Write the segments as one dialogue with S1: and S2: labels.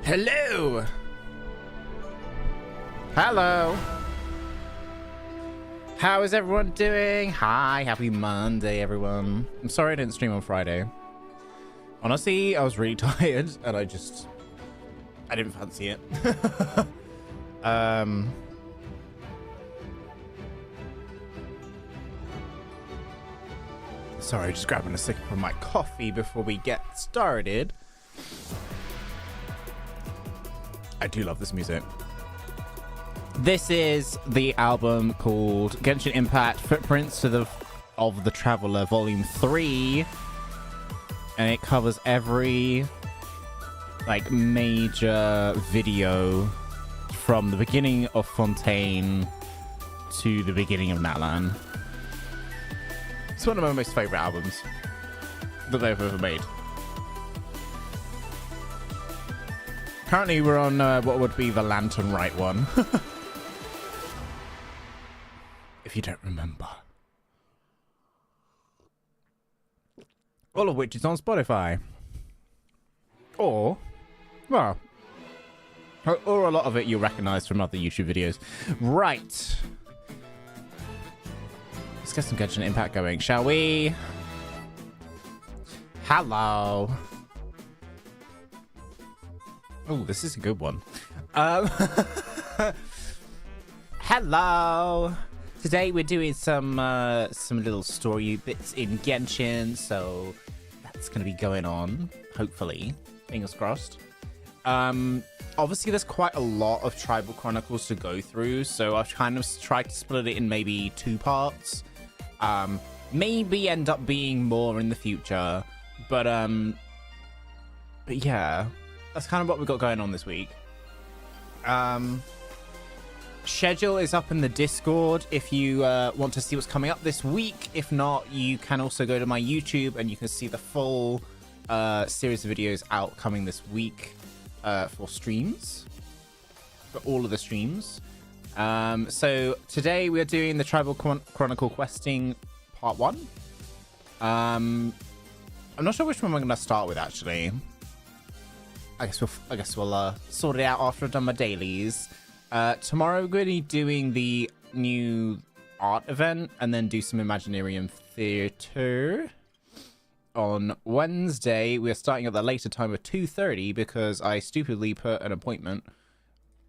S1: Hello! Hello! How is everyone doing? Hi, happy Monday, everyone. I'm sorry I didn't stream on Friday. Honestly, I was really tired and I didn't fancy it. Sorry, just grabbing a sip of my coffee before we get started. I do love this music. This is the album called Genshin Impact Footprints of the Traveler Volume 3. And it covers every like major video from the beginning of Fontaine to the beginning of Natlan. It's one of my most favorite albums that they've ever made. Currently, we're on what would be the Lantern Right one. If you don't remember. All of which is on Spotify. Or, well, or a lot of it you'll recognize from other YouTube videos. Right. Let's get some Genshin Impact going, shall we? Hello. Oh, this is a good one. Hello. Today we're doing some little story bits in Genshin, so that's gonna be going on. Hopefully, fingers crossed. Obviously, there's quite a lot of Tribal Chronicles to go through, so I've kind of tried to split it in maybe 2 parts. Maybe end up being more in the future, but yeah. That's kind of what we've got going on this week. Schedule is up in the Discord if you want to see what's coming up this week. If not, you can also go to my YouTube and you can see the full series of videos out coming this week for streams. For all of the streams. So today we are doing the Tribal Chronicle questing part 1. I'm not sure which one I'm going to start with, actually. I guess we'll sort it out after I've done my dailies. Tomorrow we're going to be doing the new art event and then do some Imaginarium Theatre. On Wednesday, we're starting at the later time of 2:30 because I stupidly put an appointment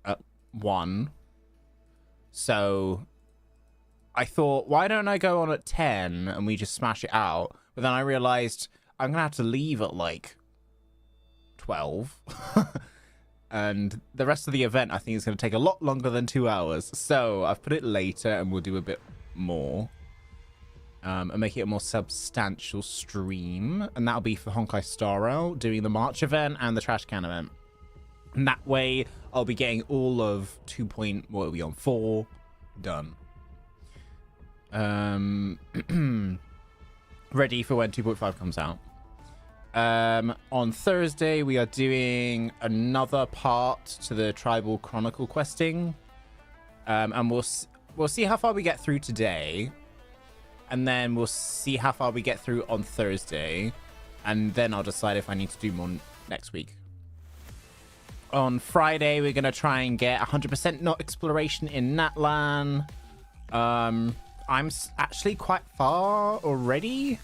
S1: at 1. So I thought, why don't I go on at 10 and we just smash it out? But then I realized I'm going to have to leave at like 12 and the rest of the event I think is going to take a lot longer than 2 hours, so I've put it later and we'll do a bit more and make it a more substantial stream, and that'll be for Honkai Star Rail doing the March event and the Trash Can event, and that way I'll be getting all of 2.4 done, ready for when 2.5 comes out. On Thursday, we are doing another part to the Tribal Chronicle questing. And we'll see how far we get through today. And then we'll see how far we get through on Thursday. And then I'll decide if I need to do more next week. On Friday, we're going to try and get 100% not exploration in Natlan. I'm actually quite far already.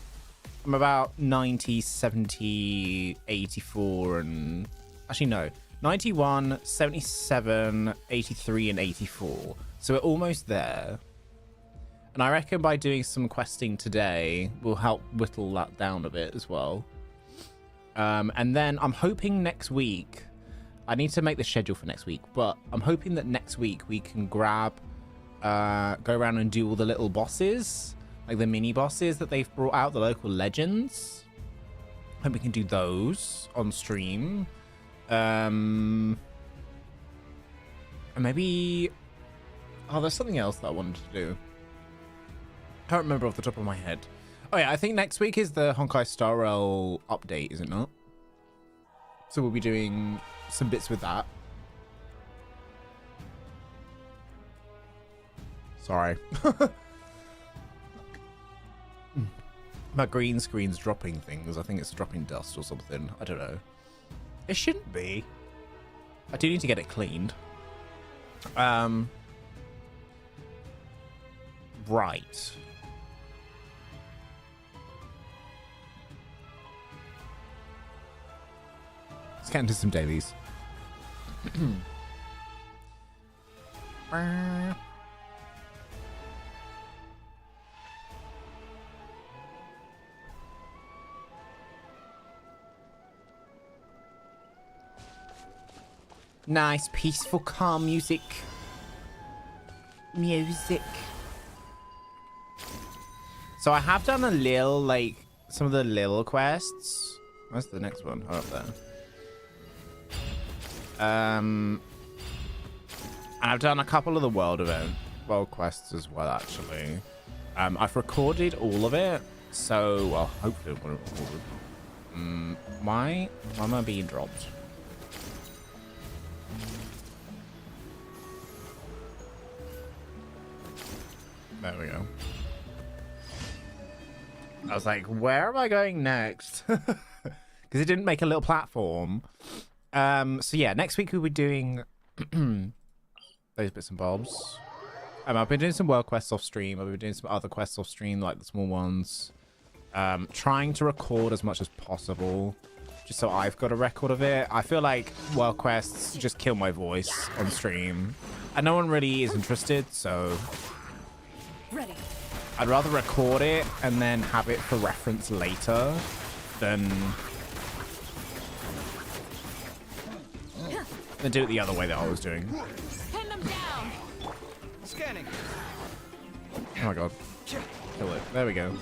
S1: I'm about 90, 70, 84, and... Actually, no. 91, 77, 83, and 84. So we're almost there. And I reckon by doing some questing today, will help whittle that down a bit as well. And then I'm hoping next week... I need to make the schedule for next week, but I'm hoping that next week we can grab... go around and do all the little bosses... like the mini bosses that they've brought out, the local legends. And we can do those on stream. And maybe... oh, there's something else that I wanted to do. Can't remember off the top of my head. Oh yeah, I think next week is the Honkai Star Rail update, is it not? So we'll be doing some bits with that. Sorry. My green screen's dropping things. I think it's dropping dust or something. I don't know. It shouldn't be. I do need to get it cleaned. Right. Let's get into some dailies. Nice, peaceful, calm music. So I have done a little, like, some of the little quests. Where's the next one? Oh, up there. And I've done a couple of the world quests as well, actually. I've recorded all of it, so, well, hopefully I'll record it. Why am I being dropped? There we go. I was like, where am I going next? Because it didn't make a little platform. So yeah, next week we'll be doing those bits and bobs. I've been doing some world quests off stream. I've been doing some other quests off stream, like the small ones. Trying to record as much as possible, just so I've got a record of it. I feel like world quests just kill my voice on stream, and no one really is interested, so
S2: ready.
S1: I'd rather record it and then have it for reference later than do it the other way that I was doing.
S2: Pin them down.
S3: Scanning.
S1: Oh my god. Kill it. There we go.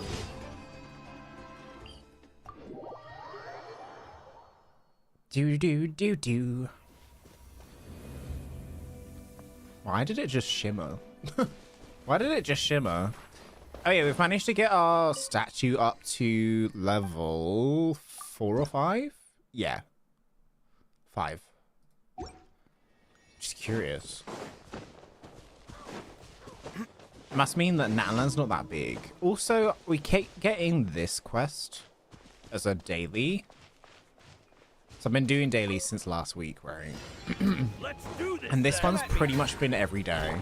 S1: Do. Why did it just shimmer? Why did it just shimmer? Oh yeah, we've managed to get our statue up to level 4 or 5? Yeah. 5. Just curious. Must mean that Natlan's not that big. Also, we keep getting this quest as a daily. So I've been doing dailies since last week, right?
S3: Let's do this.
S1: And this one's pretty much been every day.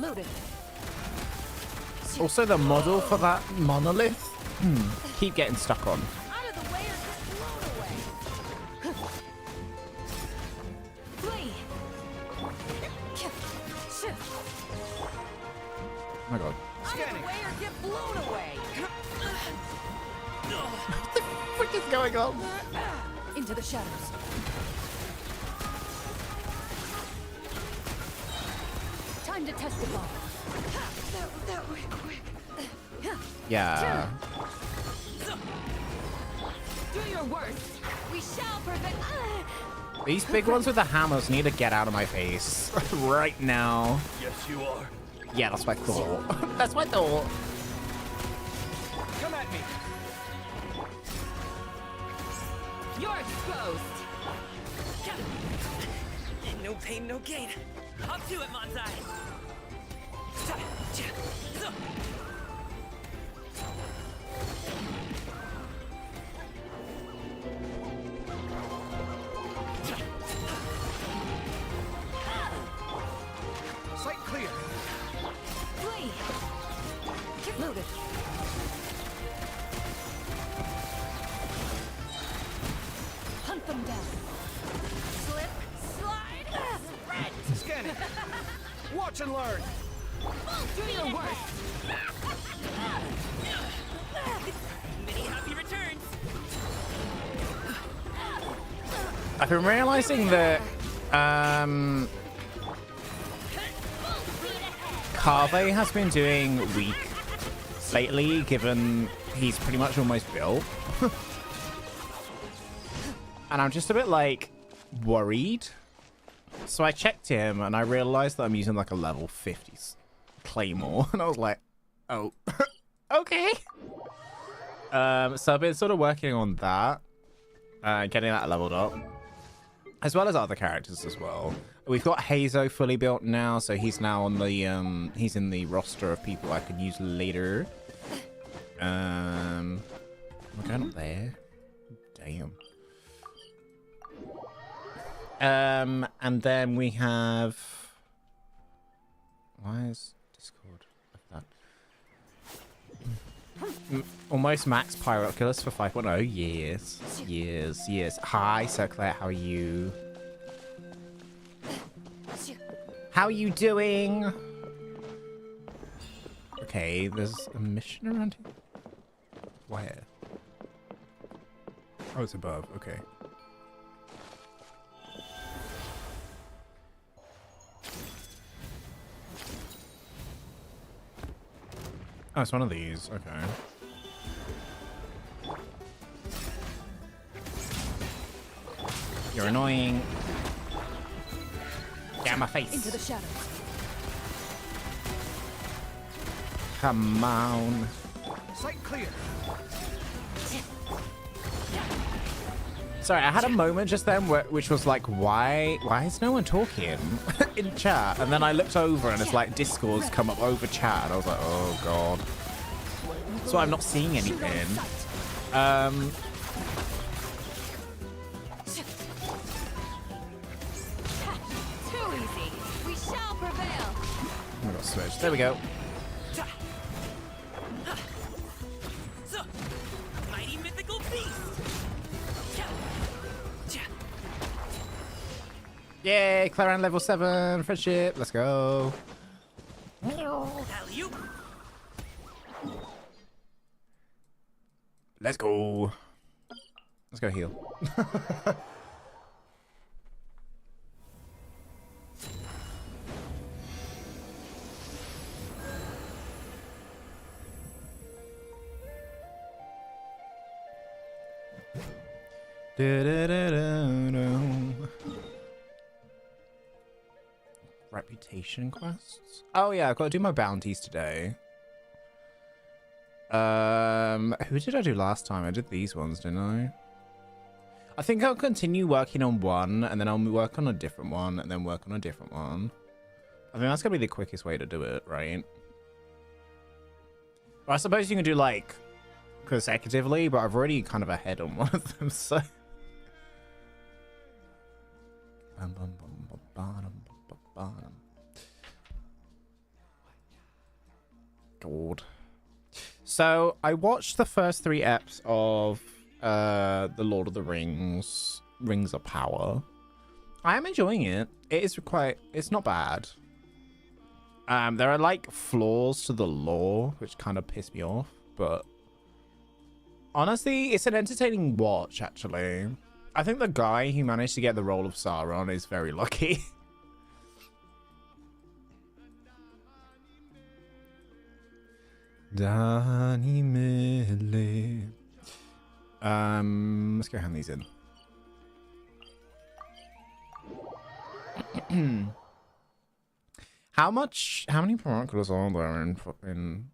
S2: Loaded.
S1: Also, the model for that monolith, keep getting stuck on.
S2: Out of the way or get blown away. Flee.
S1: Oh my god.
S2: Out of the way or get blown away.
S1: What the frick is going on?
S2: Into the shadows. Time to test the bomb. That way, quick.
S1: Yeah.
S2: Do your worst. We shall prevent.
S1: These big ones with the hammers need to get out of my face right now.
S3: Yes, you are.
S1: Yeah, that's what I thought. That's what I thought.
S3: Come at me.
S2: You're exposed.
S4: No pain, no gain. Up to it, Manzai.
S3: Sight clear.
S2: Flee. Loaded. Hunt them down. Slip, slide, spread.
S3: Scanning. Watch and learn.
S2: Do your worst.
S4: Many happy returns.
S1: I've been realizing that Carve has been doing weak lately, given he's pretty much almost built. And I'm just a bit like worried. So I checked him and I realized that I'm using like a level 50s Claymore, and I was like, oh, okay. So I've been sort of working on that, getting that leveled up, as well as other characters as well. We've got Hazo fully built now, so he's now on the he's in the roster of people I can use later. We're going up there. Damn. And then we have... Why is Discord like that? Almost max Pyroculus for 5.0. Yes. Yes. Yes. Hi, Circlet. How are you? How are you doing? Okay, there's a mission around here. Where? Oh, it's above. Okay. Oh, it's one of these. Okay. You're annoying. Get out of my face.
S2: Into the shadows.
S1: Come on.
S3: Sight clear.
S1: Sorry, I had a moment just then which was like, why is no one talking in chat? And then I looked over and it's like Discord's come up over chat. And I was like, oh god. So I'm not seeing anything.
S2: Too easy. We shall prevail.
S1: I got switched. There we go.
S4: Mighty mythical beast.
S1: Yay, Claran level 7, friendship. Let's go.
S4: Alley-oop.
S1: Let's go. Let's go heal. Reputation quests? Oh yeah, I've got to do my bounties today. Who did I do last time? I did these ones, didn't I? I think I'll continue working on one, and then I'll work on a different one, and then work on a different one. I think that's gonna be the quickest way to do it, right? Well, I suppose you can do like consecutively, but I've already kind of ahead on one of them, so. God. So I watched the first 3 eps of the Lord of the Rings, Rings of Power. I am enjoying it. It's not bad. There are like flaws to the lore which kind of piss me off, but honestly, it's an entertaining watch actually. I think the guy who managed to get the role of Sauron is very lucky. Danny Millie. Let's go hand these in. How many Chronicles are there in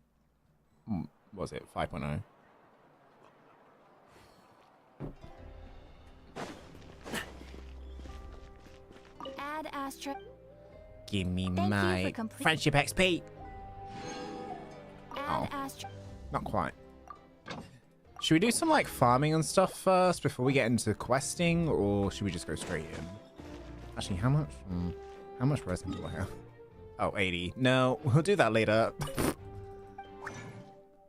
S1: was it 5.0?
S2: Add astra.
S1: Give me
S2: Thank you
S1: my
S2: for complete-
S1: friendship XP.
S2: Add astra.
S1: Not quite. Should we do some like farming and stuff first before we get into questing, or should we just go straight in? Actually, how much resin do I have? Oh, 80. No, we'll do that later.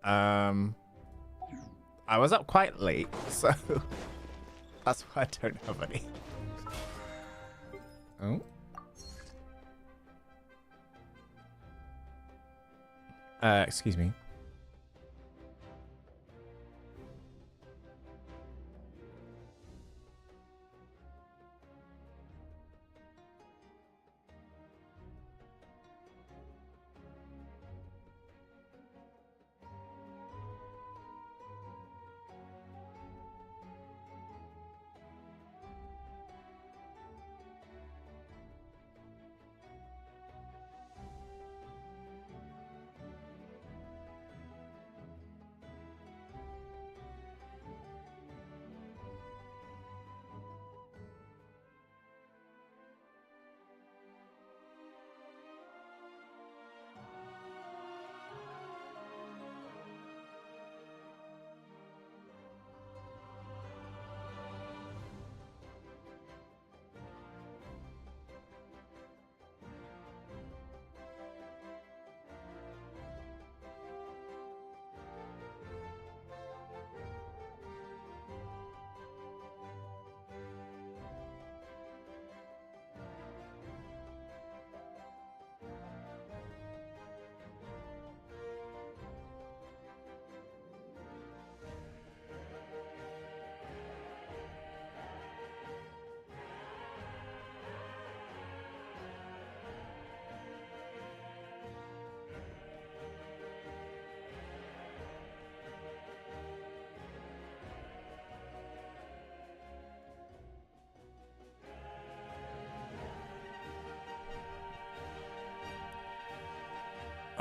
S1: I was up quite late, so that's why I don't have any. Oh. Excuse me.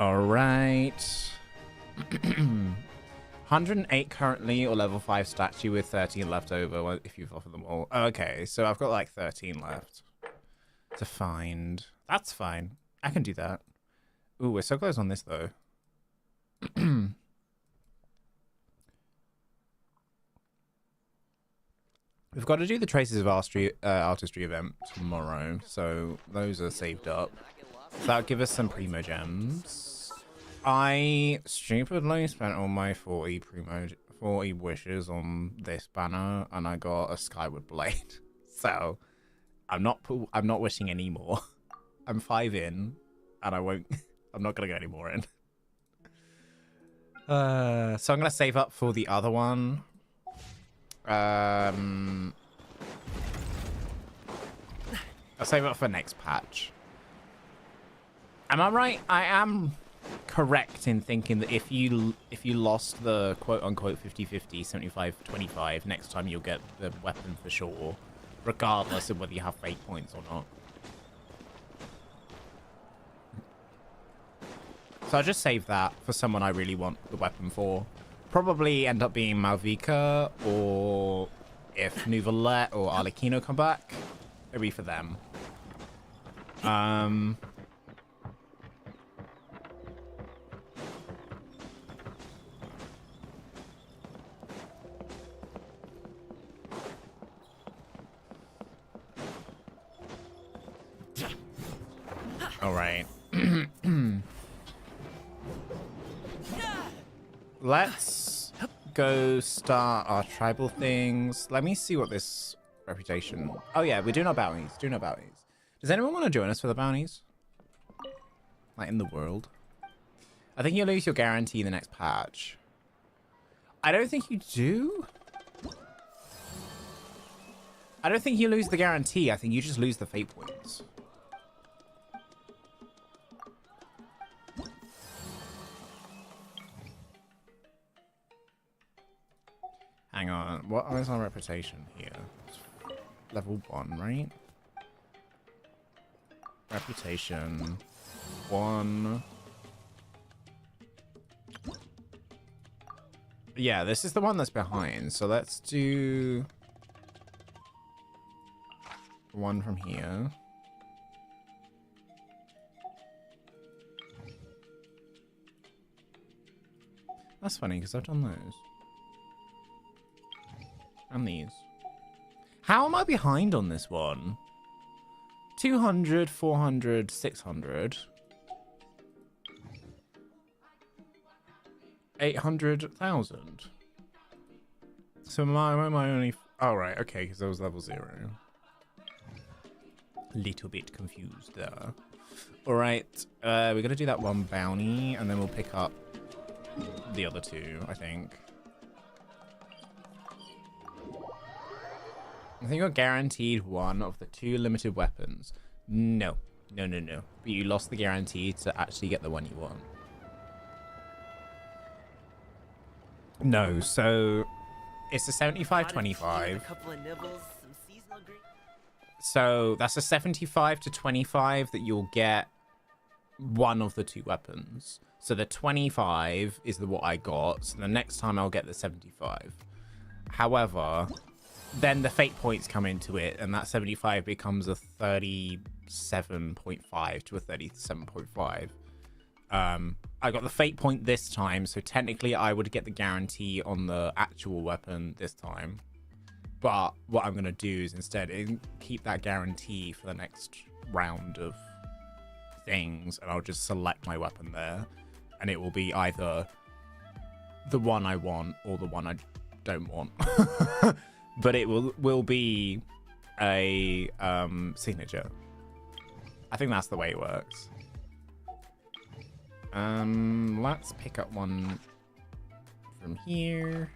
S1: All right. 108 currently, or level 5 statue with 13 left over if you've offered them all. Okay, so I've got like 13 left to find. That's fine. I can do that. Ooh, we're so close on this though. We've got to do the Traces of Artistry event tomorrow, so those are saved up. So that'll give us some Primo Gems. I stupidly spent all my 40 wishes on this banner, and I got a Skyward Blade. So I'm not wishing anymore. I'm 5 in, and I'm not gonna go any more in. So I'm gonna save up for the other one. I'll save up for next patch. Am I right? I am correct in thinking that if you lost the quote-unquote 50-50, 75-25, next time you'll get the weapon for sure, regardless of whether you have fate points or not. So I'll just save that for someone I really want the weapon for. Probably end up being Malvika, or if Nuvalet or Arlecchino come back, it'll be for them. All right. Let's go start our tribal things. Let me see what this reputation... Oh yeah, we're doing our bounties. Doing our bounties. Does anyone want to join us for the bounties? Like in the world? I think you'll lose your guarantee in the next patch. I don't think you do. I don't think you lose the guarantee. I think you just lose the fate points. Hang on, what is our reputation here? Level 1, right? Reputation 1. Yeah, this is the one that's behind. So let's do one from here. That's funny because I've done those. And these. How am I behind on this one? 200, 400, 600. 800,000. So am I only... Oh, right. Okay, because I was level 0. Little bit confused there. All right. We're going to do that one bounty, and then we'll pick up the other two, I think. I think you're guaranteed one of the 2 limited weapons. No. No, no, no. But you lost the guarantee to actually get the one you want. No, so it's a 75-25. So that's a 75-25 that you'll get one of the 2 weapons. So the 25 is what I got. So the next time I'll get the 75. However... then the fate points come into it, and that 75 becomes a 37.5 to a 37.5. I got the fate point this time, so technically I would get the guarantee on the actual weapon this time. But what I'm going to do is instead keep that guarantee for the next round of things, and I'll just select my weapon there, and it will be either the one I want or the one I don't want. But it will be a signature. I think that's the way it works. Let's pick up one from here.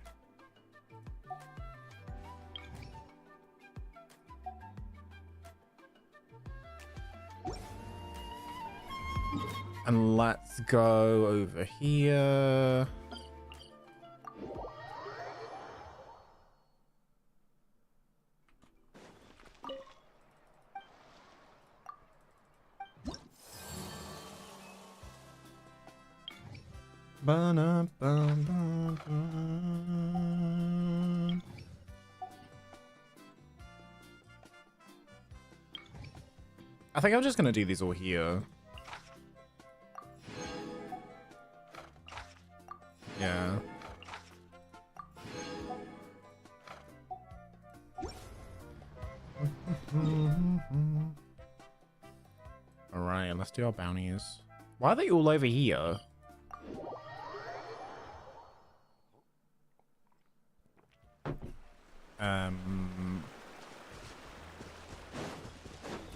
S1: And let's go over here. Ba-na-bum-bum-bum. I think I'm just gonna do these all here. Yeah. Alright, let's do our bounties. Why are they all over here?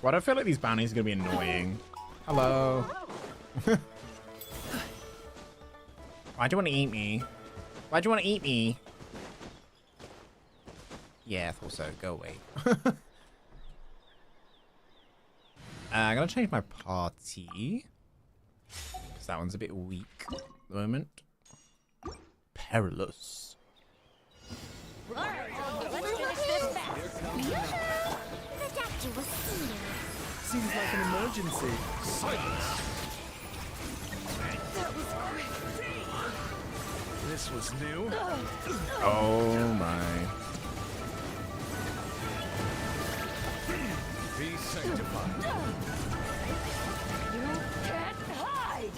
S1: Why do I feel like these bounties are gonna be annoying? Hello. Why'd you want to eat me? Why'd you want to eat me? Yeah, I thought so. Go away. I'm gonna change my party. Because that one's a bit weak at the moment. Perilous.
S2: Alright, let's finish this fast.
S5: The doctor will see you.
S3: Seems like an emergency. Silence.
S2: That was quick.
S3: This was new.
S1: Oh my.
S3: Be sanctified.
S2: You can't hide.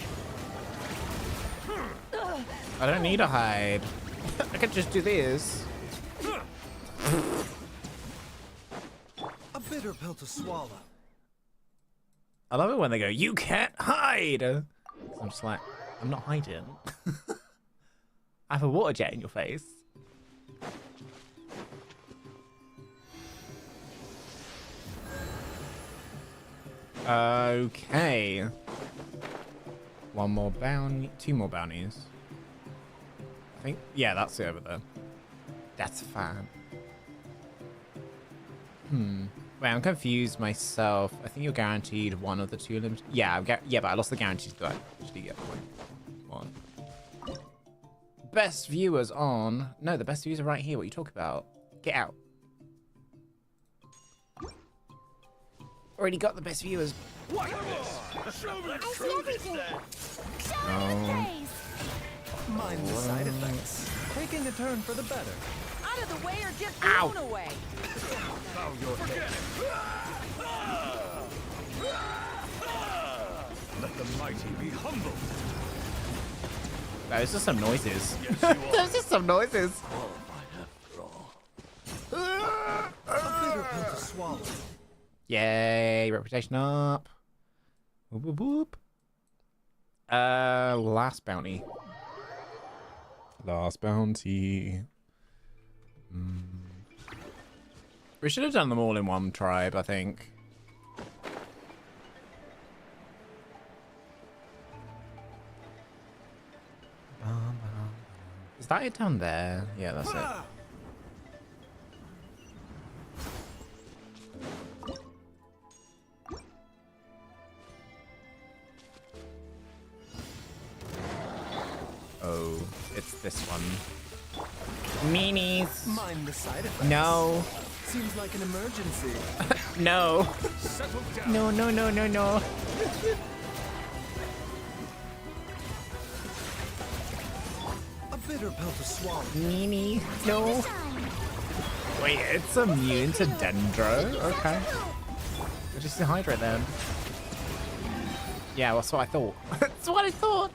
S1: I don't need to hide. I could just do this.
S3: A bitter pill to swallow.
S1: I love it when they go, you can't hide. I'm just like, I'm not hiding. I have a water jet in your face. Okay. One more bounty, two more bounties. I think, yeah, that's it over there. That's fine. Wait, I'm confused myself. I think you're guaranteed one of the two limits. Yeah, but I lost the guarantee to actually get one. Best viewers on. No, the best viewers are right here. What are you talking about? Get out. Already got the best viewers.
S3: What is this? Show me
S5: I see everything. Show me
S1: Oh.
S5: the face.
S3: Mind the side effects. Taking a turn for the better.
S2: Out of the way or get
S1: Ow.
S2: blown away.
S3: Bow your head. Let the mighty be humbled.
S1: Those are some noises.
S3: Yes, you are.
S1: Those are some noises.
S3: A bitter pill to swallow.
S1: Yay, reputation up. Whoop, whoop, whoop. Last bounty. Last bounty. We should have done them all in one tribe, I think. Is that it down there? Yeah, that's it. Oh, it's this one. Meanies.
S3: Mind the side effects.
S1: No.
S3: Seems like an emergency.
S1: No.
S3: Settle down.
S1: No, no, no, no, no.
S3: A bitter pill to swallow.
S1: Meanie. No. Wait, it's immune to Dendro? Okay. Just a Hydra then. Yeah, that's what I thought. That's what I thought.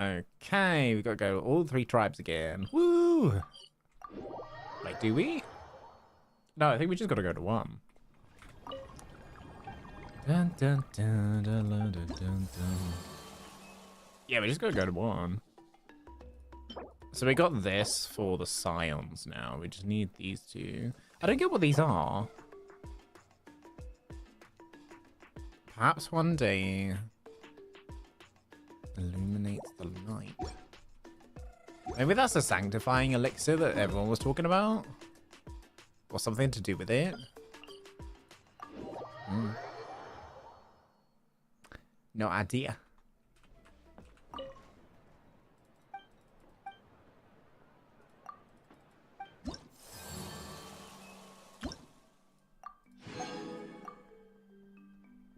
S1: Okay, we got to go to all three tribes again. Woo! Wait, do we? No, I think we just got to go to one. Dun, dun, dun, dun, dun, dun, dun, dun. Yeah, we just got to go to one. So we got this for the Scions now. We just need these two. I don't get what these are. Perhaps one day illuminates the light. Maybe that's a sanctifying elixir that everyone was talking about? Or something to do with it? No idea.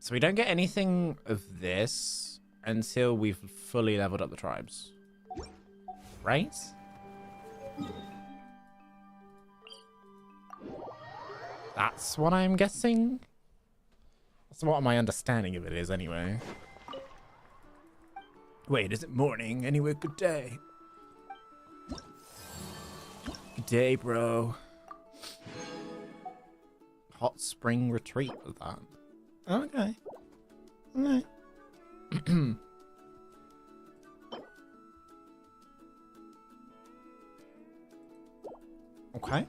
S1: So we don't get anything of this. until we've fully leveled up the tribes. Right? That's what I'm guessing. That's what my understanding of it is, anyway. Wait, is it morning? Anyway, good day. Good day, bro. Hot spring retreat with that. Okay. Alright. Okay.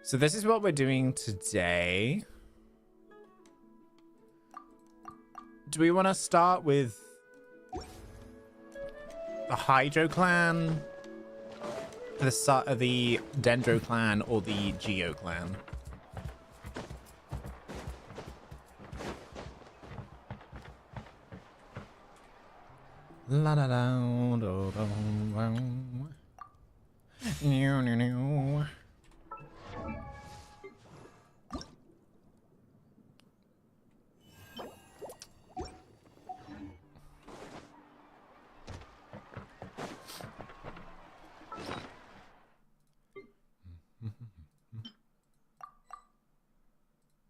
S1: So this is what we're doing today. Do we want to start with the Hydro clan, the Dendro clan, or the Geo clan? La da da do do do. New new new.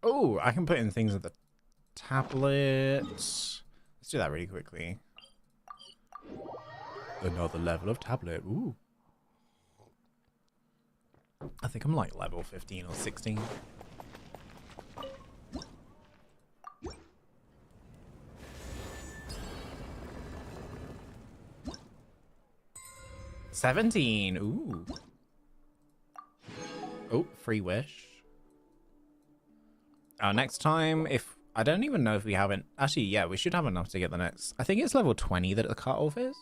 S1: Oh, I can put in things at the tablet. Let's do that really quickly. Another level of tablet. Ooh. I think I'm like level 15 or 16. $17. Ooh. Oh, free wish. Next time, if I don't even know if we haven't. Actually, yeah, we should have enough to get the next. I think it's level 20 that the cutoff is.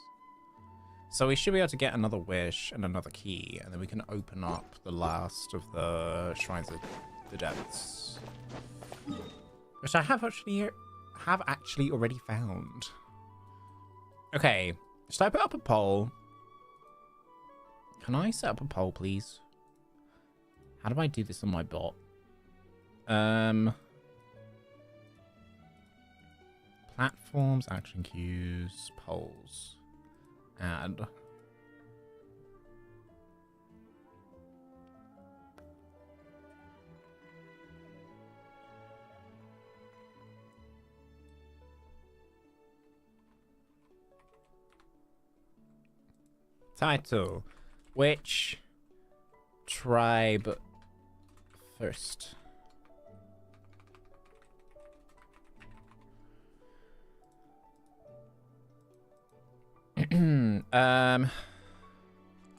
S1: So we should be able to get another wish and another key, and then we can open up the last of the Shrines of the Depths, which I have actually already found. Okay, should I put up a poll? Can I set up a poll, please? How do I do this on my bot? Platforms, action queues, polls. Add. Title. Which tribe first?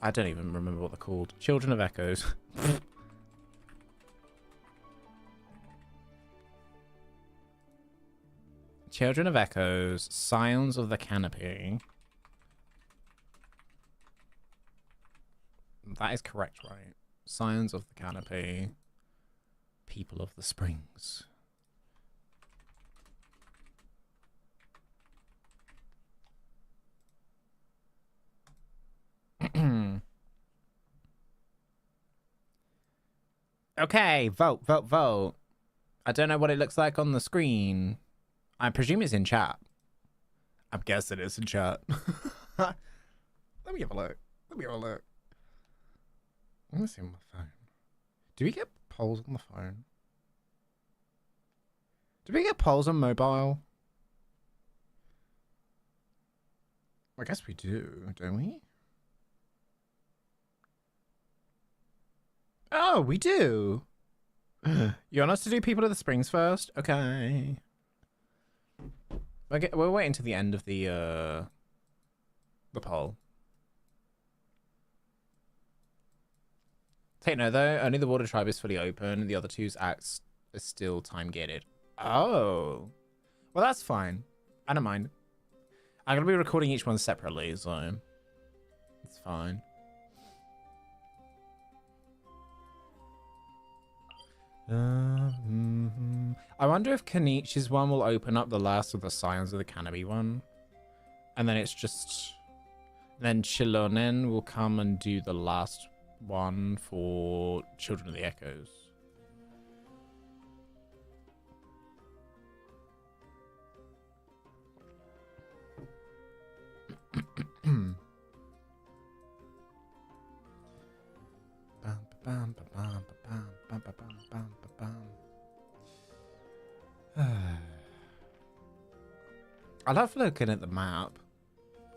S1: I don't even remember what they're called. Children of Echoes. Children of Echoes. Scions of the Canopy. That is correct, right? Scions of the Canopy. People of the Springs. Okay, vote, vote, vote. I don't know what it looks like on the screen. I presume it's in chat. I'm guessing it's in chat. Let me have a look. Let me have a look. Let me see on my phone. Do we get polls on the phone? Do we get polls on mobile? I guess we do, don't we? Oh, we do. You want us to do People of the Springs first? Okay. We'll wait until the end of the poll. Take note though, only the Water Tribe is fully open. The other two's acts are still time gated. Oh. Well, that's fine. I don't mind. I'm going to be recording each one separately, so it's fine. I wonder if Kanichi's one will open up the last of the Scions of the Canopy one. And then it's just... Then Chilonen will come and do the last one for Children of the Echoes. I love looking at the map.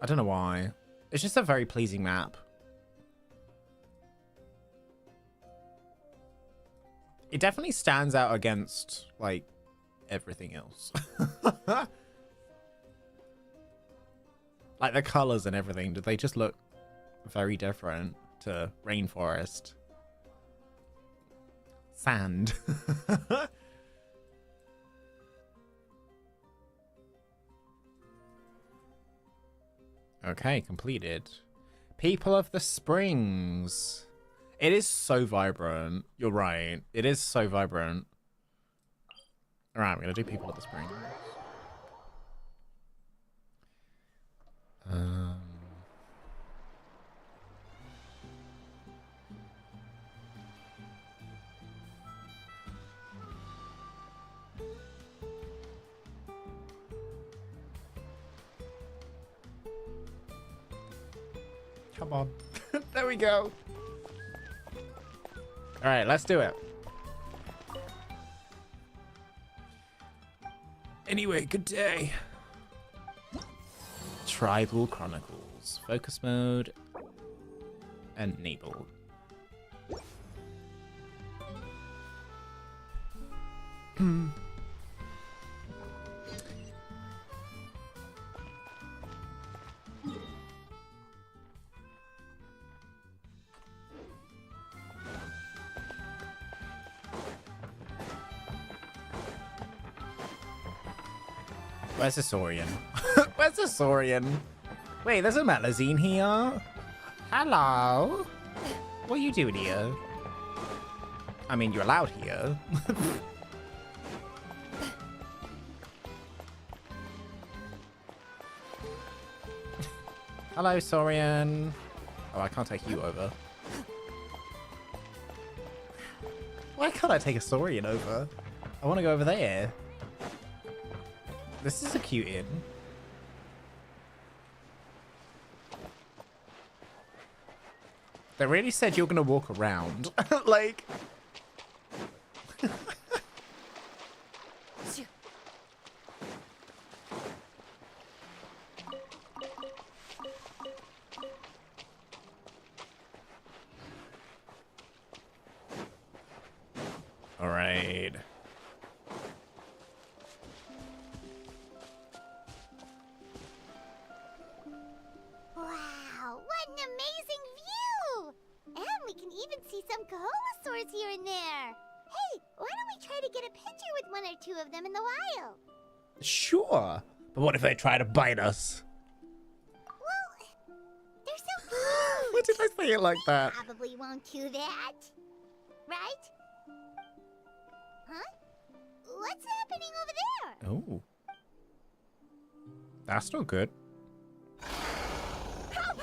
S1: I don't know why. It's just a very pleasing map. It definitely stands out against, like, everything else. Like, the colors and everything, do they just look very different to rainforest? Sand. Okay, completed. People of the Springs. It is so vibrant. You're right. It is so vibrant. All right, I'm going to do People of the Springs. Come on. There we go. All right, let's do it. Anyway, good day. Tribal Chronicles. Focus mode. Enabled. Where's the Saurian? Where's the Saurian? Wait, there's a Malazine here. Hello. What are you doing here? I mean, you're allowed here. Hello, Saurian. Oh, I can't take you over. Why can't I take a Saurian over? I want to go over there. This is a cute inn. They really said you're gonna walk around. Like... All right.
S5: Wow, what an amazing view! And we can even see some Kohosaurs here and there. Hey, why don't we try to get a picture with one or two of them in the wild?
S1: Sure. But what if they try to bite us?
S5: Well, they're so cute.
S1: Why did I say it like that?
S5: Probably won't do that. Right? Huh? What's happening over there?
S1: Oh. That's not good.
S2: Help!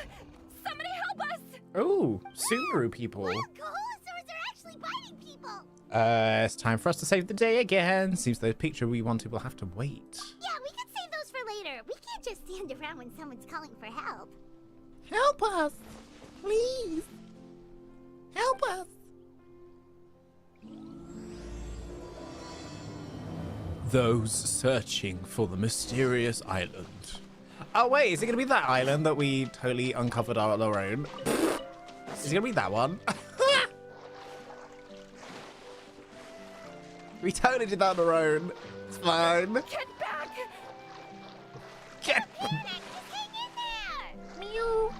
S2: Somebody help us!
S1: Oh, Sumeru people.
S5: What if Kohosaurs are actually biting people?
S1: It's time for us to save the day again. Seems the picture we wanted will have to wait.
S5: Yeah, we could save those for later. We can't just stand around when someone's calling for help.
S1: Help us! Please! Help us! Those searching for the mysterious island. Oh wait, is it gonna be that island that we totally uncovered on our own? Is it gonna be that one? We totally did that on our own. It's fine.
S2: Get back!
S1: Get
S5: Just hang in there.
S2: Mew!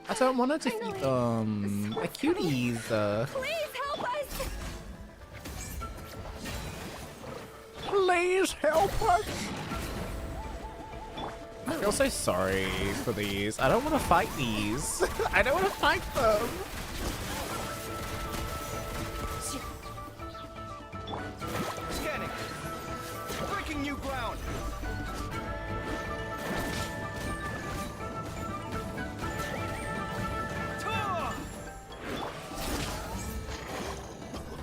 S1: I don't want to defeat them. They're cuties.
S2: Please help us!
S1: Please help us. I feel so sorry for these. I don't want to fight these. I don't want to fight them.
S3: Scanning. Breaking new ground.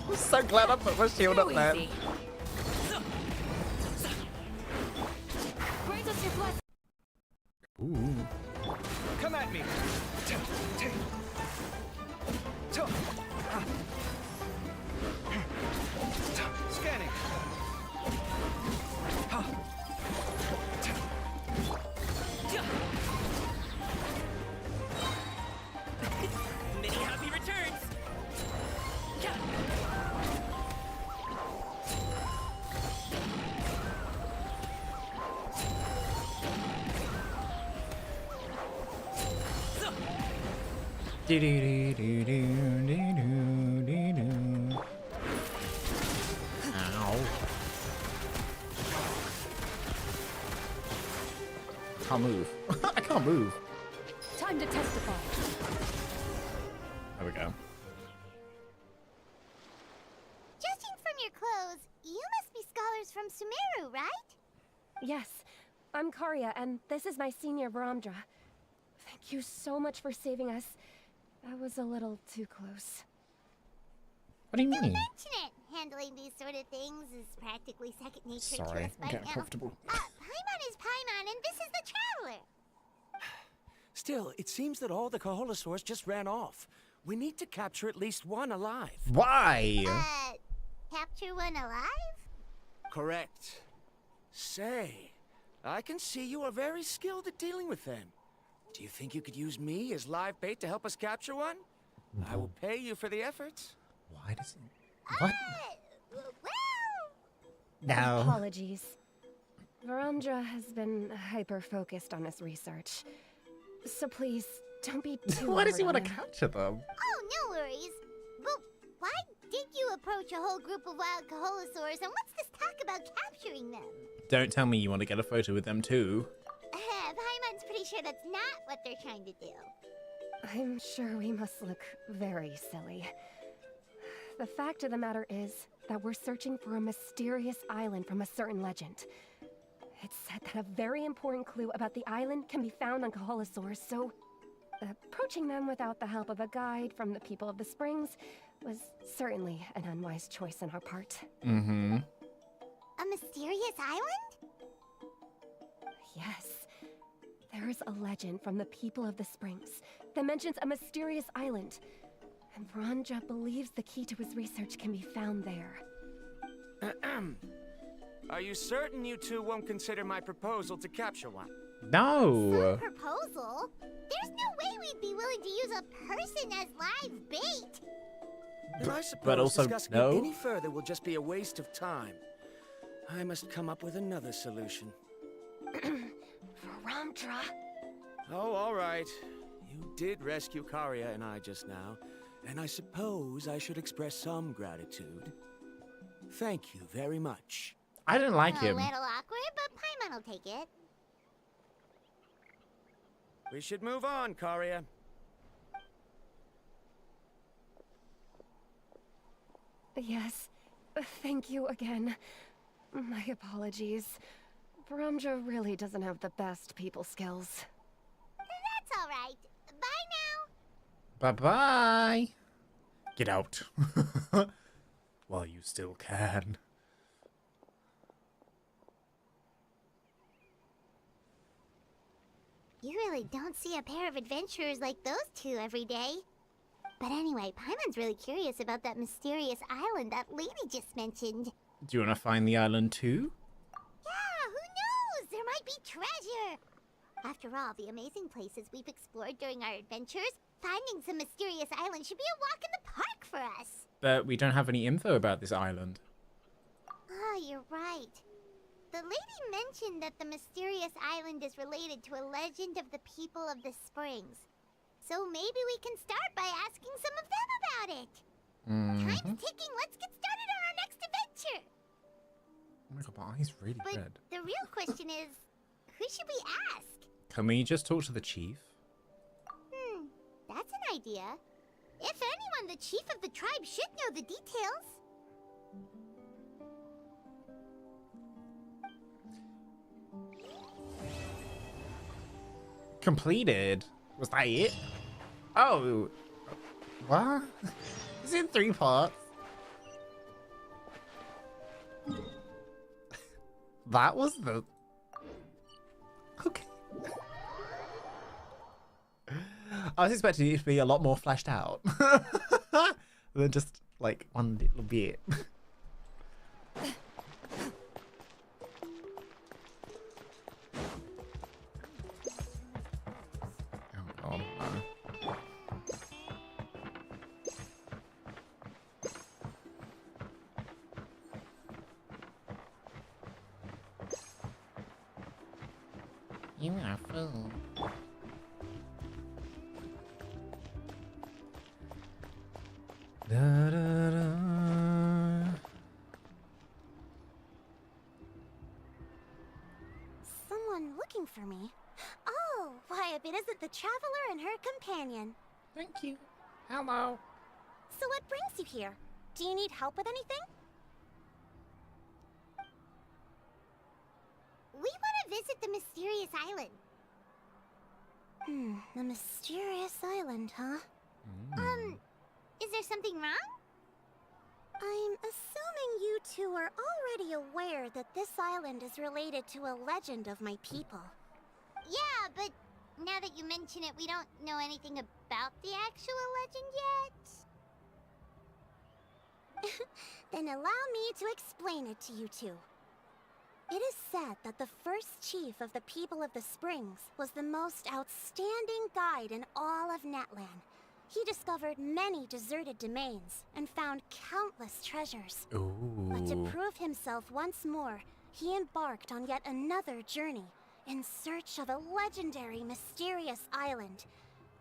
S1: I'm so glad I put my shield up there.
S2: Easy. Grant us your blessing.
S1: Ooh.
S3: Come at me. Scanning.
S1: Ow. Can't move. I can't move.
S2: Time to testify.
S1: There we go.
S5: Judging from your clothes, you must be scholars from Sumeru, right?
S6: Yes, I'm Karya, and this is my senior Varamdra. Thank you so much for saving us. That was a little too close.
S1: What do you
S5: Don't
S1: mean?
S5: mention it. Handling these sort of things is practically second nature to
S1: Sorry,
S5: us
S1: I'm
S5: by
S1: getting
S5: now.
S1: comfortable.
S5: Paimon is Paimon, and this is the Traveler.
S3: Still, it seems that all the Kaholosaurs just ran off. We need to capture at least one alive.
S1: Why?
S5: Capture one alive?
S3: Correct. Say, I can see you are very skilled at dealing with them. Do you think you could use me as live bait to help us capture one? I will pay you for the effort.
S1: Why does it? What?
S5: Well,
S1: No.
S6: Apologies. Varamdra has been hyper-focused on his research. So please, don't be too
S1: Why does he
S6: hard
S1: want
S6: on
S1: to
S6: him.
S1: capture them?
S5: oh, no worries. But why did you approach a whole group of wild Kaholosaurs, and what's this talk about capturing them?
S1: Don't tell me you want to get a photo with them too.
S5: Paimon's pretty sure that's not what they're trying to do.
S6: I'm sure we must look very silly. The fact of the matter is that we're searching for a mysterious island from a certain legend. It's said that a very important clue about the island can be found on Kaholosaurs, so approaching them without the help of a guide from the people of the Springs was certainly an unwise choice on our part.
S1: Mm-hmm.
S5: A mysterious island?
S6: Yes. There is a legend from the people of the Springs that mentions a mysterious island. And Varamdra believes the key to his research can be found there.
S3: Are you certain you two won't consider my proposal to capture one?
S1: No.
S5: Proposal? There's no way we'd be willing to use a person as live bait.
S3: Then I suppose
S1: also,
S3: discussing
S1: no.
S3: it any further will just be a waste of time. I must come up with another solution.
S6: Varamdra?
S3: Oh, all right. You did rescue Karya and I just now, and I suppose I should express some gratitude. Thank you very much.
S1: I didn't like
S5: A
S1: him.
S5: little awkward, but Paimon will take it.
S3: We should move on, Karya.
S6: Yes. Thank you again. My apologies. Varamdra really doesn't have the best people skills.
S5: That's all right. Bye now.
S1: Bye-bye. Get out. While you still can.
S5: You really don't see a pair of adventurers like those two every day. But anyway, Paimon's really curious about that mysterious island that lady just mentioned.
S1: Do you want to find the island too?
S5: Yeah, who knows? There might be treasure. After all, the amazing places we've explored during our adventures, finding some mysterious island should be a walk in the park for us.
S1: But we don't have any info about this island.
S5: Oh, you're right. The lady mentioned that the mysterious island is related to a legend of the people of the Springs. So maybe we can start by asking some of them about it. Time's ticking. Let's get started on our next adventure.
S1: Oh my god, my eye's really
S5: But
S1: red.
S5: the real question is, who should we ask?
S1: Can we just talk to the chief?
S5: That's an idea. If anyone, the chief of the tribe should know the details.
S1: Completed? Was that it? Oh. What? It's in 3 parts. That was the... Okay. I was expecting it to be a lot more fleshed out. Than just, like, one little bit. Oh, God, no. You are a fool.
S5: someone looking for me. Oh, why, if it isn't the traveler and her companion.
S1: Thank you. Hello.
S5: So what brings you here? Do you need help with anything? We want to visit the mysterious island. The mysterious island, huh? Is there something wrong? I'm assuming you two are already aware that this island is related to a legend of my people. Yeah, but now that you mention it, we don't know anything about the actual legend yet. Then allow me to explain it to you two. It is said that the first chief of the people of the Springs was the most outstanding guide in all of Natlan. He discovered many deserted domains and found countless treasures.
S1: Ooh.
S5: But to prove himself once more, he embarked on yet another journey in search of a legendary, mysterious island.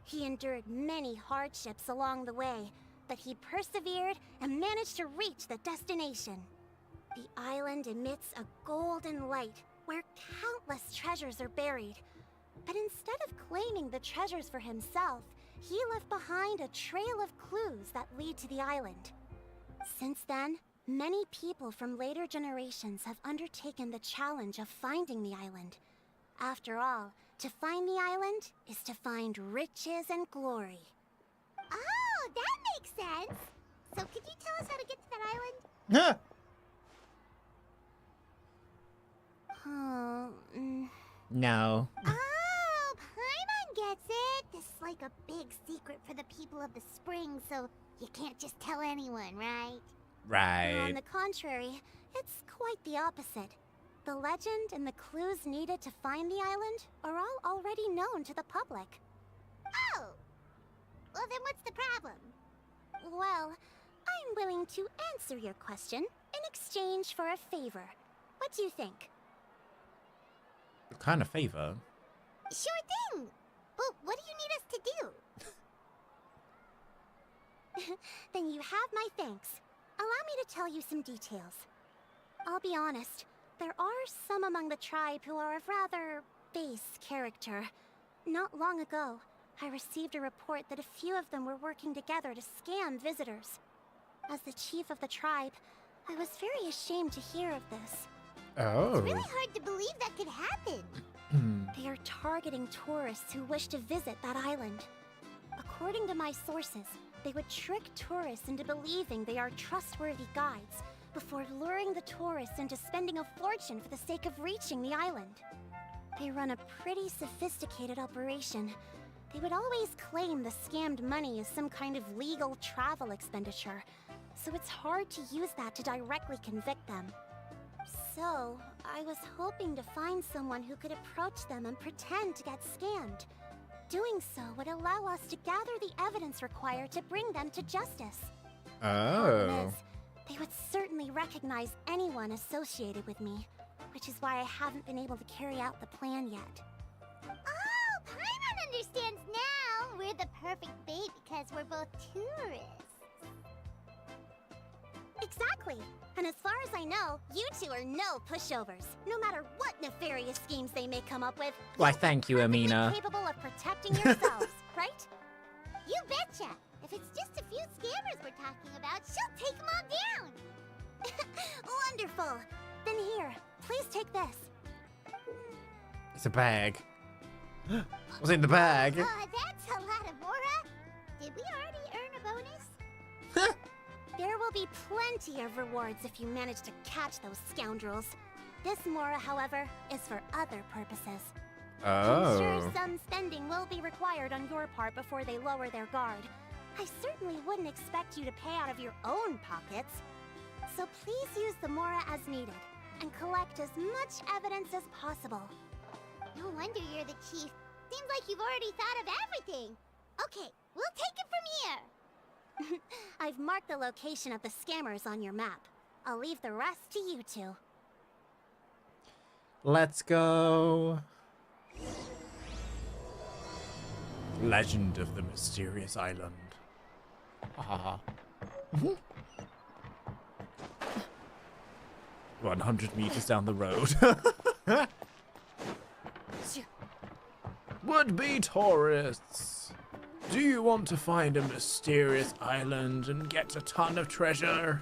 S5: He endured many hardships along the way, but he persevered and managed to reach the destination. The island emits a golden light where countless treasures are buried. But instead of claiming the treasures for himself, he left behind a trail of clues that lead to the island. Since then, many people from later generations have undertaken the challenge of finding the island. After all, to find the island is to find riches and glory. Oh, that makes sense. So could you tell us how to get to that island?
S1: Huh. No.
S5: Oh, Paimon gets it. This is like a big secret for the people of the spring, so you can't just tell anyone, right?
S1: Right.
S5: On the contrary, it's quite the opposite. The legend and the clues needed to find the island are all already known to the public. Oh! Well, then what's the problem? Well, I'm willing to answer your question in exchange for a favor. What do you think?
S1: What kind of favor?
S5: Sure thing! But what do you need us to do? Then you have my thanks. Allow me to tell you some details. I'll be honest, there are some among the tribe who are of rather base character. Not long ago, I received a report that a few of them were working together to scam visitors. As the chief of the tribe, I was very ashamed to hear of this.
S1: Oh.
S5: It's really hard to believe that could happen. They are targeting tourists who wish to visit that island. According to my sources, they would trick tourists into believing they are trustworthy guides before luring the tourists into spending a fortune for the sake of reaching the island. They run a pretty sophisticated operation. They would always claim the scammed money is some kind of legal travel expenditure, so it's hard to use that to directly convict them. So, I was hoping to find someone who could approach them and pretend to get scammed. Doing so would allow us to gather the evidence required to bring them to justice. Problem
S1: Oh.
S5: is, they would certainly recognize anyone associated with me, which is why I haven't been able to carry out the plan yet. Oh, Paimon understands now! We're the perfect bait because we're both tourists. Exactly! And as far as I know, you two are no pushovers. No matter what nefarious schemes they may come up with,
S1: Why, thank you,
S5: perfectly
S1: Amina.
S5: capable of protecting yourselves, right? You betcha! If it's just a few scammers we're talking about, she'll take them all down! Wonderful! Then here, please take this.
S1: It's a bag. What's in the bag?
S5: That's a lot of Mora. Did we already earn a bonus? There will be plenty of rewards if you manage to catch those scoundrels. This Mora, however, is for other purposes. I'm sure
S1: Oh.
S5: some spending will be required on your part before they lower their guard. I certainly wouldn't expect you to pay out of your own pockets. So please use the Mora as needed, and collect as much evidence as possible. No wonder you're the chief. Seems like you've already thought of everything. Okay, we'll take it from here. I've marked the location of the scammers on your map. I'll leave the rest to you two.
S1: Let's go. Legend of the Mysterious Island. Ah. 100 meters down the road. Would-be tourists, do you want to find a mysterious island and get a ton of treasure?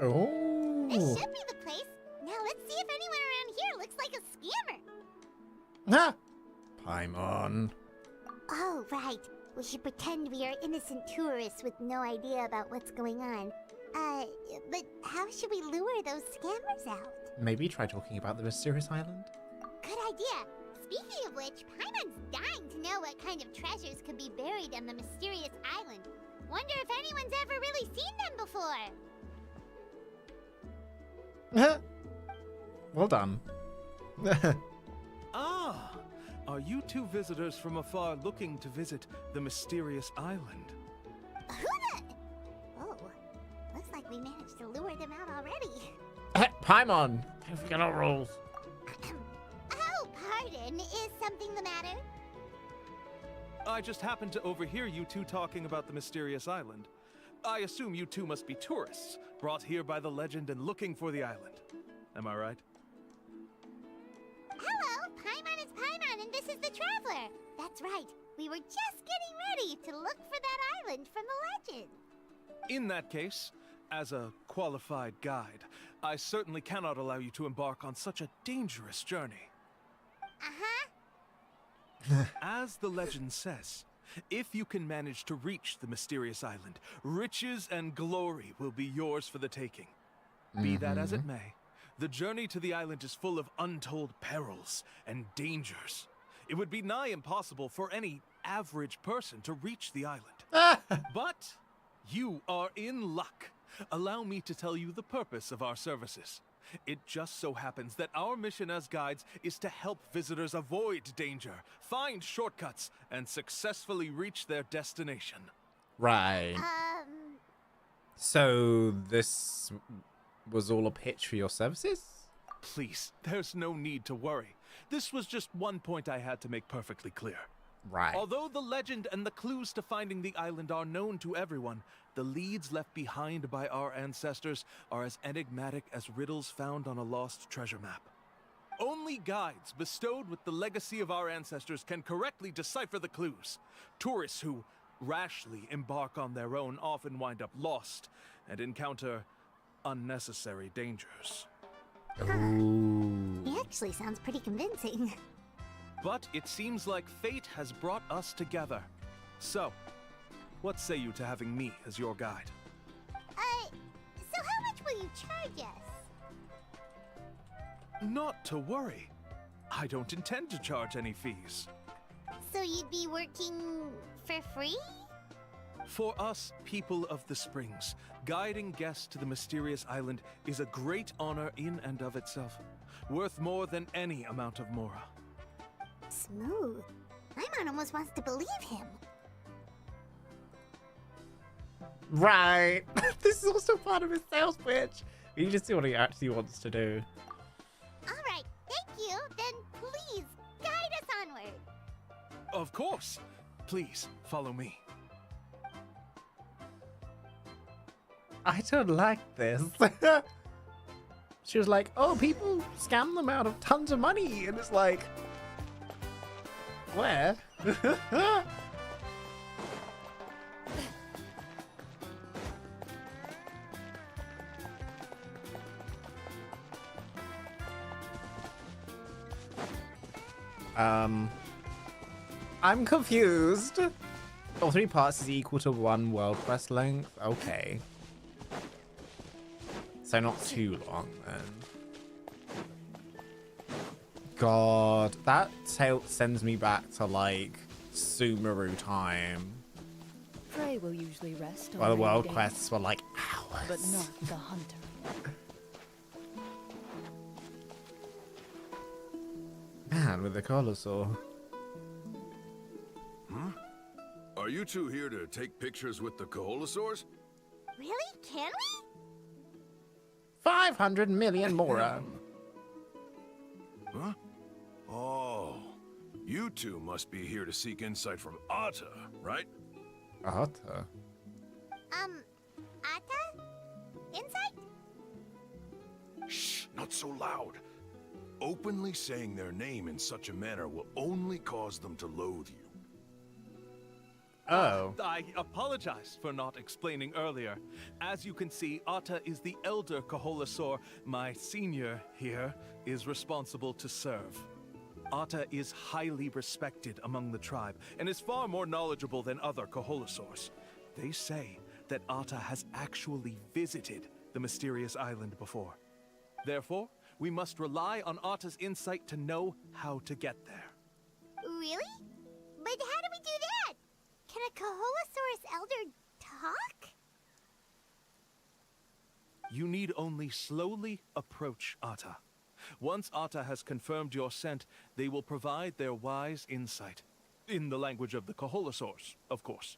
S1: Oh.
S5: This should be the place. Now let's see if anyone around here looks like a scammer.
S1: Ha! Paimon.
S5: Oh, right. We should pretend we are innocent tourists with no idea about what's going on. But how should we lure those scammers out?
S1: Maybe try talking about the mysterious island.
S5: Good idea. Speaking of which, Paimon's dying to know what kind of treasures could be buried on the mysterious island. Wonder if anyone's ever really seen them before.
S1: Well done.
S7: Ah! Are you two visitors from afar looking to visit the mysterious island?
S5: Who the? Oh, looks like we managed to lure them out already.
S1: Paimon, don't forget our rules.
S5: Oh, pardon. Is something the matter?
S7: I just happened to overhear you two talking about the mysterious island. I assume you two must be tourists, brought here by the legend and looking for the island. Am I right?
S5: Hello, Paimon is Paimon, and this is the Traveler. That's right. We were just getting ready to look for that island from the legend.
S7: In that case, as a qualified guide, I certainly cannot allow you to embark on such a dangerous journey.
S5: Uh-huh.
S7: As the legend says, if you can manage to reach the mysterious island, riches and glory will be yours for the taking. Be that as it may, the journey to the island is full of untold perils and dangers. It would be nigh impossible for any average person to reach the island. But you are in luck. Allow me to tell you the purpose of our services. It just so happens that our mission as guides is to help visitors avoid danger, find shortcuts, and successfully reach their destination.
S1: Right. So this was all a pitch for your services?
S7: Please, there's no need to worry. This was just one point I had to make perfectly clear.
S1: Right.
S7: Although the legend and the clues to finding the island are known to everyone, the leads left behind by our ancestors are as enigmatic as riddles found on a lost treasure map. Only guides bestowed with the legacy of our ancestors can correctly decipher the clues. Tourists who rashly embark on their own often wind up lost and encounter unnecessary dangers.
S1: Ooh.
S5: He actually sounds pretty convincing.
S7: But it seems like fate has brought us together. So, what say you to having me as your guide?
S5: So how much will you charge us?
S7: Not to worry. I don't intend to charge any fees.
S5: So you'd be working for free?
S7: For us, people of the Springs, guiding guests to the mysterious island is a great honor in and of itself, worth more than any amount of mora.
S5: Smooth. Paimon almost wants to believe him.
S1: Right. This is also part of his sales pitch. We need to see what he actually wants to do.
S5: All right, thank you. Then please guide us onward.
S7: Of course. Please, follow me.
S1: I don't like this. She was like, oh, people scam them out of tons of money. And it's like, where? I'm confused. All 3 parts is equal to 1 world quest length. Okay. So not too long then. God, that tale sends me back to like Sumeru time.
S2: Prey will usually rest on
S1: While the
S2: rainy
S1: world
S2: days,
S1: quests were like hours.
S2: but not the hunter.
S1: Man with the Colosaur.
S8: Are you two here to take pictures with the Koholosaurs?
S5: Really? Can we?
S1: 500 million mora.
S8: Huh? Oh, you two must be here to seek insight from Atta, right?
S1: Atta?
S5: Atta? Insight?
S8: Shh, not so loud. Openly saying their name in such a manner will only cause them to loathe you.
S1: Oh.
S7: I apologize for not explaining earlier. As you can see, Atta is the elder Koholosaur. My senior here is responsible to serve. Atta is highly respected among the tribe and is far more knowledgeable than other Koholosaurs. They say that Atta has actually visited the mysterious island before. Therefore, we must rely on Atta's insight to know how to get there.
S5: Really? But how do we do that? Can a Koholosaurus elder talk?
S7: You need only slowly approach Atta. Once Atta has confirmed your scent, they will provide their wise insight. In the language of the Koholosaurs, of course.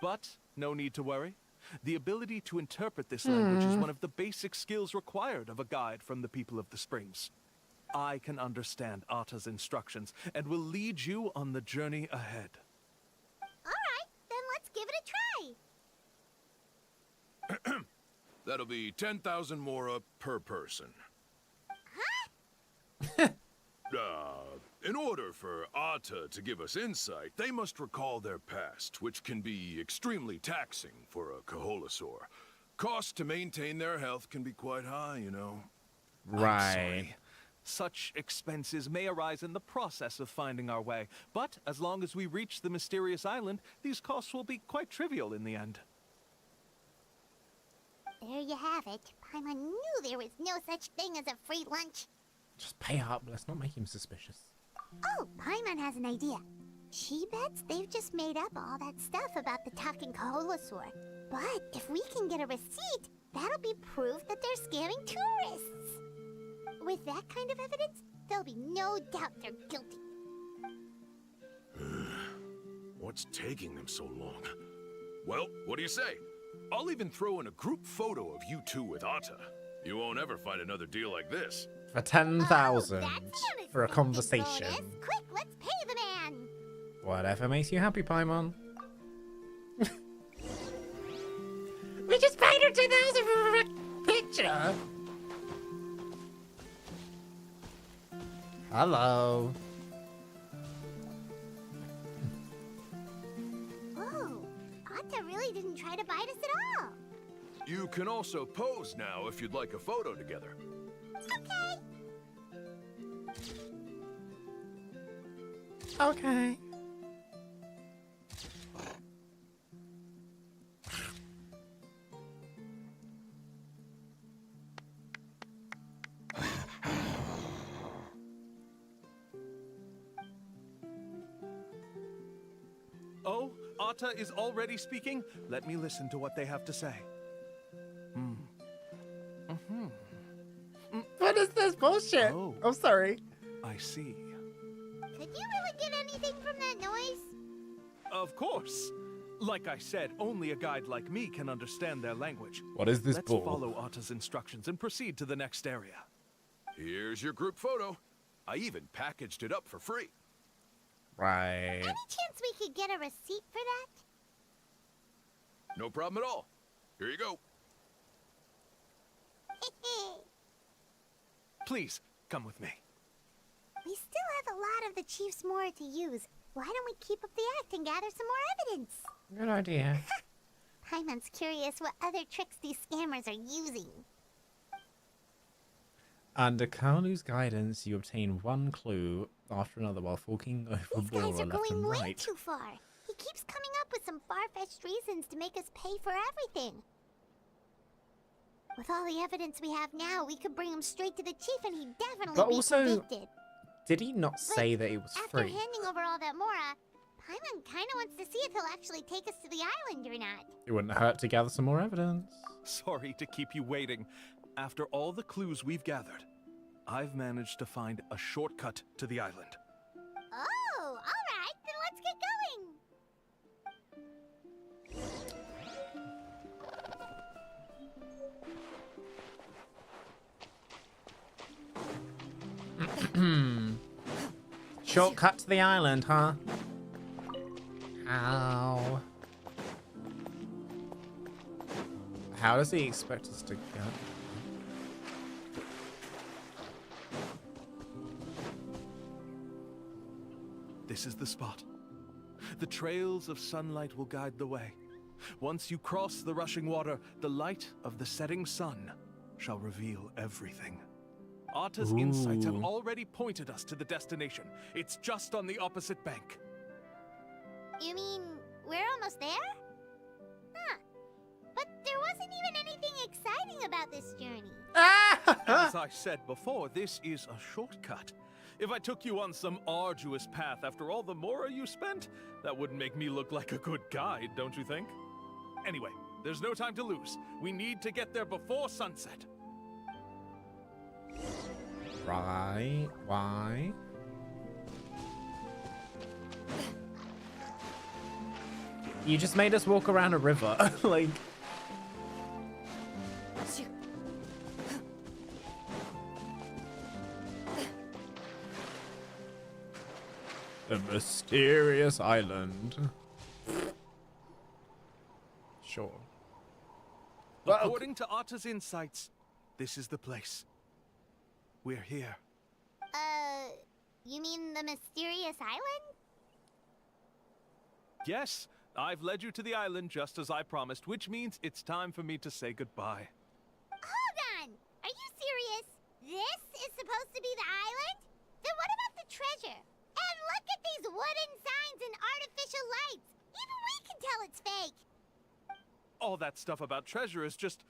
S7: But no need to worry. The ability to interpret this language is one of the basic skills required of a guide from the people of the Springs. I can understand Atta's instructions and will lead you on the journey ahead.
S5: Alright, then let's give it a try.
S8: That'll be 10,000 mora per person.
S5: Huh?
S8: In order for Atta to give us insight, they must recall their past, which can be extremely taxing for a Koholosaur. Cost to maintain their health can be quite high, you know.
S7: I'm
S1: Right.
S7: sorry. Such expenses may arise in the process of finding our way, but as long as we reach the mysterious island, these costs will be quite trivial in the end.
S5: There you have it. Paimon knew there was no such thing as a free lunch.
S1: Just pay up. Let's not make him suspicious.
S5: Oh, Paimon has an idea. She bets they've just made up all that stuff about the talking Koholosaur. But if we can get a receipt, that'll be proof that they're scamming tourists. With that kind of evidence, there'll be no doubt they're guilty.
S8: What's taking them so long? Well, what do you say? I'll even throw in a group photo of you two with Atta. You won't ever find another deal like this.
S1: For 10,000
S5: that's not
S1: for a
S5: sneaky
S1: conversation.
S5: bonus. Quick, let's pay the man.
S1: Whatever makes you happy, Paimon. We just paid her 10,000 for a picture. Hello.
S5: Whoa, Atta really didn't try to bite us at all.
S8: You can also pose now if you'd like a photo together.
S5: Okay.
S1: Okay.
S7: Oh, Atta is already speaking? Let me listen to what they have to say.
S1: What is this bullshit?
S7: Oh.
S1: I'm sorry.
S7: I see.
S5: Could you really get anything from that noise?
S7: Of course. Like I said, only a guide like me can understand their language.
S1: What is this
S7: Let's
S1: bull?
S7: follow Atta's instructions and proceed to the next area.
S8: Here's your group photo. I even packaged it up for free.
S1: Right.
S5: Any chance we could get a receipt for that?
S8: No problem at all. Here you go.
S7: Please, come with me.
S5: We still have a lot of the Chief's more to use. Why don't we keep up the act and gather some more evidence?
S1: Good idea.
S5: Paimon's curious what other tricks these scammers are using.
S1: Under Kalu's guidance, you obtain one clue after another while forking over
S5: These
S1: ball
S5: guys are
S1: left
S5: going
S1: and
S5: way
S1: right.
S5: too far. He keeps coming up with some far-fetched reasons to make us pay for everything. With all the evidence we have now, we could bring him straight to the chief and he'd definitely
S1: But
S5: be
S1: also,
S5: convicted.
S1: Did he not say that it was
S5: After
S1: free?
S5: handing over all that Mora, Paimon kind of wants to see if he'll actually take us to the island or not.
S1: It wouldn't hurt to gather some more evidence.
S7: Sorry to keep you waiting. After all the clues we've gathered, I've managed to find a shortcut to the island.
S5: Oh, all right, then let's get going.
S1: Shortcut to the island, huh? Ow. How does he expect us to get?
S7: This is the spot. The trails of sunlight will guide the way. Once you cross the rushing water, the light of the setting sun shall reveal everything. Arta's insights have already pointed us to the destination. It's just on the opposite bank.
S5: You mean we're almost there? Huh. But there wasn't even anything exciting about this journey.
S7: As I said before, this is a shortcut. If I took you on some arduous path after all the mora you spent, that wouldn't make me look like a good guide, don't you think? Anyway, there's no time to lose. We need to get there before sunset.
S1: Right. Why? You just made us walk around a river. Like... The mysterious island. Sure.
S7: According to Arta's insights, this is the place. We're here.
S5: You mean the mysterious island?
S7: Yes, I've led you to the island just as I promised, which means it's time for me to say goodbye.
S5: Hold on! Are you serious? This is supposed to be the island? Then what about the treasure? And look at these wooden signs and artificial lights! Even we can tell it's fake!
S7: All that stuff about treasure is just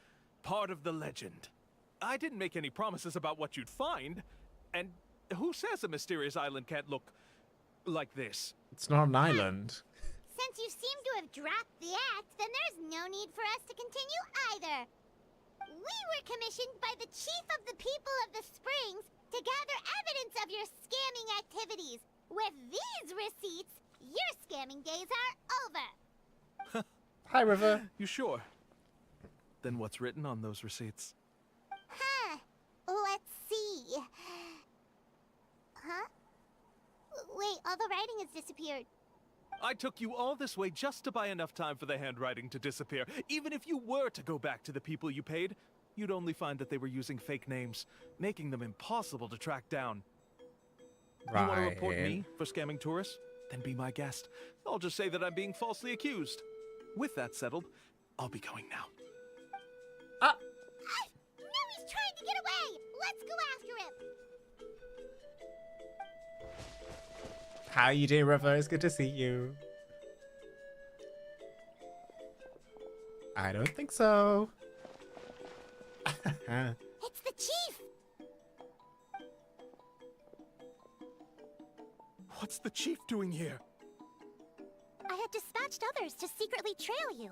S7: part of the legend. I didn't make any promises about what you'd find, and who says a mysterious island can't look like this?
S1: It's not an island.
S5: Since you seem to have dropped the act, then there's no need for us to continue either. We were commissioned by the chief of the people of the Springs to gather evidence of your scamming activities. With these receipts, your scamming days are over.
S1: Hi, River.
S7: You sure? Then what's written on those receipts?
S5: Huh. Let's see. Huh? Wait, all the writing has disappeared.
S7: I took you all this way just to buy enough time for the handwriting to disappear. Even if you were to go back to the people you paid, you'd only find that they were using fake names, making them impossible to track down.
S1: Right.
S7: You want to report me for scamming tourists? Then be my guest. I'll just say that I'm being falsely accused. With that settled, I'll be going now.
S5: No, he's trying to get away! Let's go after him!
S1: How you doing, River? It's good to see you. I don't think so.
S5: It's the chief!
S7: What's the chief doing here?
S5: I have dispatched others to secretly trail you.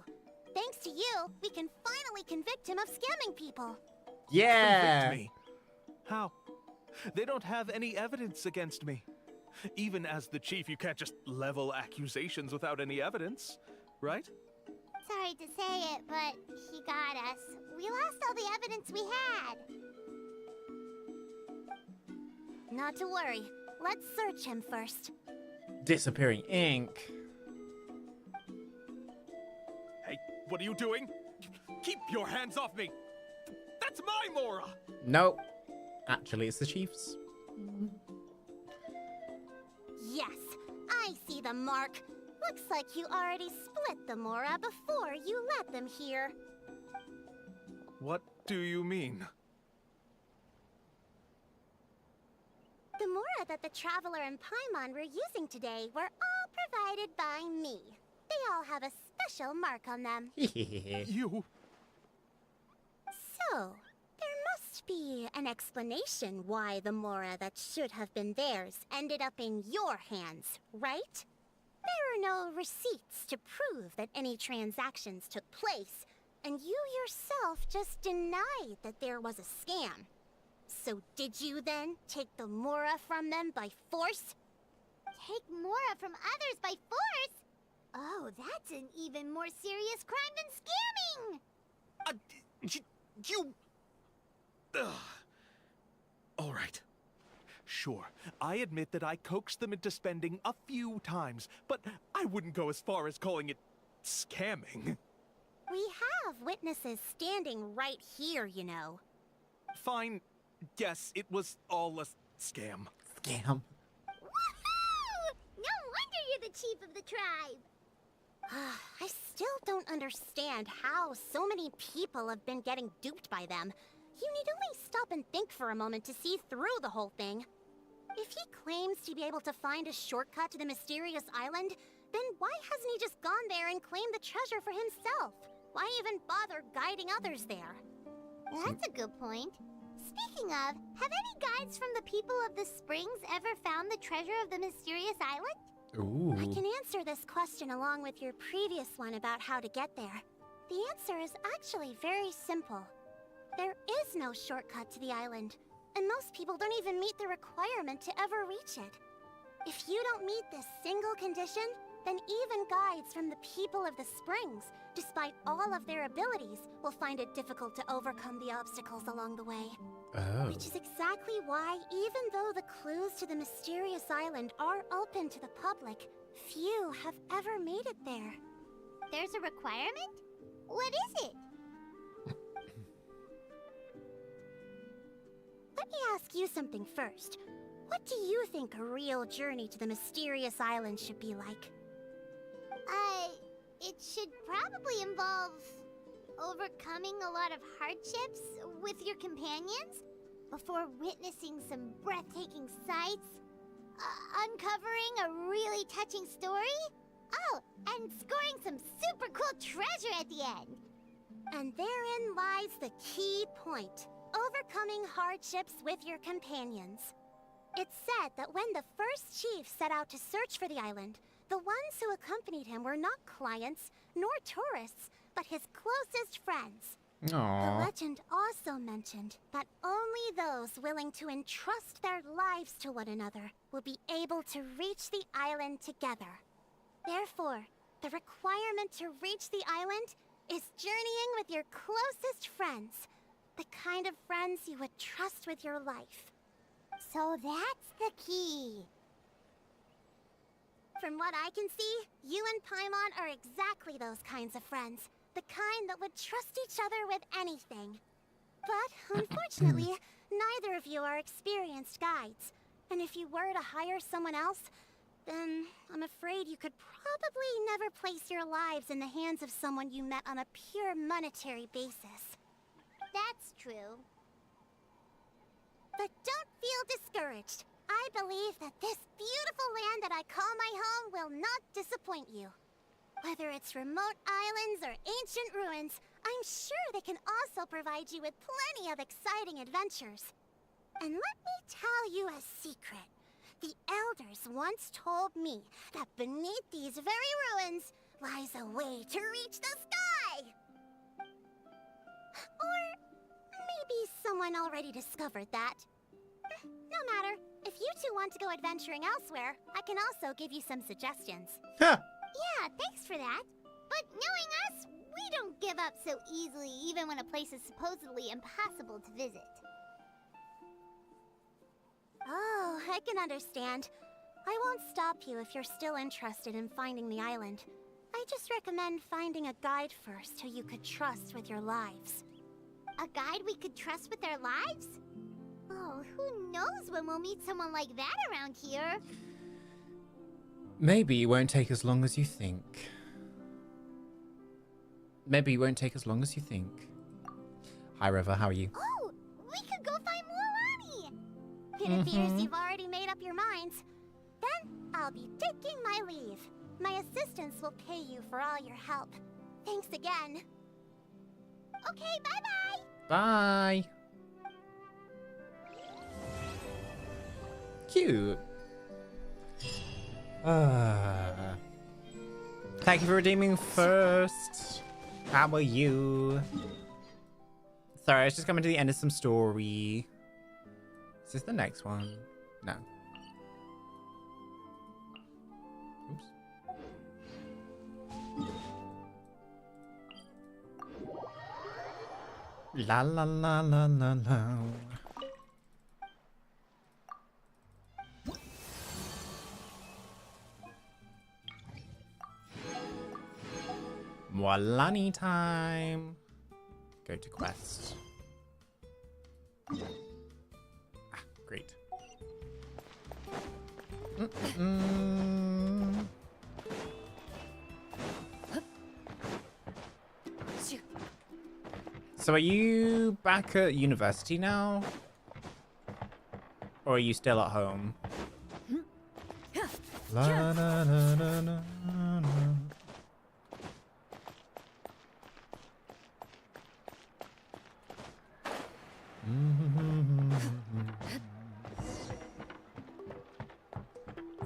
S5: Thanks to you, we can finally convict him of scamming people.
S1: Yeah.
S7: Convict me. How? They don't have any evidence against me. Even as the chief, you can't just level accusations without any evidence, right?
S5: Sorry to say it, but he got us. We lost all the evidence we had. Not to worry. Let's search him first.
S1: Disappearing ink.
S7: Hey, what are you doing? Keep your hands off me! That's my Mora!
S1: Nope. Actually, it's the chief's.
S5: Yes, I see the mark. Looks like you already split the Mora before you let them here.
S7: What do you mean?
S5: The Mora that the Traveler and Paimon were using today were all provided by me. They all have a special mark on them.
S7: You...
S5: So, there must be an explanation why the Mora that should have been theirs ended up in your hands, right? There are no receipts to prove that any transactions took place, and you yourself just denied that there was a scam. So did you then take the Mora from them by force? Take Mora from others by force? Oh, that's an even more serious crime than scamming!
S7: You... Ugh. All right. Sure, I admit that I coaxed them into spending a few times, but I wouldn't go as far as calling it scamming.
S9: We have witnesses standing right here, you know.
S7: Fine. Yes, it was all a scam.
S1: Scam.
S5: Woohoo! No wonder you're the chief of the tribe.
S9: I still don't understand how so many people have been getting duped by them. You need only stop and think for a moment to see through the whole thing. If he claims to be able to find a shortcut to the mysterious island, then why hasn't he just gone there and claimed the treasure for himself? Why even bother guiding others there?
S5: That's a good point. Speaking of, have any guides from the people of the springs ever found the treasure of the mysterious island?
S1: Ooh.
S9: I can answer this question along with your previous one about how to get there. The answer is actually very simple. There is no shortcut to the island, and most people don't even meet the requirement to ever reach it. If you don't meet this single condition, then even guides from the people of the springs, despite all of their abilities, will find it difficult to overcome the obstacles along the way.
S1: Oh.
S9: Which is exactly why, even though the clues to the mysterious island are open to the public, few have ever made it there.
S5: There's a requirement? What is it?
S9: Let me ask you something first. What do you think a real journey to the mysterious island should be like?
S5: It should probably involve overcoming a lot of hardships with your companions before witnessing some breathtaking sights, uncovering a really touching story, oh, and scoring some super cool treasure at the end.
S9: And therein lies the key point. Overcoming hardships with your companions. It's said that when the first chief set out to search for the island, the ones who accompanied him were not clients, nor tourists, but his closest friends. The
S1: Aww.
S9: legend also mentioned that only those willing to entrust their lives to one another will be able to reach the island together. Therefore, the requirement to reach the island is journeying with your closest friends. The kind of friends you would trust with your life.
S5: So that's the key.
S9: From what I can see, you and Paimon are exactly those kinds of friends. The kind that would trust each other with anything. But, unfortunately, neither of you are experienced guides. And if you were to hire someone else, then I'm afraid you could probably never place your lives in the hands of someone you met on a pure monetary basis.
S5: That's true.
S9: But don't feel discouraged. I believe that this beautiful land that I call my home will not disappoint you. Whether it's remote islands or ancient ruins, I'm sure they can also provide you with plenty of exciting adventures. And let me tell you a secret. The elders once told me that beneath these very ruins lies a way to reach the sky! Or maybe someone already discovered that. No matter. If you two want to go adventuring elsewhere, I can also give you some suggestions.
S1: Huh.
S5: Yeah, thanks for that. But knowing us, we don't give up so easily even when a place is supposedly impossible to visit.
S9: Oh, I can understand. I won't stop you if you're still interested in finding the island. I just recommend finding a guide first who you could trust with your lives.
S5: A guide we could trust with our lives? Oh, who knows when we'll meet someone like that around here?
S1: Maybe it won't take as long as you think. Maybe it won't take as long as you think. Hi, River. How are you?
S5: Oh, we could go find more Lonnie!
S9: It appears you've already made up your minds. Then, I'll be taking my leave. My assistants will pay you for all your help. Thanks again.
S5: Okay, bye-bye!
S1: Bye. Cute. Thank you for redeeming first. How are you? Sorry, I was just coming to the end of some story. Is this the next one? No. Oops. La la la la la la. Mualani time. Go to quest. Ah, great. So are you back at university now? Or are you still at home? La, na, na, na, na, na.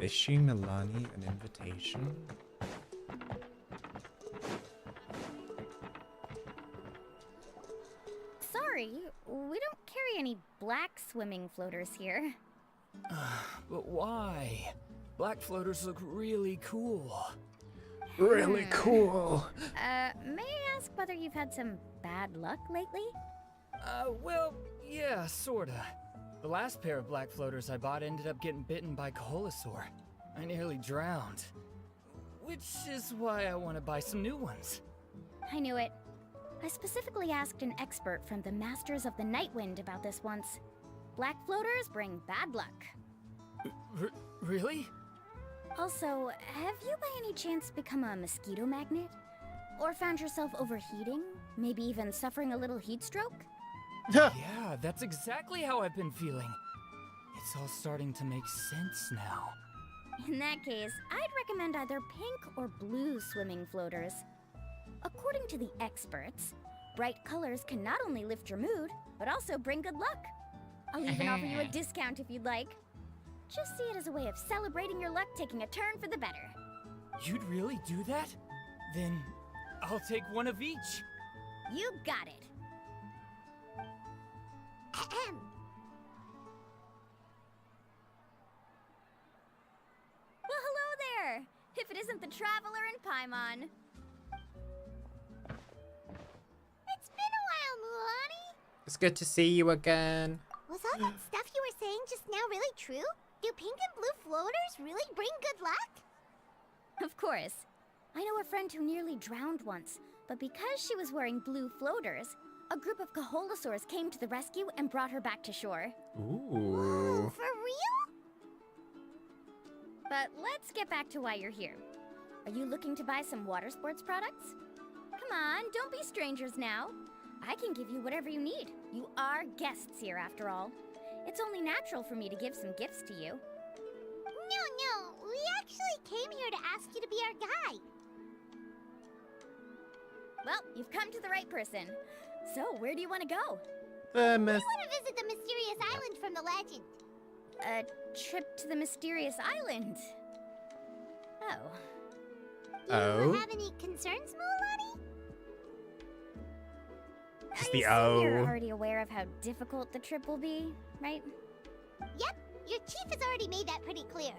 S1: Issue Milani an invitation?
S10: Sorry, we don't carry any black swimming floaters here.
S4: But why? Black floaters look really cool.
S1: Really cool.
S10: May I ask whether you've had some bad luck lately?
S4: Well, yeah, sorta. The last pair of black floaters I bought ended up getting bitten by Coholosaur. I nearly drowned. Which is why I want to buy some new ones.
S10: I knew it. I specifically asked an expert from the Masters of the Nightwind about this once. Black floaters bring bad luck.
S4: Really?
S10: Also, have you by any chance become a mosquito magnet? Or found yourself overheating? Maybe even suffering a little heat stroke?
S4: Yeah, that's exactly how I've been feeling. It's all starting to make sense now.
S10: In that case, I'd recommend either pink or blue swimming floaters. According to the experts, bright colors can not only lift your mood, but also bring good luck. I'll even offer you a discount if you'd like. Just see it as a way of celebrating your luck taking a turn for the better.
S4: You'd really do that? Then I'll take one of each.
S10: You got it.
S5: Ahem.
S10: Well, hello there! If it isn't the Traveler and Paimon.
S5: It's been a while, Mualani.
S1: It's good to see you again.
S5: Was all that stuff you were saying just now really true? Do pink and blue floaters really bring good luck?
S10: Of course. I know a friend who nearly drowned once, but because she was wearing blue floaters, a group of Coholosaurs came to the rescue and brought her back to shore.
S1: Ooh.
S5: For real?
S10: But let's get back to why you're here. Are you looking to buy some water sports products? Come on, don't be strangers now. I can give you whatever you need. You are guests here after all. It's only natural for me to give some gifts to you.
S5: No, we actually came here to ask you to be our guide.
S10: Well, you've come to the right person. So, where do you want to go?
S5: We want to visit the mysterious island from the legend.
S10: A trip to the mysterious island? Oh.
S5: Do you have any concerns, Mualani?
S1: It's
S10: I
S1: the
S10: assume you're
S1: O.
S10: already aware of how difficult the trip will be, right?
S5: Yep, your chief has already made that pretty clear.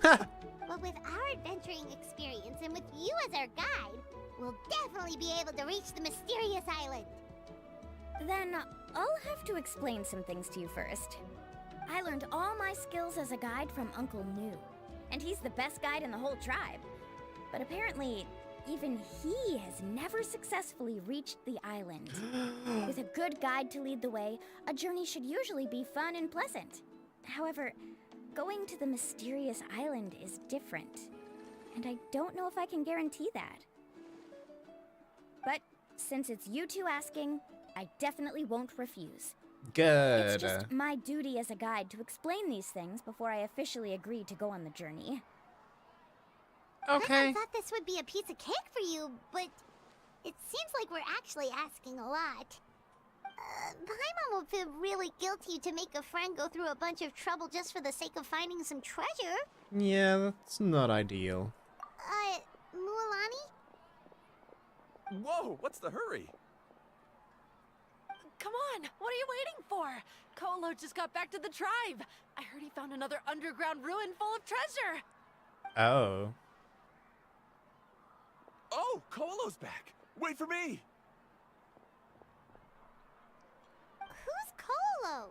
S5: But with our adventuring experience and with you as our guide, we'll definitely be able to reach the mysterious island.
S10: Then I'll have to explain some things to you first. I learned all my skills as a guide from Uncle Nu, and he's the best guide in the whole tribe. But apparently, even he has never successfully reached the island. With a good guide to lead the way, a journey should usually be fun and pleasant. However, going to the mysterious island is different, and I don't know if I can guarantee that. But since it's you two asking, I definitely won't refuse.
S1: Good.
S10: It's just my duty as a guide to explain these things before I officially agree to go on the journey.
S1: Okay.
S5: I thought this would be a piece of cake for you, but it seems like we're actually asking a lot. Paimon will feel really guilty to make a friend go through a bunch of trouble just for the sake of finding some treasure.
S1: Yeah, that's not ideal.
S5: Mualani?
S11: Whoa, what's the hurry?
S2: Come on, what are you waiting for? Kolo just got back to the tribe. I heard he found another underground ruin full of treasure.
S1: Oh.
S11: Oh, Kolo's back. Wait for me.
S5: Who's Kolo?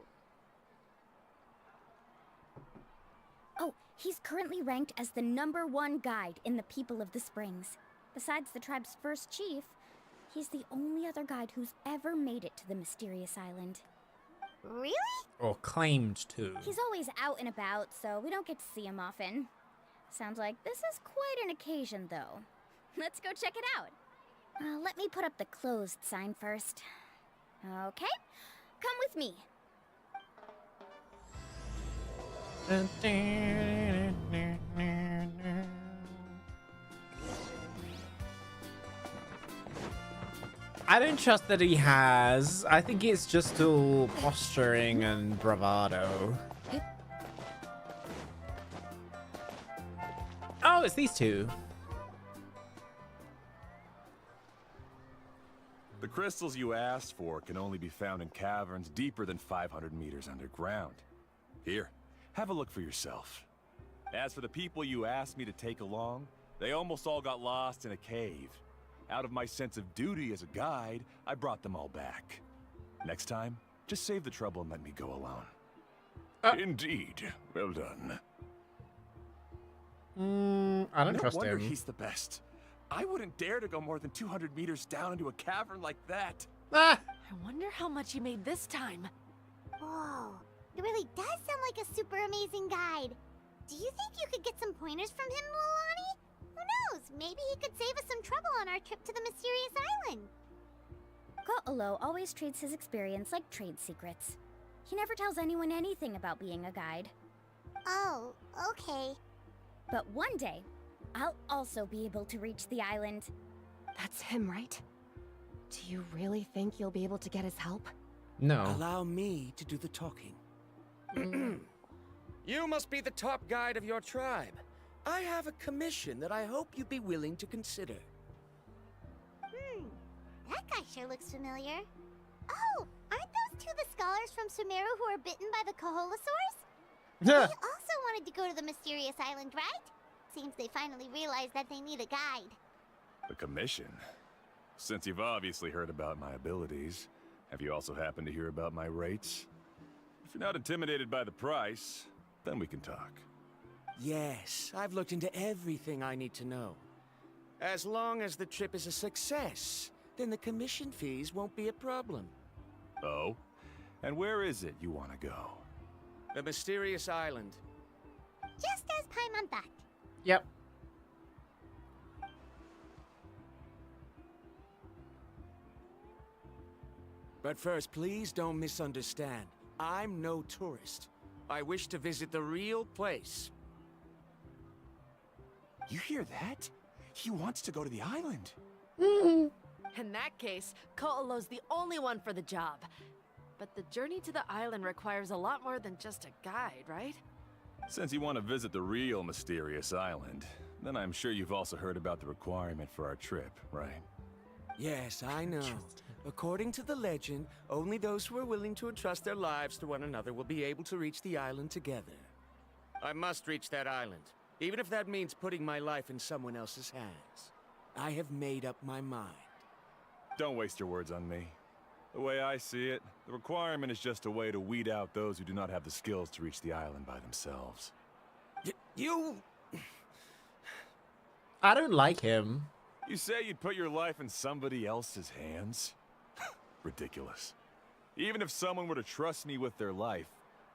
S10: Oh, He's currently ranked as the #1 guide in the People of the Springs. Besides the tribe's first chief, he's the only other guide who's ever made it to the mysterious island.
S5: Really?
S1: Or claimed to.
S10: He's always out and about, so we don't get to see him often. Sounds like this is quite an occasion, though. Let's go check it out. Let me put up the closed sign first. Okay, come with me.
S1: I don't trust that he has. I think it's just all posturing and bravado. Oh, it's these two.
S11: The crystals you asked for can only be found in caverns deeper than 500 meters underground. Here, have a look for yourself. As for the people you asked me to take along, they almost all got lost in a cave. Out of my sense of duty as a guide, I brought them all back. Next time, just save the trouble and let me go alone.
S8: Indeed. Well done.
S1: I don't
S11: No
S1: trust
S11: wonder
S1: him.
S11: he's the best. I wouldn't dare to go more than 200 meters down into a cavern like that.
S1: Ah!
S2: I wonder how much he made this time.
S5: Whoa, it really does sound like a super amazing guide. Do you think you could get some pointers from him, Milani? Who knows? Maybe he could save us some trouble on our trip to the mysterious island.
S10: Ko'olo always treats his experience like trade secrets. He never tells anyone anything about being a guide.
S5: Oh, okay.
S10: But one day, I'll also be able to reach the island.
S6: That's him, right? Do you really think you'll be able to get his help?
S1: No.
S3: Allow me to do the talking. You must be the top guide of your tribe. I have a commission that I hope you'd be willing to consider.
S5: That guy sure looks familiar. Oh, aren't those two the scholars from Sumeru who are bitten by the Koholosaurs? They also wanted to go to the mysterious island, right? Seems they finally realized that they need a guide.
S11: The commission? Since you've obviously heard about my abilities, have you also happened to hear about my rates? If you're not intimidated by the price, then we can talk.
S3: Yes, I've looked into everything I need to know. As long as the trip is a success, then the commission fees won't be a problem.
S11: Oh? And where is it you want to go?
S3: The mysterious island.
S5: Just as Paimon thought.
S1: Yep.
S3: But first, please don't misunderstand. I'm no tourist. I wish to visit the real place.
S11: You hear that? He wants to go to the island.
S2: In that case, Ko'olo's the only one for the job. But the journey to the island requires a lot more than just a guide, right?
S11: Since you want to visit the real mysterious island, then I'm sure you've also heard about the requirement for our trip, right?
S3: Yes, I know. According to the legend, only those who are willing to entrust their lives to one another will be able to reach the island together. I must reach that island, even if that means putting my life in someone else's hands. I have made up my mind.
S11: Don't waste your words on me. The way I see it, the requirement is just a way to weed out those who do not have the skills to reach the island by themselves.
S3: You...
S1: I don't like him.
S11: You say you'd put your life in somebody else's hands? Ridiculous. Even if someone were to trust me with their life,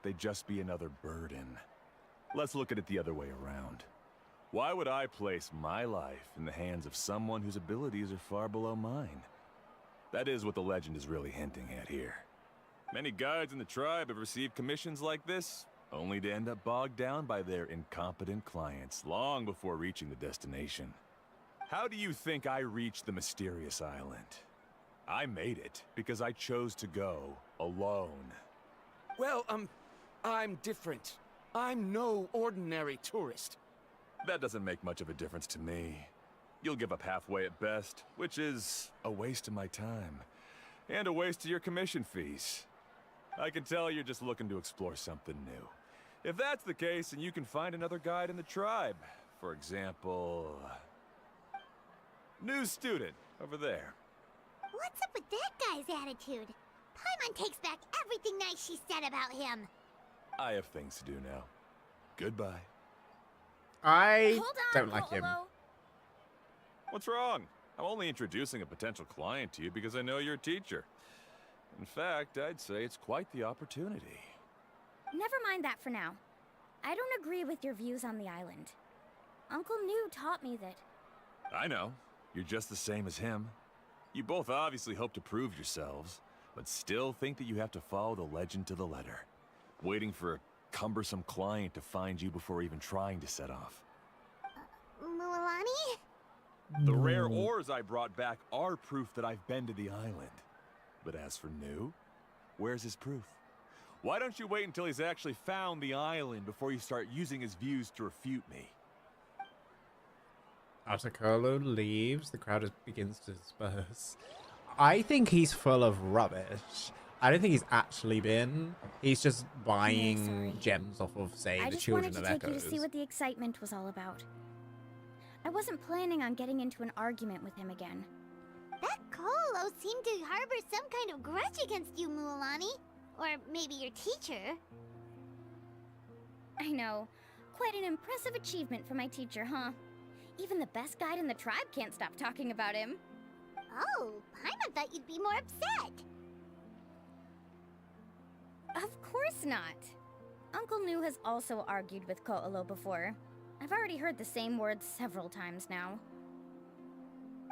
S11: they'd just be another burden. Let's look at it the other way around. Why would I place my life in the hands of someone whose abilities are far below mine? That is what the legend is really hinting at here. Many guides in the tribe have received commissions like this, only to end up bogged down by their incompetent clients long before reaching the destination. How do you think I reached the mysterious island? I made it because I chose to go alone.
S3: Well, I'm different. I'm no ordinary tourist.
S11: That doesn't make much of a difference to me. You'll give up halfway at best, which is a waste of my time. And a waste of your commission fees. I can tell you're just looking to explore something new. If that's the case, then you can find another guide in the tribe. For example... new student, over there.
S5: What's up with that guy's attitude? Paimon takes back everything nice she said about him.
S11: I have things to do now. Goodbye.
S1: I
S10: Hold on,
S1: don't like him.
S10: Colo.
S11: What's wrong? I'm only introducing a potential client to you because I know you're a teacher. In fact, I'd say it's quite the opportunity.
S10: Never mind that for now. I don't agree with your views on the island. Uncle New taught me that.
S11: I know. You're just the same as him. You both obviously hope to prove yourselves, but still think that you have to follow the legend to the letter, waiting for a cumbersome client to find you before even trying to set off.
S5: Mualani?
S11: The rare ores I brought back are proof that I've been to the island. But as for New, where's his proof? Why don't you wait until he's actually found the island before you start using his views to refute me?
S1: After Colo leaves, the crowd begins to disperse. I think he's full of rubbish. I don't think he's actually been. He's just buying gems off of, say, the Children of
S10: I just wanted to take you
S1: Echoes.
S10: to see what the excitement was all about. I wasn't planning on getting into an argument with him again.
S5: That Colo seemed to harbor some kind of grudge against you, Mualani. Or maybe your teacher.
S10: I know. Quite an impressive achievement for my teacher, huh? Even the best guide in the tribe can't stop talking about him.
S5: Oh, Paimon thought you'd be more upset.
S10: Of course not. Uncle New has also argued with Ko'olo before. I've already heard the same words several times now.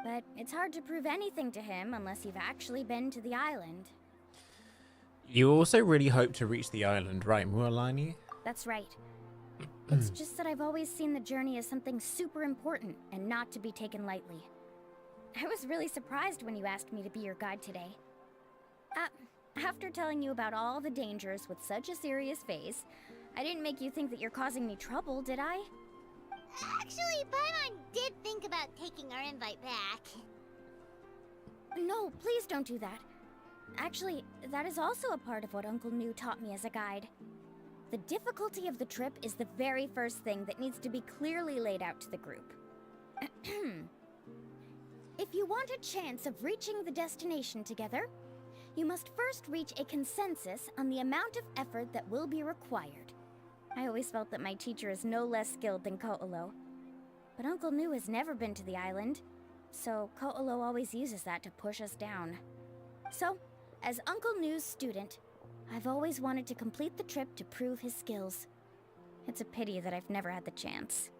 S10: But it's hard to prove anything to him unless you've actually been to the island.
S1: You also really hope to reach the island, right, Mualani?
S10: That's right. It's just that I've always seen the journey as something super important and not to be taken lightly. I was really surprised when you asked me to be your guide today. After telling you about all the dangers with such a serious face, I didn't make you think that you're causing me trouble, did I?
S5: Actually, Paimon did think about taking our invite back.
S10: No, please don't do that. Actually, that is also a part of what Uncle New taught me as a guide. The difficulty of the trip is the very first thing that needs to be clearly laid out to the group. If you want a chance of reaching the destination together, you must first reach a consensus on the amount of effort that will be required. I always felt that my teacher is no less skilled than Ko'olo. But Uncle New has never been to the island, so Ko'olo always uses that to push us down. So, as Uncle New's student, I've always wanted to complete the trip to prove his skills. It's a pity that I've never had the chance.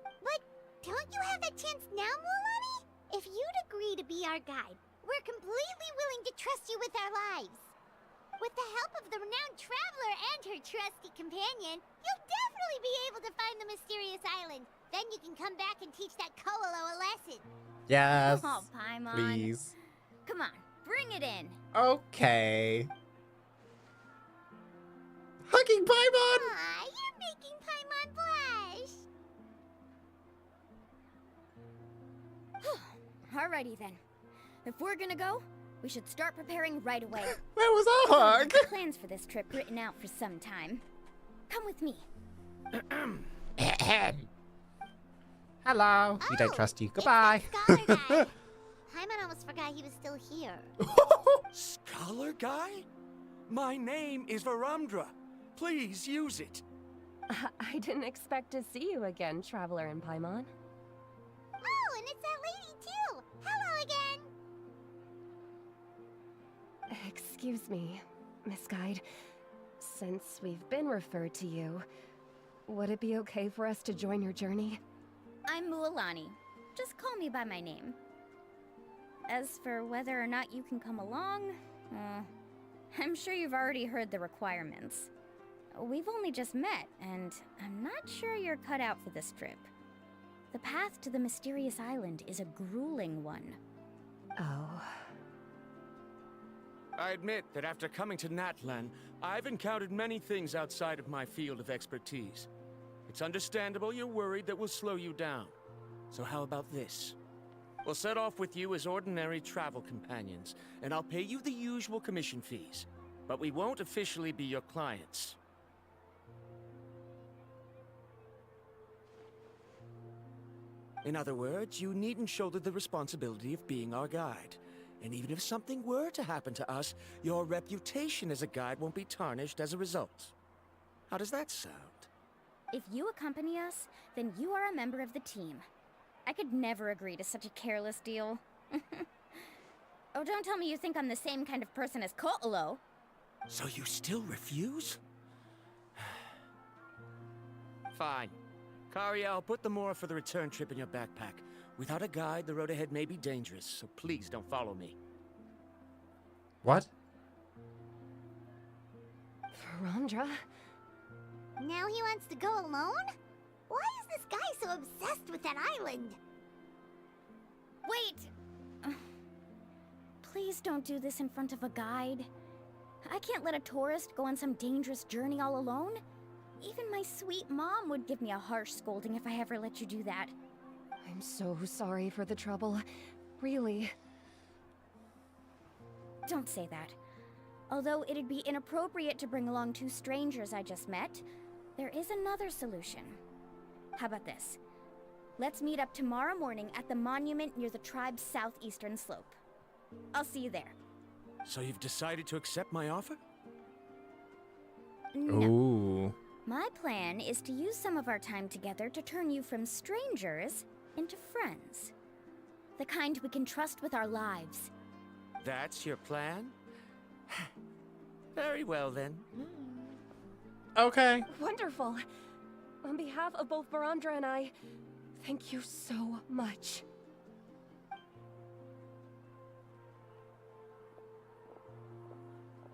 S5: But don't you have that chance now, Mualani? If you'd agree to be our guide, we're completely willing to trust you with our lives. With the help of the renowned traveler and her trusty companion, you'll definitely be able to find the mysterious island. Then you can come back and teach that Ko'olo a lesson.
S1: Yes.
S10: Oh, Paimon.
S1: Please.
S10: Come on, bring it in.
S1: Okay. Hugging Paimon!
S5: Aw, you're making Paimon blush.
S10: Alrighty then. If we're gonna go, we should start preparing right away.
S1: Where was our hug?
S10: I've had plans for this trip written out for some time. Come with me.
S1: Hello. We don't trust you. Goodbye.
S5: Scholar guy. Paimon almost forgot he was still here.
S3: Scholar guy? My name is Varumdra. Please use it.
S6: I didn't expect to see you again, Traveler and Paimon.
S5: Oh, and it's that lady too. Hello again.
S6: Excuse me, Miss Guide. Since we've been referred to you, would it be okay for us to join your journey?
S10: I'm Mualani. Just call me by my name. As for whether or not you can come along, I'm sure you've already heard the requirements. We've only just met, and I'm not sure you're cut out for this trip. The path to the mysterious island is a grueling one.
S6: Oh.
S3: I admit that after coming to Natlan, I've encountered many things outside of my field of expertise. It's understandable you're worried that we'll slow you down. So how about this? We'll set off with you as ordinary travel companions, and I'll pay you the usual commission fees. But we won't officially be your clients. In other words, you needn't shoulder the responsibility of being our guide. And even if something were to happen to us, your reputation as a guide won't be tarnished as a result. How does that sound?
S10: If you accompany us, then you are a member of the team. I could never agree to such a careless deal. Oh, don't tell me you think I'm the same kind of person as Ko'olo.
S3: So you still refuse? Fine. Kariel, put the Mora for the return trip in your backpack. Without a guide, the road ahead may be dangerous, so please don't follow me.
S1: What?
S6: Verandra?
S5: Now he wants to go alone? Why is this guy so obsessed with that island?
S10: Wait! Please don't do this in front of a guide. I can't let a tourist go on some dangerous journey all alone. Even my sweet mom would give me a harsh scolding if I ever let you do that.
S6: I'm so sorry for the trouble. Really.
S10: Don't say that. Although it'd be inappropriate to bring along two strangers I just met, there is another solution. How about this? Let's meet up tomorrow morning at the monument near the tribe's southeastern slope. I'll see you there.
S3: So you've decided to accept my offer?
S10: No.
S1: Ooh.
S10: My plan is to use some of our time together to turn you from strangers into friends. The kind we can trust with our lives.
S3: That's your plan? Very well, then.
S1: Okay.
S6: Wonderful. On behalf of both Verandra and I, thank you so much.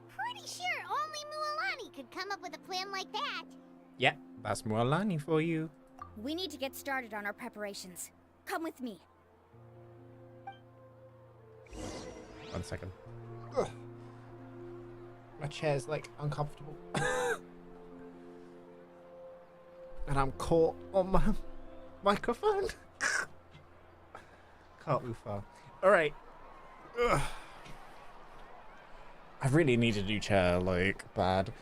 S5: Pretty sure only Mualani could come up with a plan like that.
S1: Yeah, that's Mualani for you.
S10: We need to get started on our preparations. Come with me.
S1: 1 second. Ugh. My chair's like uncomfortable. And I'm caught on my microphone. Can't move far. Alright. I really need a new chair, like, bad.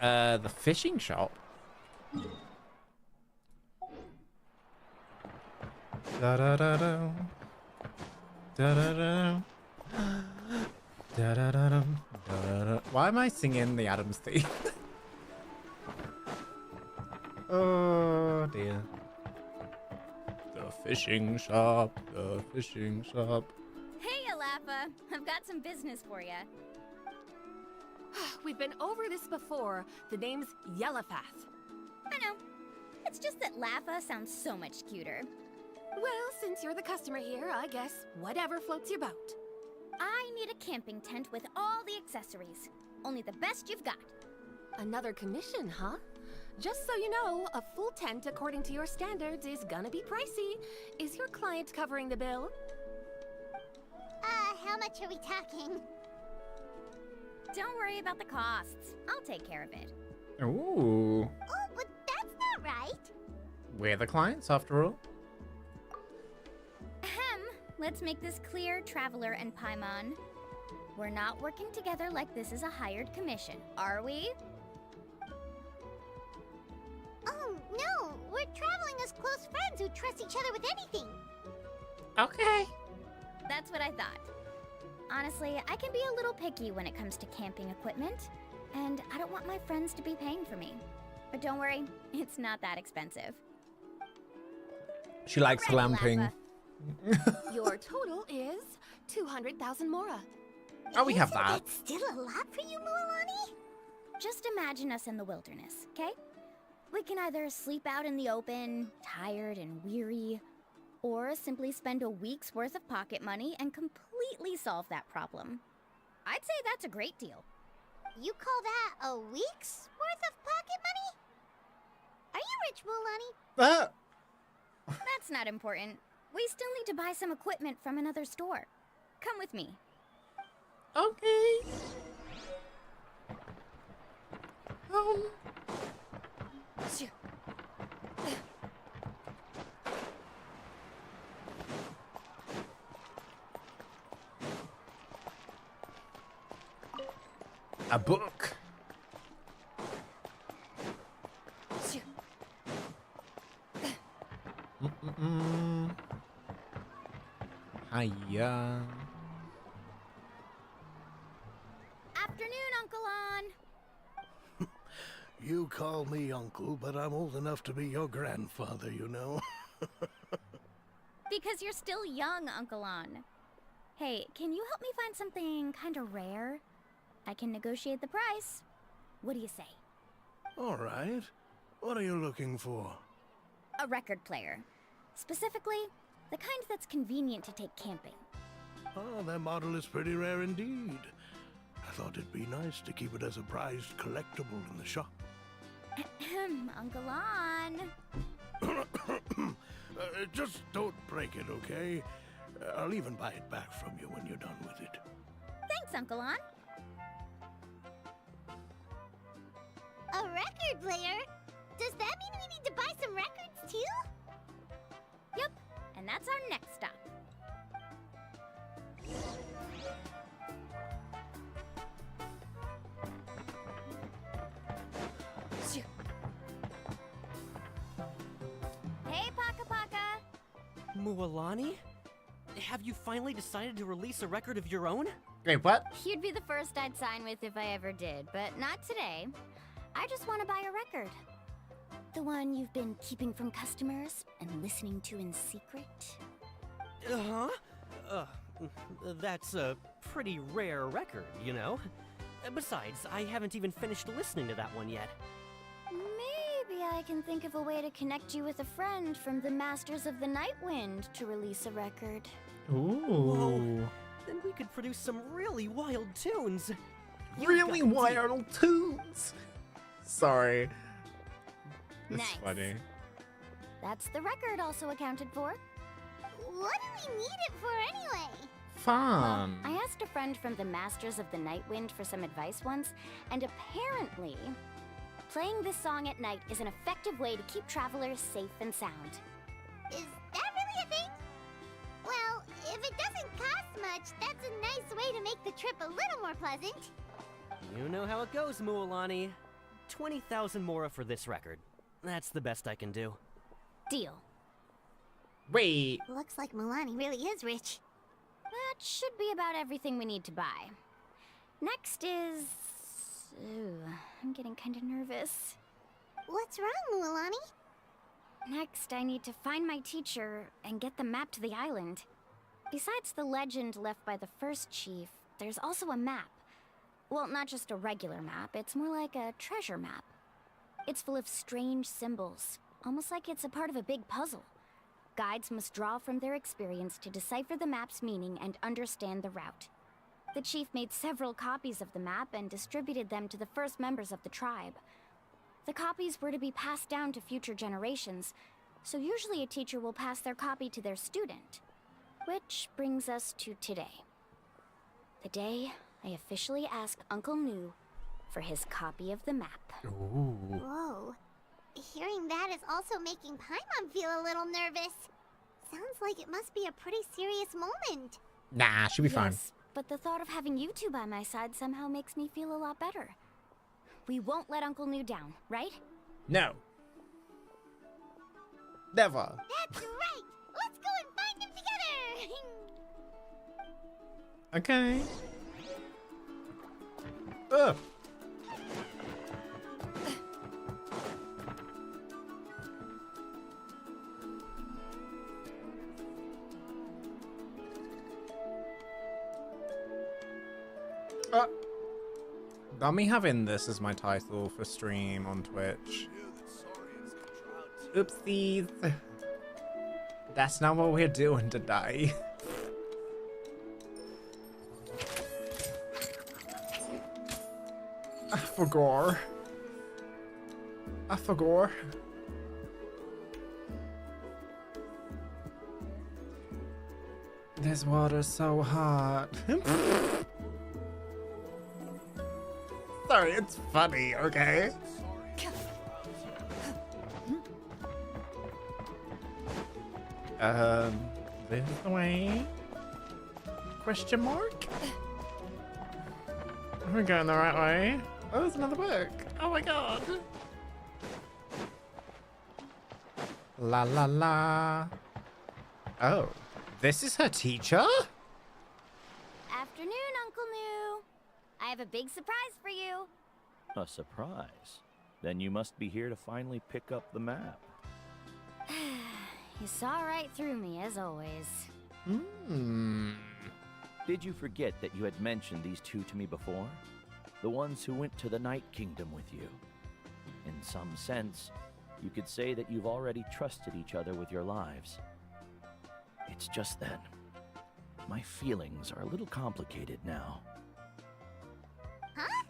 S1: The fishing shop. Da da da da. Da da da. Da da da da. Da. Why am I singing the Adams theme? Oh dear. The fishing shop. The fishing shop.
S10: Hey, Alafa. I've got some business for you.
S12: We've been over this before. The name's Yellowfath.
S10: I know. It's just that Lafa sounds so much cuter.
S12: Well, since you're the customer here, I guess whatever floats your boat.
S10: I need a camping tent with all the accessories. Only the best you've got.
S12: Another commission, huh? Just so you know, a full tent according to your standards is gonna be pricey. Is your client covering the bill?
S5: How much are we talking?
S10: Don't worry about the costs. I'll take care of it.
S1: Ooh.
S5: Oh, but that's not right.
S1: We're the clients, after all.
S10: Ahem. Let's make this clear, Traveler and Paimon. We're not working together like this is a hired commission, are we?
S5: Oh, no. We're traveling as close friends who trust each other with anything.
S1: Okay.
S10: That's what I thought. Honestly, I can be a little picky when it comes to camping equipment, and I don't want my friends to be paying for me. But don't worry, it's not that expensive.
S1: She likes glamping.
S12: Your total is 200,000 Mora.
S1: Oh, we have that.
S5: That's still a lot for you, Mualani?
S10: Just imagine us in the wilderness, okay? We can either sleep out in the open, tired and weary, or simply spend a week's worth of pocket money and completely solve that problem. I'd say that's a great deal.
S5: You call that a week's worth of pocket money? Are you rich, Mualani?
S10: That's not important. We still need to buy some equipment from another store. Come with me.
S1: Okay. A book. Hiya.
S10: Afternoon, Uncle On.
S13: You call me uncle, but I'm old enough to be your grandfather, you know.
S10: Because you're still young, Uncle On. Hey, can you help me find something kind of rare? I can negotiate the price. What do you say?
S13: All right. What are you looking for?
S10: A record player. Specifically, the kind that's convenient to take camping.
S13: Oh, that model is pretty rare indeed. I thought it'd be nice to keep it as a prized collectible in the shop.
S10: Uncle On.
S13: Just don't break it, okay? I'll even buy it back from you when you're done with it.
S10: Thanks, Uncle On.
S5: A record player? Does that mean we need to buy some records too?
S10: Yep, and that's our next stop. Hey, Paka Paka!
S14: Mualani? Have you finally decided to release a record of your own?
S1: Wait, what?
S10: You'd be the first I'd sign with if I ever did, but not today. I just want to buy a record. The one you've been keeping from customers and listening to in secret?
S14: That's a pretty rare record, you know? Besides, I haven't even finished listening to that one yet.
S10: Maybe I can think of a way to connect you with a friend from the Masters of the Nightwind to release a record.
S1: Ooh.
S14: Whoa. Then we could produce some really wild tunes.
S1: Really wild tunes. Sorry. It's
S10: Nice.
S1: funny.
S10: That's the record also accounted for.
S5: What do we need it for anyway?
S1: Fun.
S10: I asked a friend from the Masters of the Nightwind for some advice once, and apparently, playing this song at night is an effective way to keep travelers safe and sound.
S5: Is that really a thing? Well, if it doesn't cost much, that's a nice way to make the trip a little more pleasant.
S14: You know how it goes, Mualani. 20,000 mora for this record. That's the best I can do.
S10: Deal.
S1: Wait.
S5: Looks like Milani really is rich.
S10: That should be about everything we need to buy. Next is... Ooh, I'm getting kind of nervous.
S5: What's wrong, Mualani?
S10: Next, I need to find my teacher and get the map to the island. Besides the legend left by the first chief, there's also a map. Well, not just a regular map, it's more like a treasure map. It's full of strange symbols, almost like it's a part of a big puzzle. Guides must draw from their experience to decipher the map's meaning and understand the route. The chief made several copies of the map and distributed them to the first members of the tribe. The copies were to be passed down to future generations, so usually a teacher will pass their copy to their student. Which brings us to today. The day I officially asked Uncle Nu for his copy of the map.
S1: Ooh.
S5: Whoa. Hearing that is also making Paimon feel a little nervous. Sounds like it must be a pretty serious moment.
S1: Nah, she'll be fine.
S10: Yes, but the thought of having you two by my side somehow makes me feel a lot better. We won't let Uncle Nu down, right?
S1: No. Never.
S5: That's right! Let's go and find him together!
S1: Okay. Ugh. Got me having this as my title for stream on Twitch. Oopsies. That's not what we're doing today. I forgot. This water's so hot. Sorry, it's funny, okay? This way? Question mark? Are we going the right way? Oh, there's another book. Oh my god. La la la. Oh, this is her teacher?
S10: Afternoon, Uncle Nu. I have a big surprise for you.
S15: A surprise? Then you must be here to finally pick up the map.
S10: You saw right through me, as always.
S15: Did you forget that you had mentioned these two to me before? The ones who went to the Night Kingdom with you. In some sense, you could say that you've already trusted each other with your lives. It's just that my feelings are a little complicated now.
S10: Huh?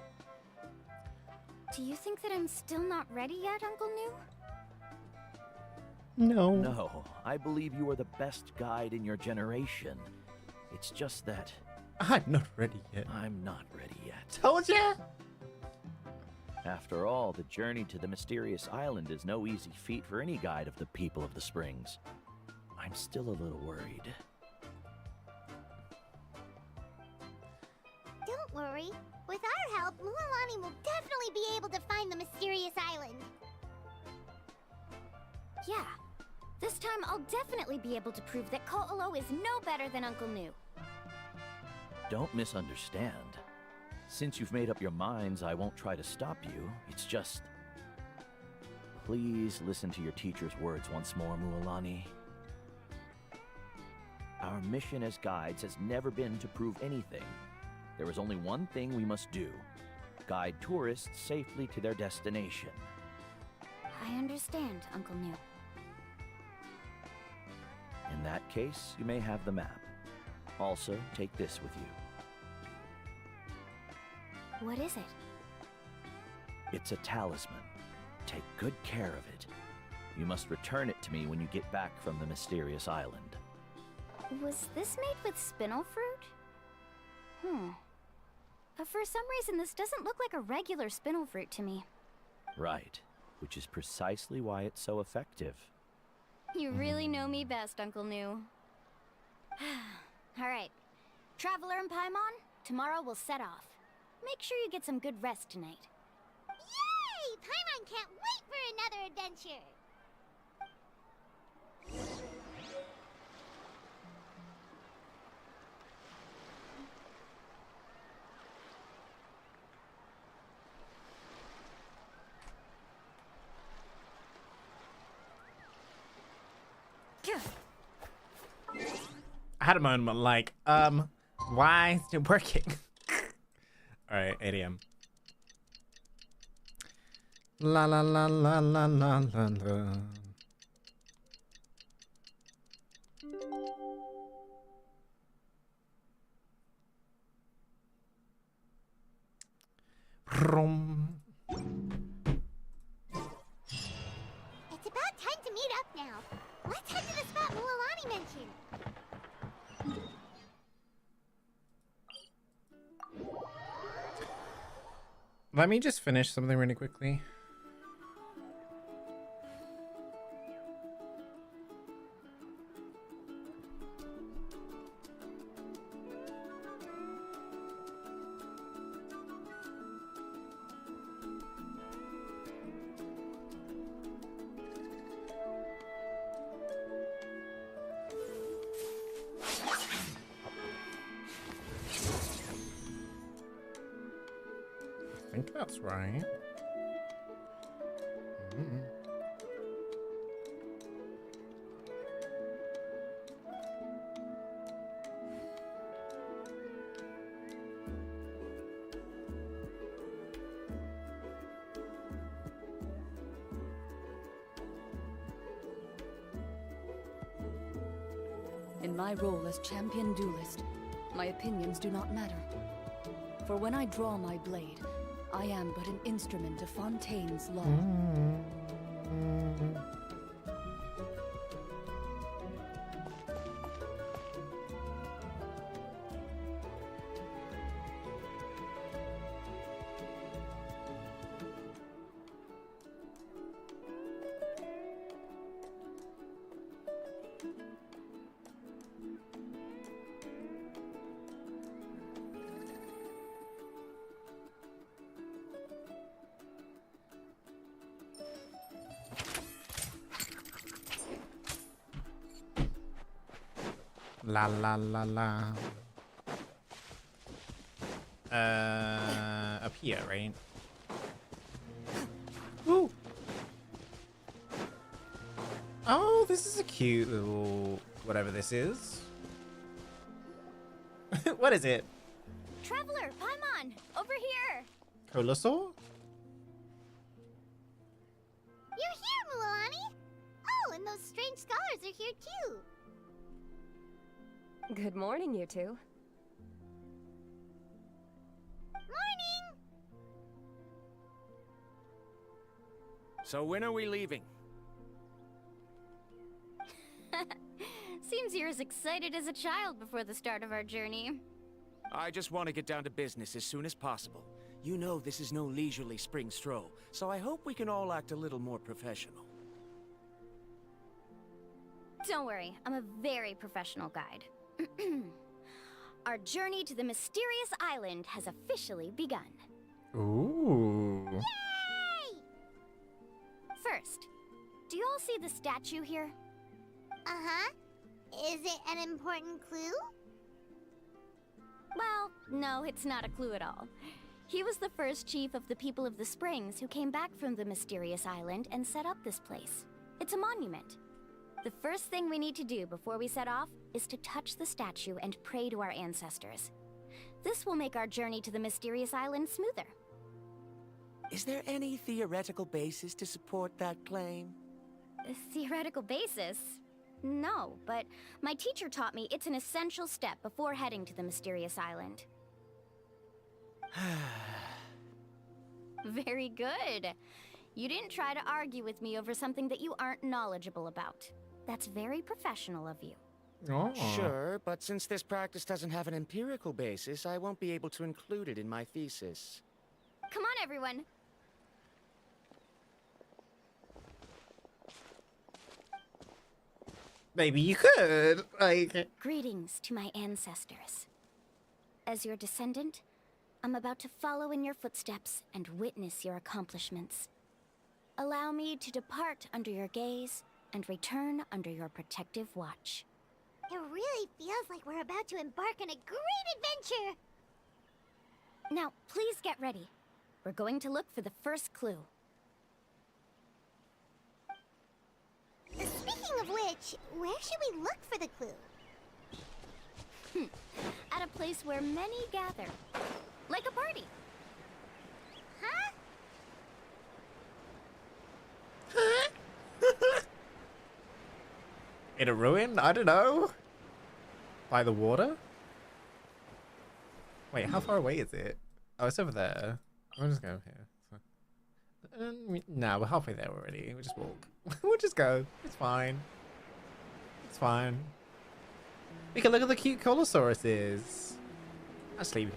S10: Do you think that I'm still not ready yet, Uncle New?
S1: No.
S15: No, I believe you are the best guide in your generation. It's just that...
S1: I'm not ready yet.
S15: I'm not ready yet.
S1: Told ya!
S15: After all, the journey to the mysterious island is no easy feat for any guide of the people of the Springs. I'm still a little worried.
S5: Don't worry. With our help, Mualani will definitely be able to find the mysterious island.
S10: Yeah. This time I'll definitely be able to prove that Ko'olo is no better than Uncle New.
S15: Don't misunderstand. Since you've made up your minds, I won't try to stop you. It's just... Please listen to your teacher's words once more, Mualani. Our mission as guides has never been to prove anything. There is only one thing we must do. Guide tourists safely to their destination.
S10: I understand, Uncle New.
S15: In that case, you may have the map. Also, take this with you.
S10: What is it?
S15: It's a talisman. Take good care of it. You must return it to me when you get back from the mysterious island.
S10: Was this made with spinel fruit? For some reason, this doesn't look like a regular spinel fruit to me.
S15: Right, which is precisely why it's so effective.
S10: You really know me best, Uncle New. Alright. Traveler and Paimon, tomorrow we'll set off. Make sure you get some good rest tonight.
S5: Yay! Paimon can't wait for another adventure!
S1: I had a moment like, why is it working? Alright, 8 AM. La la la la la la la la.
S5: It's about time to meet up now. Let's head to the spot Mualani mentioned.
S1: Let me just finish something really quickly. I think that's right.
S16: In my role as champion duelist, my opinions do not matter. For when I draw my blade, I am but an instrument of Fontaine's law.
S1: La la la la. Up here, right? this is a cute little whatever this is. What is it?
S10: Traveler, Paimon, over here.
S1: Colosaur?
S5: You're here, Mualani! Oh, and those strange scholars are here too!
S6: Good morning, you two.
S5: Morning!
S3: So when are we leaving?
S10: Seems you're as excited as a child before the start of our journey.
S3: I just want to get down to business as soon as possible. You know this is no leisurely spring stroll, so I hope we can all act a little more professional.
S10: Don't worry, I'm a very professional guide. Our journey to the mysterious island has officially begun.
S1: Ooh.
S5: Yay!
S10: First, do you all see the statue here?
S5: Uh-huh. Is it an important clue?
S10: Well, no, it's not a clue at all. He was the first chief of the people of the Springs who came back from the mysterious island and set up this place. It's a monument. The first thing we need to do before we set off is to touch the statue and pray to our ancestors. This will make our journey to the mysterious island smoother.
S3: Is there any theoretical basis to support that claim?
S10: A theoretical basis? No, but my teacher taught me it's an essential step before heading to the mysterious island. Very good. You didn't try to argue with me over something that you aren't knowledgeable about. That's very professional of you.
S1: Oh.
S3: Sure, but since this practice doesn't have an empirical basis, I won't be able to include it in my thesis.
S10: Come on, everyone.
S1: Maybe you could, like...
S10: Greetings to my ancestors. As your descendant, I'm about to follow in your footsteps and witness your accomplishments. Allow me to depart under your gaze and return under your protective watch.
S5: It really feels like we're about to embark on a great adventure!
S10: Now, please get ready. We're going to look for the first clue.
S5: Speaking of which, where should we look for the clue?
S10: At a place where many gather. Like a party.
S5: Huh?
S1: In a ruin? I don't know. By the water? Wait, how far away is it? Oh, it's over there. We'll just go here. No, we're halfway there already. We'll just walk. We'll just go. It's fine. It's fine. We can look at the cute Colosauruses. Actually,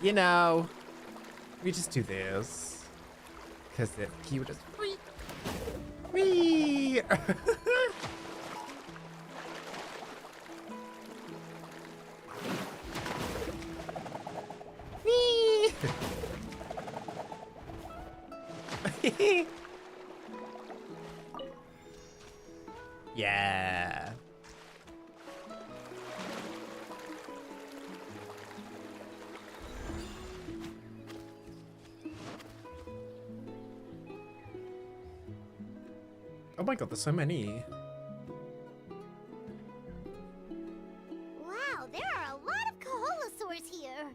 S1: you know, we just do this because they're cute as wee. Yeah. Oh my god, there's so many.
S5: Wow, there are a lot of Kaholasaurs here!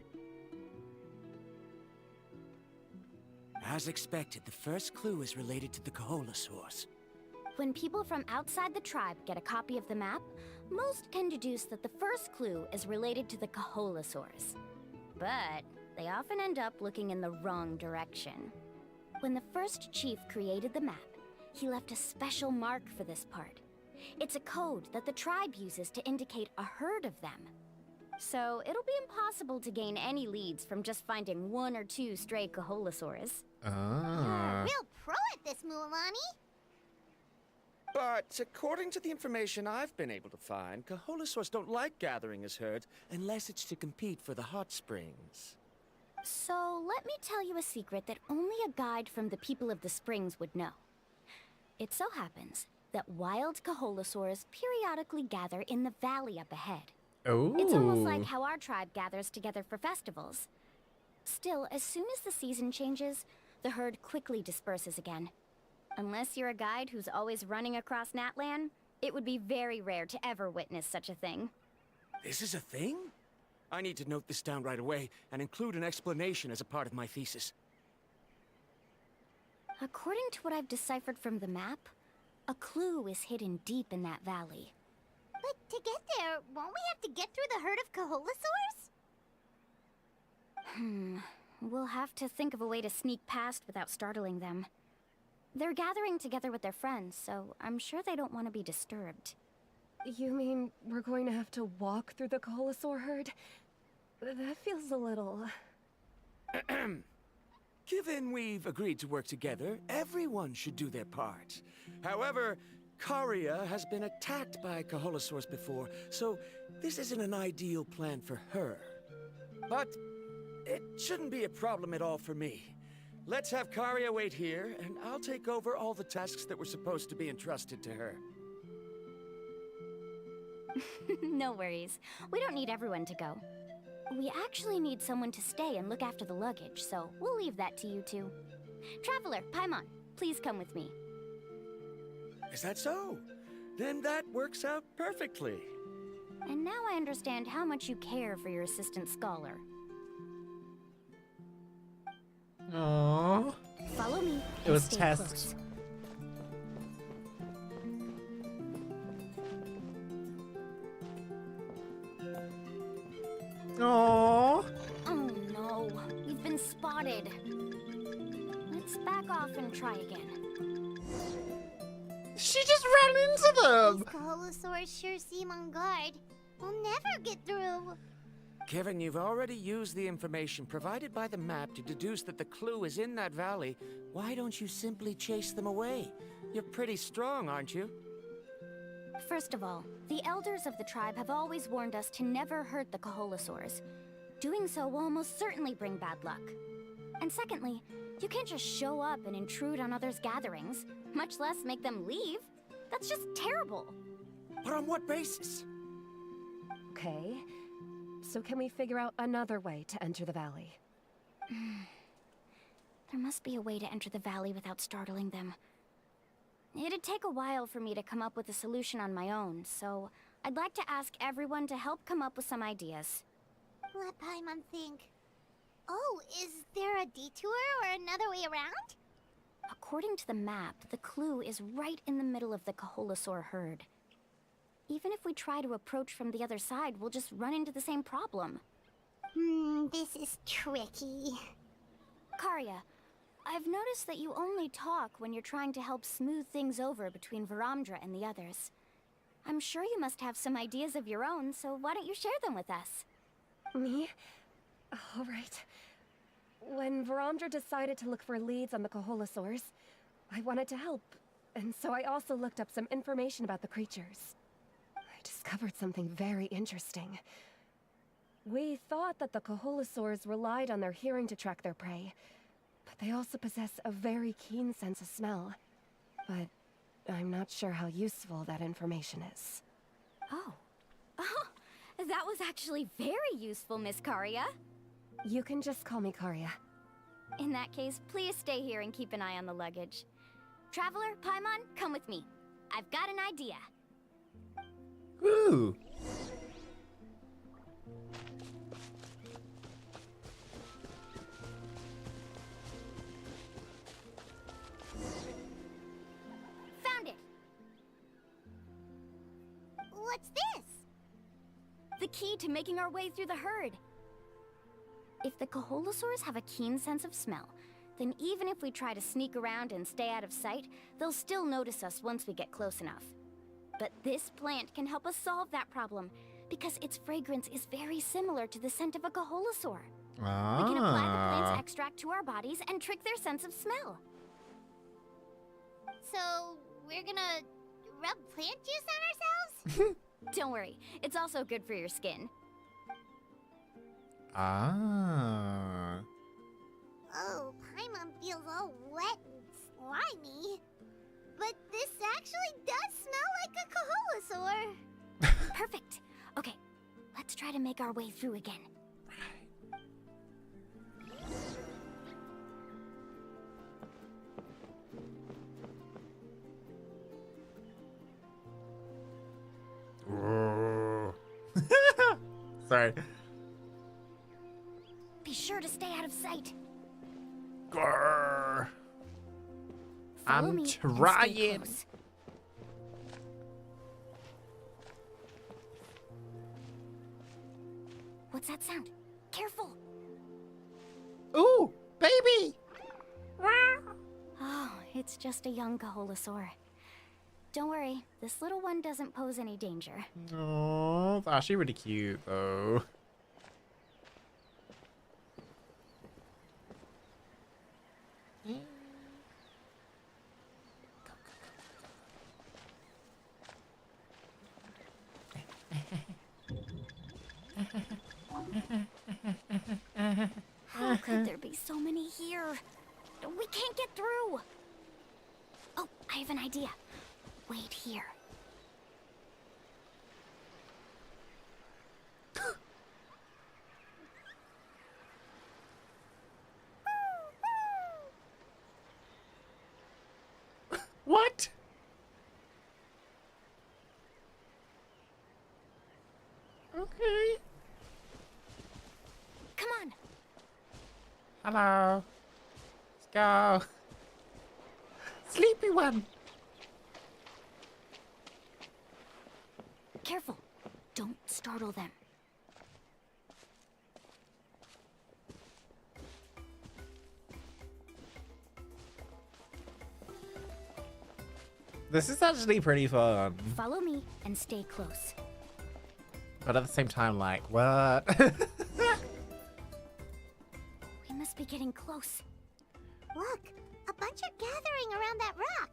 S3: As expected, the first clue is related to the Kaholasaurs.
S10: When people from outside the tribe get a copy of the map, most can deduce that the first clue is related to the Kaholasaurs. But they often end up looking in the wrong direction. When the first chief created the map, he left a special mark for this part. It's a code that the tribe uses to indicate a herd of them. So it'll be impossible to gain any leads from just finding one or two stray Kaholasaurs.
S5: You're a real pro at this, Mualani!
S3: But according to the information I've been able to find, Kaholasaurs don't like gathering as herds unless it's to compete for the hot springs.
S10: So let me tell you a secret that only a guide from the people of the springs would know. It so happens that wild Kaholasaurs periodically gather in the valley up ahead.
S1: Oh.
S10: It's almost like how our tribe gathers together for festivals. Still, as soon as the season changes, the herd quickly disperses again. Unless you're a guide who's always running across Natlan, it would be very rare to ever witness such a thing.
S3: This is a thing? I need to note this down right away and include an explanation as a part of my thesis.
S10: According to what I've deciphered from the map, a clue is hidden deep in that valley.
S5: But to get there, won't we have to get through the herd of Coholosaurs?
S10: We'll have to think of a way to sneak past without startling them. They're gathering together with their friends, so I'm sure they don't want to be disturbed.
S6: You mean we're going to have to walk through the Coholosaur herd? That feels a little...
S3: Given we've agreed to work together, everyone should do their part. However, Karia has been attacked by Coholosaurs before, so this isn't an ideal plan for her. But it shouldn't be a problem at all for me. Let's have Karia wait here, and I'll take over all the tasks that were supposed to be entrusted to her.
S10: No worries. We don't need everyone to go. We actually need someone to stay and look after the luggage, so we'll leave that to you two. Traveler, Paimon, please come with me.
S3: Is that so? Then that works out perfectly.
S10: And now I understand how much you care for your assistant scholar.
S1: Aww.
S10: Follow me.
S1: It was
S10: stay
S1: test.
S10: close.
S1: Aww.
S10: Oh no, we've been spotted. Let's back off and try again.
S1: She just ran into them!
S5: These Coholosaurs sure seem on guard. We'll never get through.
S3: Kevin, you've already used the information provided by the map to deduce that the clue is in that valley. Why don't you simply chase them away? You're pretty strong, aren't you?
S10: First of all, the elders of the tribe have always warned us to never hurt the Coholosaurs. Doing so will almost certainly bring bad luck. And secondly, you can't just show up and intrude on others' gatherings, much less make them leave. That's just terrible.
S3: But on what basis?
S6: Okay, so can we figure out another way to enter the valley?
S10: There must be a way to enter the valley without startling them. It'd take a while for me to come up with a solution on my own, so I'd like to ask everyone to help come up with some ideas.
S5: Let Paimon think. Oh, is there a detour or another way around?
S10: According to the map, the clue is right in the middle of the Coholosaur herd. Even if we try to approach from the other side, we'll just run into the same problem.
S5: This is tricky.
S10: Karia, I've noticed that you only talk when you're trying to help smooth things over between Varamdra and the others. I'm sure you must have some ideas of your own, so why don't you share them with us?
S6: Me? All right. When Varamdra decided to look for leads on the Coholosaurs, I wanted to help, and so I also looked up some information about the creatures. I discovered something very interesting. We thought that the Coholosaurs relied on their hearing to track their prey, but they also possess a very keen sense of smell. But I'm not sure how useful that information is.
S10: Oh, that was actually very useful, Miss Karia.
S6: You can just call me Karia.
S10: In that case, please stay here and keep an eye on the luggage. Traveler, Paimon, come with me. I've got an idea.
S1: Ooh.
S10: Found it!
S5: What's this?
S10: The key to making our way through the herd. If the Coholosaurs have a keen sense of smell, then even if we try to sneak around and stay out of sight, they'll still notice us once we get close enough. But this plant can help us solve that problem, because its fragrance is very similar to the scent of a Coholosaur. We can apply the plant's extract to our bodies and trick their sense of smell.
S5: So, we're gonna rub plant juice on ourselves?
S10: Don't worry, it's also good for your skin.
S1: Ah.
S5: Oh, Paimon feels all wet and slimy. But this actually does smell like a Coholosaur.
S10: Perfect. Okay, let's try to make our way through again.
S1: Sorry.
S10: Be sure to stay out of sight.
S1: Grrr.
S10: Follow
S1: I'm
S10: me and stay
S1: trying.
S10: close. What's that sound? Careful!
S1: Ooh, baby!
S10: Oh, it's just a young Kaholosaur. Don't worry, this little one doesn't pose any danger.
S1: Oh, it's actually really cute though.
S10: How could there be so many here? We can't get through. Oh, I have an idea. Wait here.
S1: What? Okay.
S10: Come on.
S1: Hello. Let's go. Sleepy one.
S10: Careful. Don't startle them.
S1: This is actually pretty fun.
S10: Follow me and stay close.
S1: But at the same time, like, what?
S10: We must be getting close.
S5: Look, a bunch are gathering around that rock.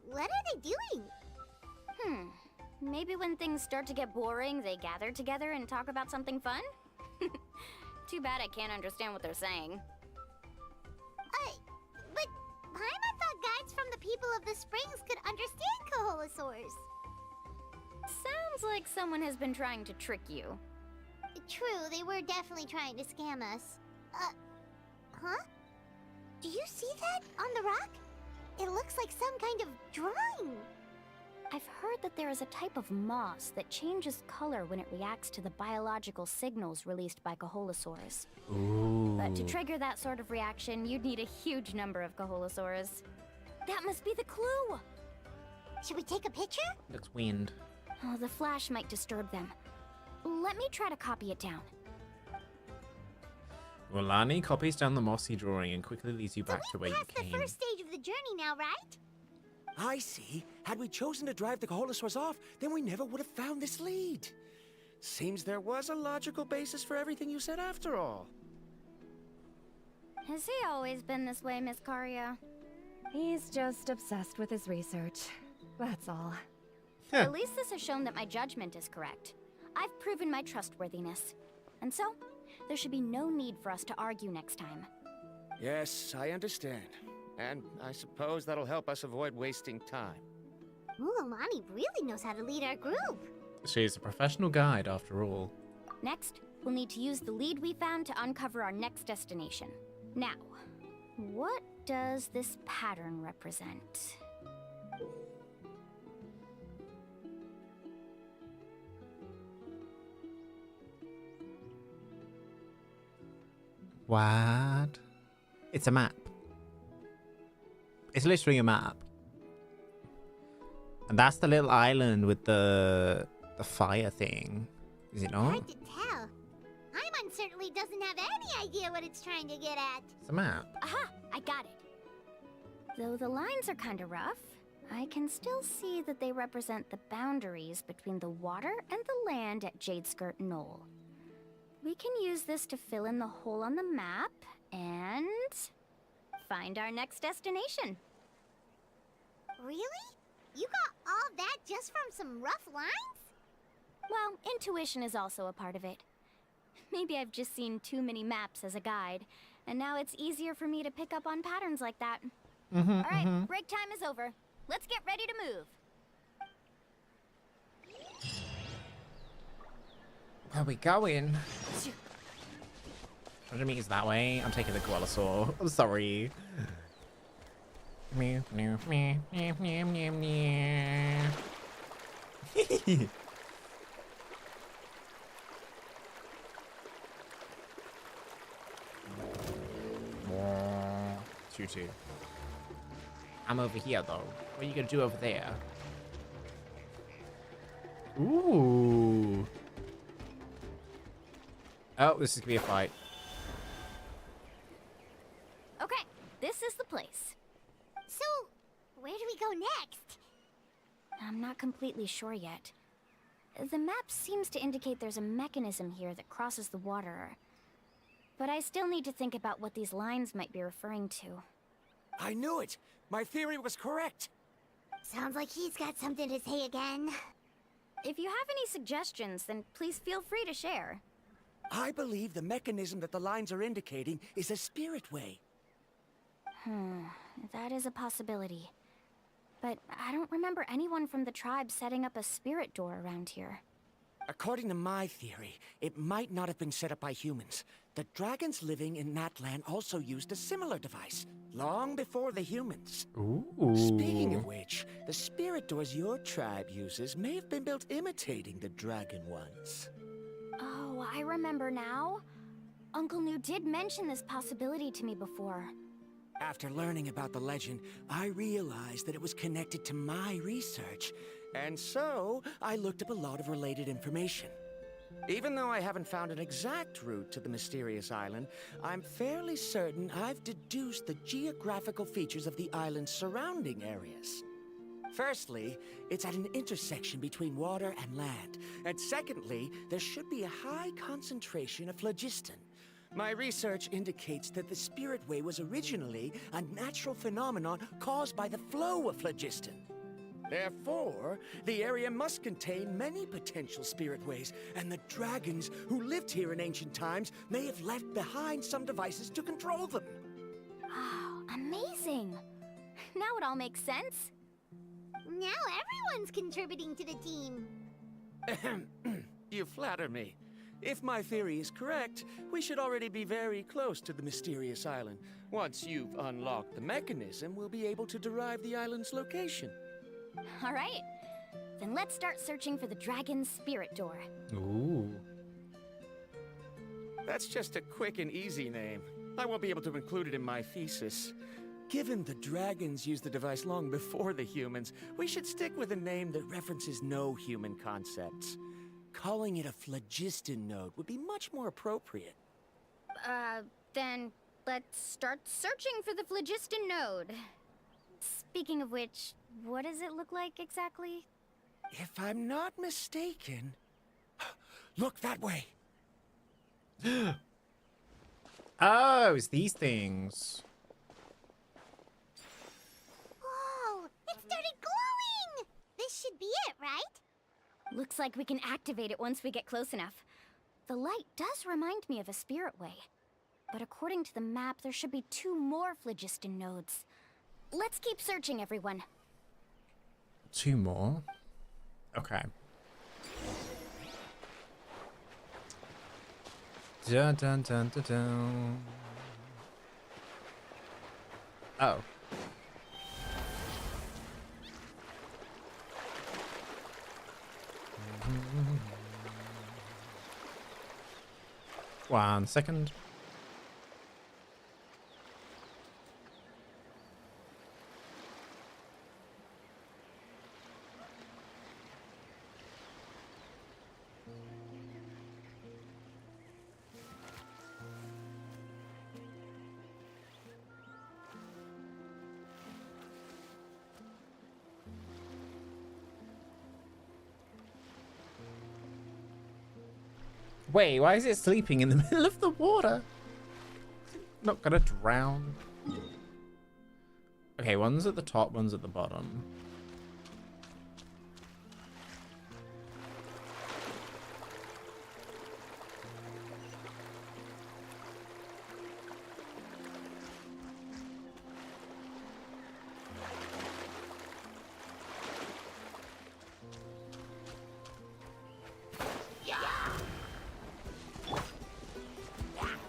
S5: What are they doing?
S10: Maybe when things start to get boring, they gather together and talk about something fun? Too bad I can't understand what they're saying.
S5: But Paimon thought guides from the people of the springs could understand Kaholosaurs.
S10: Sounds like someone has been trying to trick you.
S5: True, they were definitely trying to scam us. Huh? Do you see that on the rock? It looks like some kind of drawing.
S10: I've heard that there is a type of moss that changes color when it reacts to the biological signals released by Kaholosaurs.
S1: Ooh.
S10: But to trigger that sort of reaction, you'd need a huge number of Kaholosaurs. That must be the clue!
S5: Should we take a picture?
S1: Looks weird.
S10: Oh, the flash might disturb them. Let me try to copy it down.
S1: Rolani copies down the mossy drawing and quickly leads you back to where you came.
S5: The first stage of the journey now, right?
S3: I see. Had we chosen to drive the Kaholosaurs off, then we never would have found this lead. Seems there was a logical basis for everything you said after all.
S10: Has he always been this way, Miss Karia?
S6: He's just obsessed with his research. That's all.
S10: At least this has shown that my judgment is correct. I've proven my trustworthiness. And so, there should be no need for us to argue next time.
S3: Yes, I understand. And I suppose that'll help us avoid wasting time.
S5: Alani really knows how to lead our group.
S1: She's a professional guide after all.
S10: Next, we'll need to use the lead we found to uncover our next destination. Now, what does this pattern represent?
S1: What? It's a map. It's literally a map. And that's the little island with the fire thing. Is it not?
S5: Hard to tell. Paimon certainly doesn't have any idea what it's trying to get at.
S1: It's a map.
S10: Aha! I got it. Though the lines are kind of rough, I can still see that they represent the boundaries between the water and the land at Jadeskirt Knoll. We can use this to fill in the hole on the map and find our next destination.
S5: Really? You got all that just from some rough lines?
S10: Well, intuition is also a part of it. Maybe I've just seen too many maps as a guide, and now it's easier for me to pick up on patterns like that. All right, break time is over. Let's get ready to move.
S1: Where are we going? I don't mean it's that way. I'm taking the Koalasaur. I'm sorry. Meow, meow, meow, meow, meow, meow, meow. you to? I'm over here, though. What are you gonna do over there? Ooh. Oh, this is gonna be a fight.
S10: Okay, this is the place.
S5: So, where do we go next?
S10: I'm not completely sure yet. The map seems to indicate there's a mechanism here that crosses the water. But I still need to think about what these lines might be referring to.
S3: I knew it! My theory was correct!
S5: Sounds like he's got something to say again.
S10: If you have any suggestions, then please feel free to share.
S3: I believe the mechanism that the lines are indicating is a spirit way.
S10: That is a possibility. But I don't remember anyone from the tribe setting up a spirit door around here.
S3: According to my theory, it might not have been set up by humans. The dragons living in Natlan also used a similar device, long before the humans.
S1: Ooh.
S3: Speaking of which, the spirit doors your tribe uses may have been built imitating the dragon ones.
S10: Oh, I remember now. Uncle New did mention this possibility to me before.
S3: After learning about the legend, I realized that it was connected to my research, and so I looked up a lot of related information. Even though I haven't found an exact route to the mysterious island, I'm fairly certain I've deduced the geographical features of the island's surrounding areas. Firstly, it's at an intersection between water and land, and secondly, there should be a high concentration of phlogiston. My research indicates that the Spirit Way was originally a natural phenomenon caused by the flow of phlogiston. Therefore, the area must contain many potential Spirit Ways, and the dragons who lived here in ancient times may have left behind some devices to control them.
S10: Oh, amazing! Now it all makes sense.
S5: Now everyone's contributing to the team.
S3: You flatter me. If my theory is correct, we should already be very close to the mysterious island. Once you've unlocked the mechanism, we'll be able to derive the island's location.
S10: All right. Then let's start searching for the dragon's spirit door.
S1: Ooh.
S3: That's just a quick and easy name. I won't be able to include it in my thesis. Given the dragons used the device long before the humans, we should stick with a name that references no human concepts. Calling it a phlogiston node would be much more appropriate.
S10: Then let's start searching for the phlogiston node. Speaking of which, what does it look like exactly?
S3: If I'm not mistaken... Look that way!
S1: Oh, it's these things.
S5: Whoa! It started glowing! This should be it, right?
S10: Looks like we can activate it once we get close enough. The light does remind me of a spirit way. But according to the map, there should be 2 more phlogiston nodes. Let's keep searching, everyone.
S1: 2 more? Okay. Dun dun dun dun dun. Oh. One second. Wait, why is it sleeping in the middle of the water? Not gonna drown. Okay, one's at the top, one's at the bottom.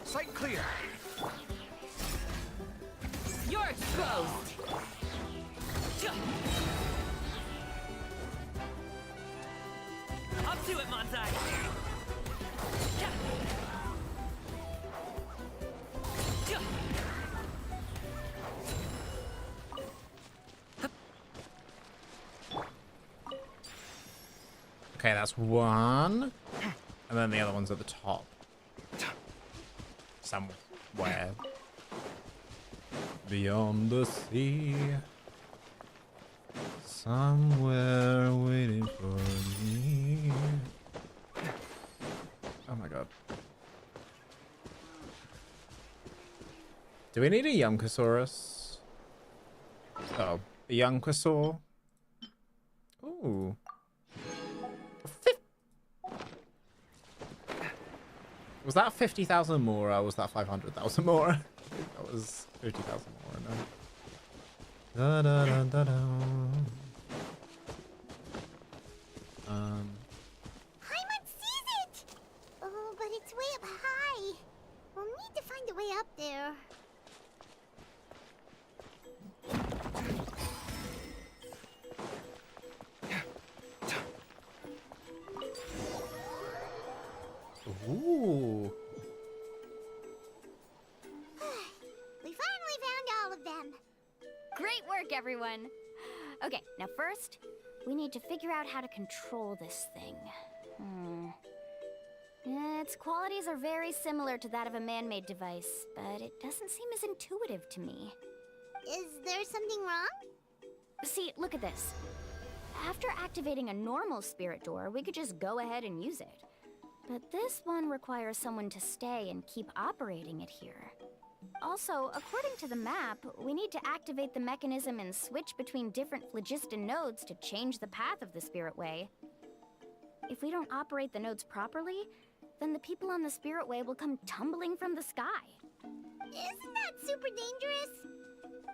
S3: Sight clear!
S16: You're exposed! Up to it, Monzai!
S1: Okay, that's one. And then the other one's at the top. Somewhere. Beyond the sea. Somewhere waiting for me. Oh my god. Do we need a Yunkosaurus? Oh, a Yunkosaur. Ooh. Was that 50,000 more or was that 500,000 more? I think that was 50,000 more, no? Da, da, da, da, da.
S5: Paimon sees it! Oh, but it's way up high. We'll need to find a way up there.
S1: Ooh.
S5: We finally found all of them.
S10: Great work, everyone. Okay, now first, we need to figure out how to control this thing. Its qualities are very similar to that of a man-made device, but it doesn't seem as intuitive to me.
S5: Is there something wrong?
S10: See, look at this. After activating a normal spirit door, we could just go ahead and use it. But this one requires someone to stay and keep operating it here. Also, according to the map, we need to activate the mechanism and switch between different phlogiston nodes to change the path of the spirit way. If we don't operate the nodes properly, then the people on the spirit way will come tumbling from the sky.
S5: Isn't that super dangerous?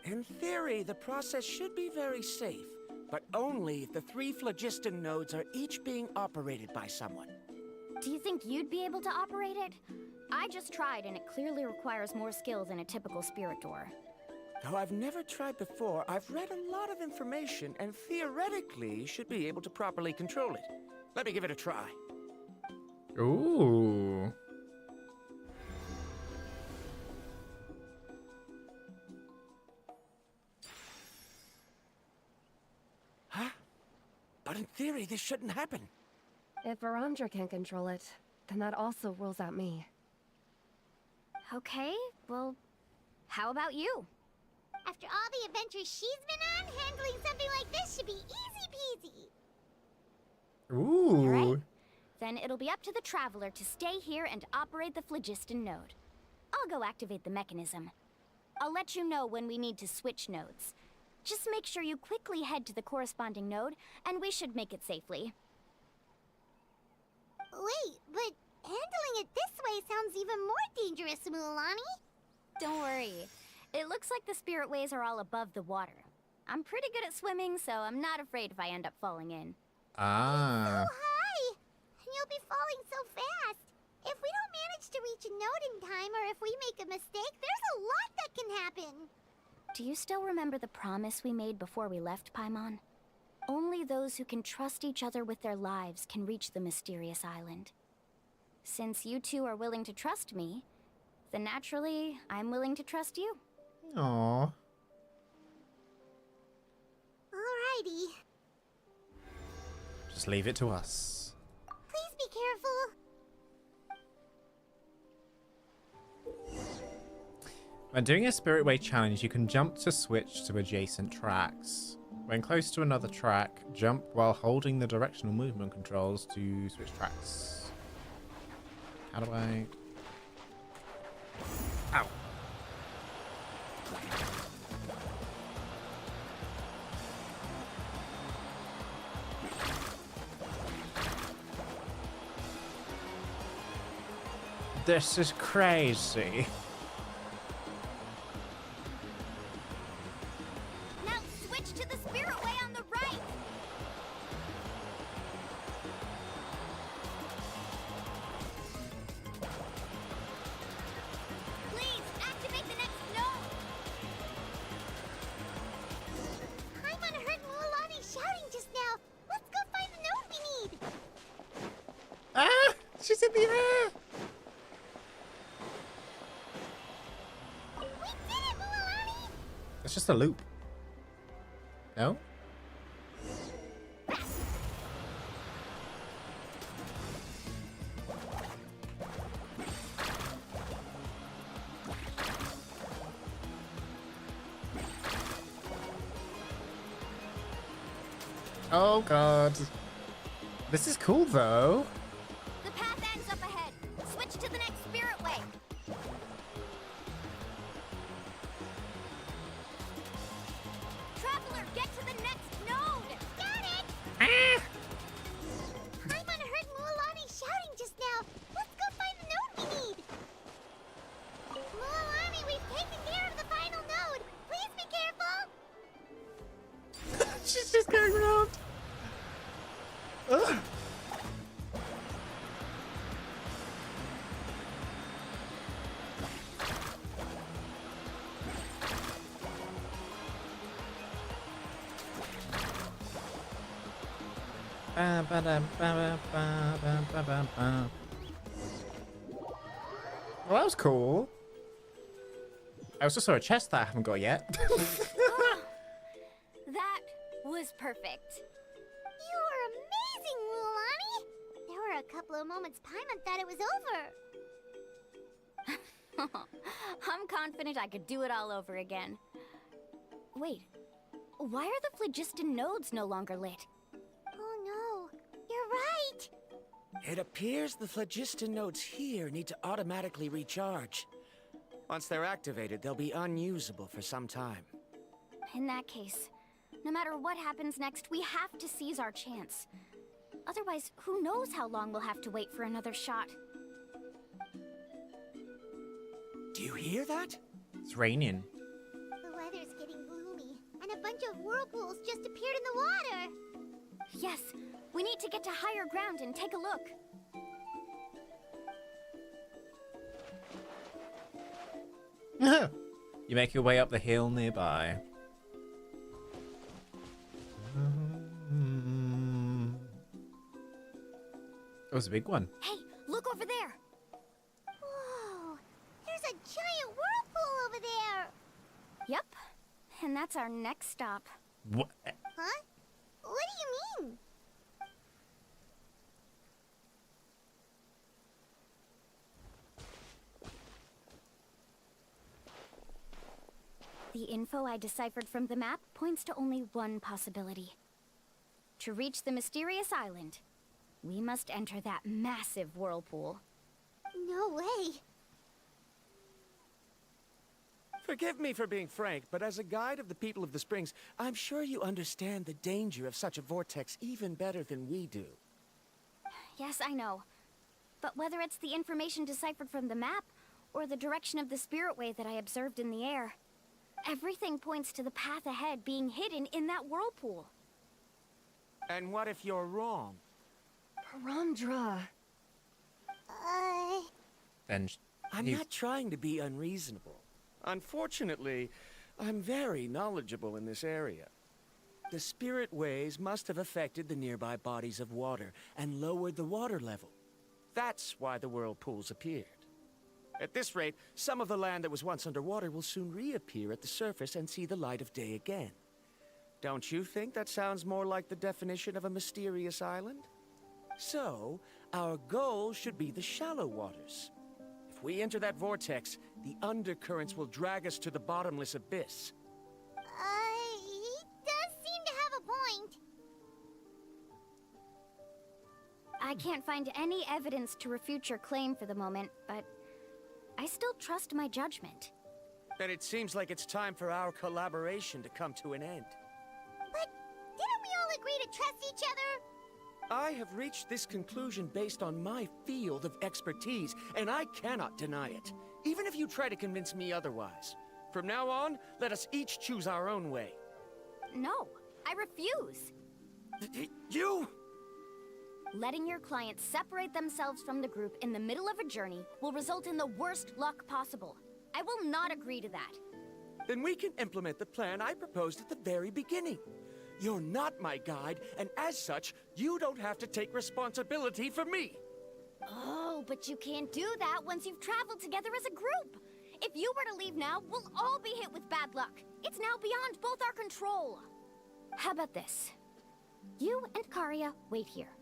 S3: In theory, the process should be very safe, but only if the 3 phlogiston nodes are each being operated by someone.
S10: Do you think you'd be able to operate it? I just tried, and it clearly requires more skill than a typical spirit door.
S3: Though I've never tried before, I've read a lot of information and theoretically should be able to properly control it. Let me give it a try.
S1: Ooh.
S3: Huh? But in theory, this shouldn't happen.
S6: If Verandra can control it, then that also rules out me.
S10: Okay, well, how about you?
S5: After all the adventures she's been on, handling something like this should be easy peasy.
S1: Ooh.
S10: All right. Then it'll be up to the Traveler to stay here and operate the phlogiston node. I'll go activate the mechanism. I'll let you know when we need to switch nodes. Just make sure you quickly head to the corresponding node, and we should make it safely.
S5: Wait, but handling it this way sounds even more dangerous, Mualani.
S10: Don't worry. It looks like the spirit ways are all above the water. I'm pretty good at swimming, so I'm not afraid if I end up falling in.
S1: Ah.
S5: So high! And you'll be falling so fast. If we don't manage to reach a node in time, or if we make a mistake, there's a lot that can happen.
S10: Do you still remember the promise we made before we left, Paimon? Only those who can trust each other with their lives can reach the mysterious island. Since you two are willing to trust me, then naturally, I'm willing to trust you.
S1: Aww.
S5: Alrighty.
S1: Just leave it to us.
S5: Please be careful.
S1: When doing a Spirit Way challenge, you can jump to switch to adjacent tracks. When close to another track, jump while holding the directional movement controls to switch tracks. How do I... Ow. This is crazy.
S10: Now switch to the spirit way on the right. Please activate the next node.
S5: Paimon heard Mualani shouting just now. Let's go find the node we need.
S1: Ah! She's in the air!
S5: We did it, Mualani!
S1: It's just a loop. No? Oh god. This is cool though.
S10: The path ends up ahead. Switch to the next spirit way. Traveler, get to the next node.
S9: Got it!
S1: Ah!
S9: Paimon heard Mualani shouting just now. Let's go find the node we need. Mualani, we've taken care of the final node. Please be careful.
S1: She's just going around. Ugh. Well, that was cool. I also saw a chest that I haven't got yet.
S10: That was perfect.
S9: You were amazing, Mualani. There were a couple of moments Paimon thought it was over.
S10: I'm confident I could do it all over again. Wait, why are the phlogiston nodes no longer lit?
S9: Oh no, you're right.
S3: It appears the phlogiston nodes here need to automatically recharge. Once they're activated, they'll be unusable for some time.
S10: In that case, no matter what happens next, we have to seize our chance. Otherwise, who knows how long we'll have to wait for another shot.
S3: Do you hear that?
S1: It's raining.
S9: The weather's getting gloomy, and a bunch of whirlpools just appeared in the water.
S10: Yes, we need to get to higher ground and take a look.
S1: You make your way up the hill nearby. That was a big one.
S10: Hey, look over there!
S9: Whoa, there's a giant whirlpool over there.
S10: Yep, and that's our next stop.
S1: What?
S9: Huh? What do you mean?
S10: The info I deciphered from the map points to only one possibility. To reach the mysterious island, we must enter that massive whirlpool.
S9: No way.
S3: Forgive me for being frank, but as a guide of the people of the Springs, I'm sure you understand the danger of such a vortex even better than we do.
S10: Yes, I know. But whether it's the information deciphered from the map, or the direction of the spirit way that I observed in the air, everything points to the path ahead being hidden in that whirlpool.
S3: And what if you're wrong?
S6: Parandra.
S1: Then
S3: I'm not trying to be unreasonable. Unfortunately, I'm very knowledgeable in this area. The spirit ways must have affected the nearby bodies of water and lowered the water level. That's why the whirlpools appeared. At this rate, some of the land that was once underwater will soon reappear at the surface and see the light of day again. Don't you think that sounds more like the definition of a mysterious island? So, our goal should be the shallow waters. If we enter that vortex, the undercurrents will drag us to the bottomless abyss.
S9: He does seem to have a point.
S10: I can't find any evidence to refute your claim for the moment, but I still trust my judgment.
S3: Then it seems like it's time for our collaboration to come to an end.
S9: But didn't we all agree to trust each other?
S3: I have reached this conclusion based on my field of expertise, and I cannot deny it, even if you try to convince me otherwise. From now on, let us each choose our own way.
S10: No, I refuse.
S3: You?
S10: Letting your clients separate themselves from the group in the middle of a journey will result in the worst luck possible. I will not agree to that.
S3: Then we can implement the plan I proposed at the very beginning. You're not my guide, and as such, you don't have to take responsibility for me.
S10: Oh, but you can't do that once you've traveled together as a group. If you were to leave now, we'll all be hit with bad luck. It's now beyond both our control. How about this? You and Karia wait here.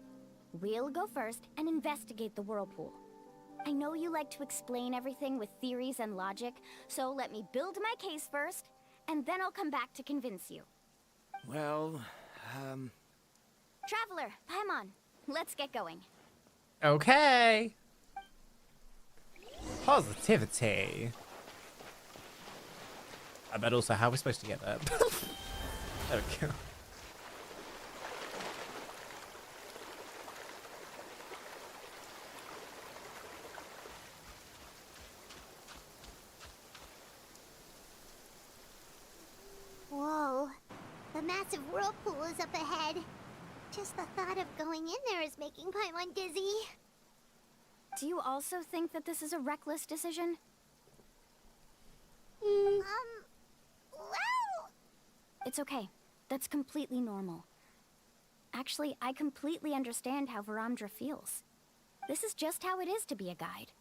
S10: We'll go first and investigate the whirlpool. I know you like to explain everything with theories and logic, so let me build my case first, and then I'll come back to convince you.
S3: Well,
S10: Traveler, Paimon, let's get going.
S1: Okay. Positivity. I bet also how we're supposed to get there. There we go.
S5: Whoa. The massive whirlpool is up ahead. Just the thought of going in there is making Paimon dizzy.
S10: Do you also think that this is a reckless decision?
S5: Well...
S10: It's okay. That's completely normal. Actually, I completely understand how Varamdra feels. This is just how it is to be a guide.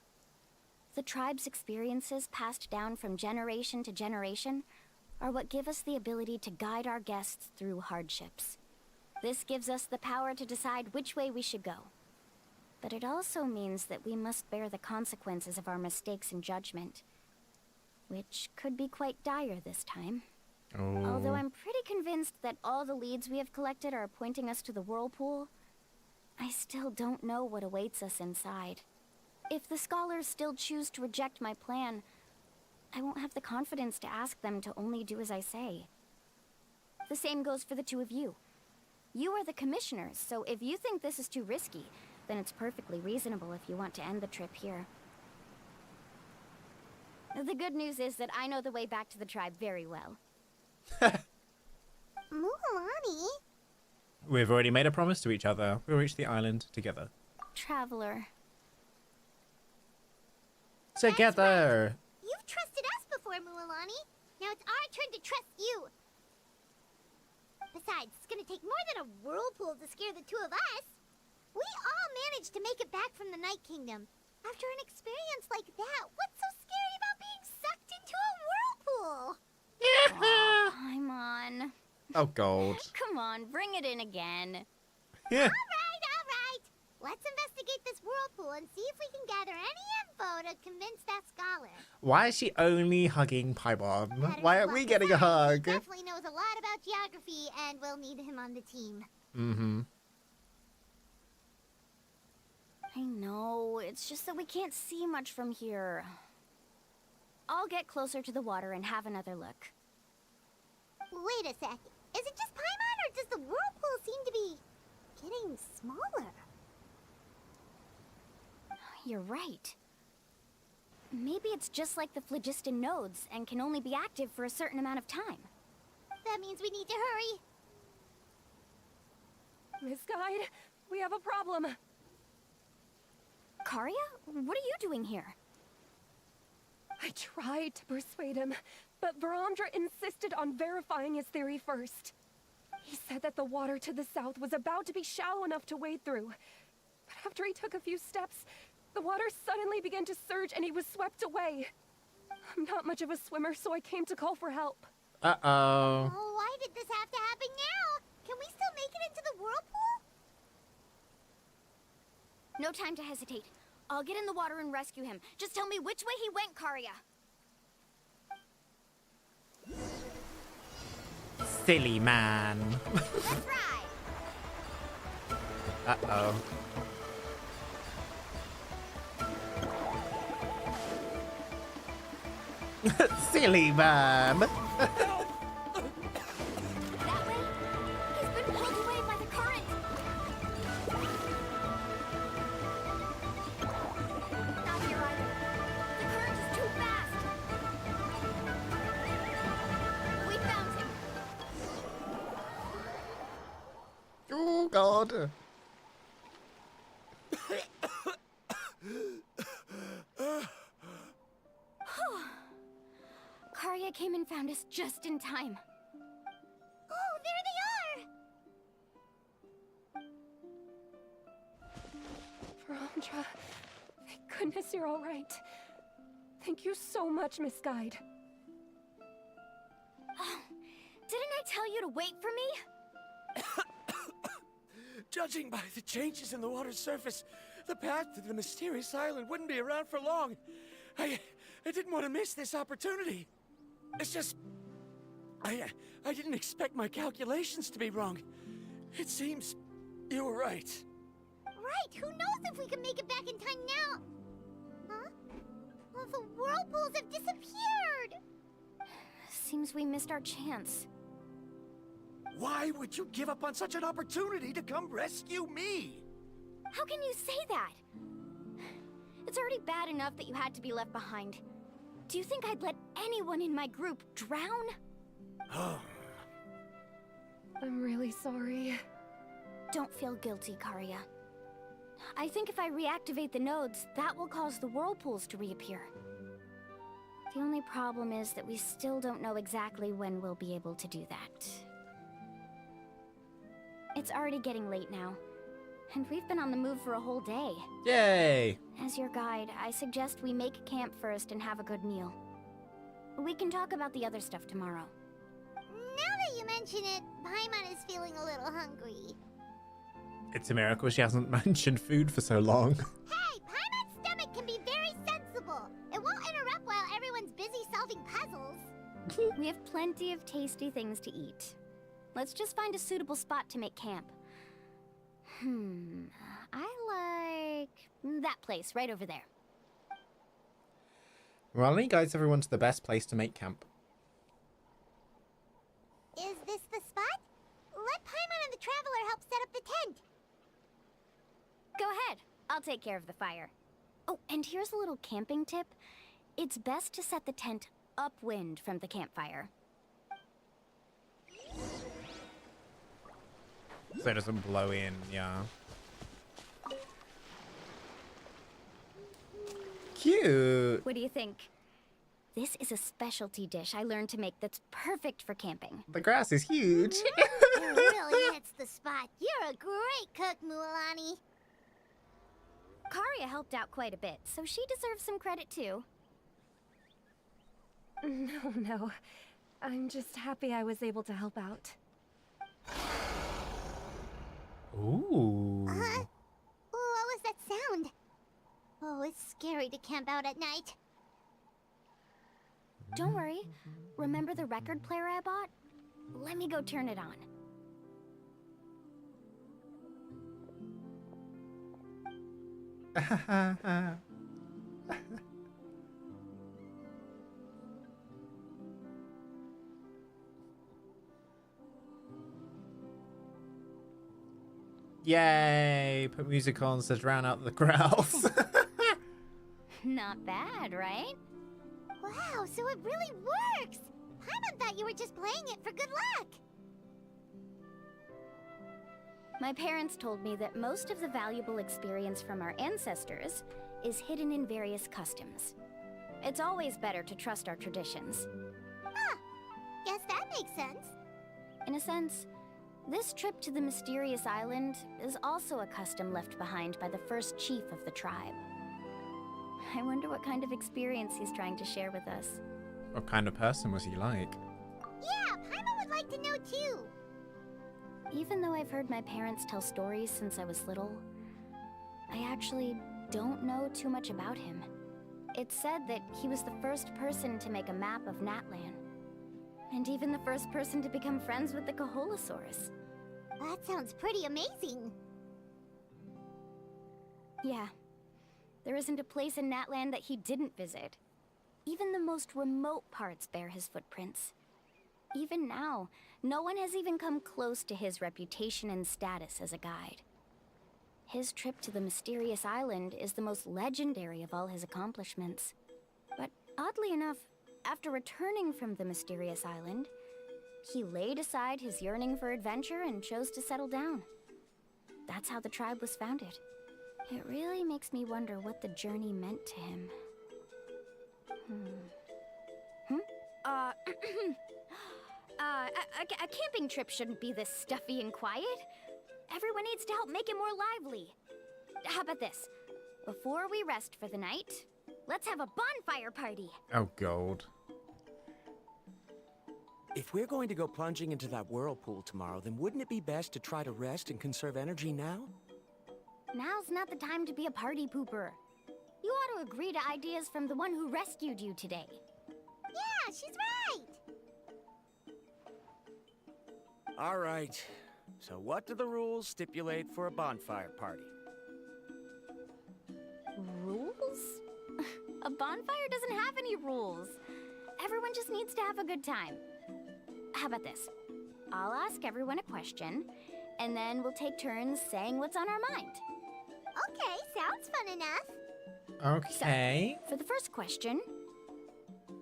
S10: The tribe's experiences passed down from generation to generation are what give us the ability to guide our guests through hardships. This gives us the power to decide which way we should go. But it also means that we must bear the consequences of our mistakes and judgment, which could be quite dire this time.
S1: Oh.
S10: Although I'm pretty convinced that all the leads we have collected are pointing us to the whirlpool, I still don't know what awaits us inside. If the scholars still choose to reject my plan, I won't have the confidence to ask them to only do as I say. The same goes for the two of you. You are the commissioners, so if you think this is too risky, then it's perfectly reasonable if you want to end the trip here. The good news is that I know the way back to the tribe very well.
S5: Mualani?
S1: We've already made a promise to each other. We'll reach the island together.
S10: Traveler.
S1: Together!
S5: You've trusted us before, Mualani. Now it's our turn to trust you. Besides, it's gonna take more than a whirlpool to scare the two of us. We all managed to make it back from the Night Kingdom. After an experience like that, what's so scary about being sucked into a whirlpool?
S10: Oh, Paimon.
S1: Oh, God.
S10: Come on, bring it in again.
S1: Yeah.
S5: All right. Let's investigate this whirlpool and see if we can gather any info to convince that scholar.
S1: Why is she only hugging Paimon? Why aren't we getting a hug?
S5: He definitely knows a lot about geography, and we'll need him on the team.
S1: Mm-hmm.
S10: I know, it's just that we can't see much from here. I'll get closer to the water and have another look.
S5: Wait a sec. Is it just Paimon, or does the whirlpool seem to be getting smaller?
S10: You're right. Maybe it's just like the phlogiston nodes and can only be active for a certain amount of time.
S5: That means we need to hurry.
S6: Miss Guide, we have a problem.
S10: Karia? What are you doing here?
S6: I tried to persuade him, but Varamdra insisted on verifying his theory first. He said that the water to the south was about to be shallow enough to wade through. But after he took a few steps, the water suddenly began to surge and he was swept away. I'm not much of a swimmer, so I came to call for help.
S1: Uh-oh.
S5: Oh, why did this have to happen now? Can we still make it into the whirlpool?
S10: No time to hesitate. I'll get in the water and rescue him. Just tell me which way he went, Karia.
S1: Silly man.
S10: Let's ride.
S1: Uh-oh. Silly man.
S10: That way? He's been pulled away by the current. Not here either. The current is too fast. We found him.
S1: Oh, God.
S10: Karia came and found us just in time.
S5: Oh, there they are!
S6: Varamdra, thank goodness you're all right. Thank you so much, Miss Guide.
S10: Oh, didn't I tell you to wait for me?
S3: Judging by the changes in the water's surface, the path to the mysterious island wouldn't be around for long. I didn't want to miss this opportunity. It's just... I didn't expect my calculations to be wrong. It seems You were right.
S5: Right, who knows if we can make it back in time now? Huh? Well, the whirlpools have disappeared!
S10: Seems we missed our chance.
S3: Why would you give up on such an opportunity to come rescue me?
S10: How can you say that? It's already bad enough that you had to be left behind. Do you think I'd let anyone in my group drown?
S6: I'm really sorry.
S10: Don't feel guilty, Karia. I think if I reactivate the nodes, that will cause the whirlpools to reappear. The only problem is that we still don't know exactly when we'll be able to do that. It's already getting late now, and we've been on the move for a whole day.
S1: Yay!
S10: As your guide, I suggest we make camp first and have a good meal. We can talk about the other stuff tomorrow.
S5: Now that you mention it, Paimon is feeling a little hungry.
S1: It's a miracle she hasn't mentioned food for so long.
S5: Hey, Paimon's stomach can be very sensible. It won't interrupt while everyone's busy solving puzzles.
S10: We have plenty of tasty things to eat. Let's just find a suitable spot to make camp. I like that place right over there.
S1: Well, I'll let you guys everyone to the best place to make camp.
S5: Is this the spot? Let Paimon and the Traveler help set up the tent.
S10: Go ahead. I'll take care of the fire. Oh, and here's a little camping tip. It's best to set the tent upwind from the campfire.
S1: So it doesn't blow in, yeah. Cute.
S10: What do you think? This is a specialty dish I learned to make that's perfect for camping.
S1: The grass is huge.
S5: It really hits the spot. You're a great cook, Mualani.
S10: Karia helped out quite a bit, so she deserves some credit too.
S6: No. I'm just happy I was able to help out.
S1: Ooh.
S5: What was that sound? Oh, it's scary to camp out at night.
S10: Don't worry. Remember the record player I bought? Let me go turn it on.
S1: Yay! Put music on to drown out the growls.
S10: Not bad, right?
S5: Wow, so it really works! Paimon thought you were just playing it for good luck!
S10: My parents told me that most of the valuable experience from our ancestors is hidden in various customs. It's always better to trust our traditions.
S5: Huh. Guess that makes sense.
S10: In a sense, this trip to the mysterious island is also a custom left behind by the first chief of the tribe. I wonder what kind of experience he's trying to share with us.
S1: What kind of person was he like?
S5: Yeah, Paimon would like to know too.
S10: Even though I've heard my parents tell stories since I was little, I actually don't know too much about him. It's said that he was the first person to make a map of Natlan, and even the first person to become friends with the Koholosaurus.
S5: That sounds pretty amazing.
S10: Yeah. There isn't a place in Natlan that he didn't visit. Even the most remote parts bear his footprints. Even now, no one has even come close to his reputation and status as a guide. His trip to the mysterious island is the most legendary of all his accomplishments. But oddly enough, after returning from the mysterious island, he laid aside his yearning for adventure and chose to settle down. That's how the tribe was founded. It really makes me wonder what the journey meant to him. A camping trip shouldn't be this stuffy and quiet. Everyone needs to help make it more lively. How about this? Before we rest for the night, let's have a bonfire party.
S1: Oh, God.
S3: If we're going to go plunging into that whirlpool tomorrow, then wouldn't it be best to try to rest and conserve energy now?
S10: Now's not the time to be a party pooper. You ought to agree to ideas from the one who rescued you today.
S5: Yeah, she's right!
S3: All right. So what do the rules stipulate for a bonfire party?
S10: Rules? A bonfire doesn't have any rules. Everyone just needs to have a good time. How about this? I'll ask everyone a question, and then we'll take turns saying what's on our mind.
S5: Okay, sounds fun enough.
S1: Okay.
S10: So, for the first question,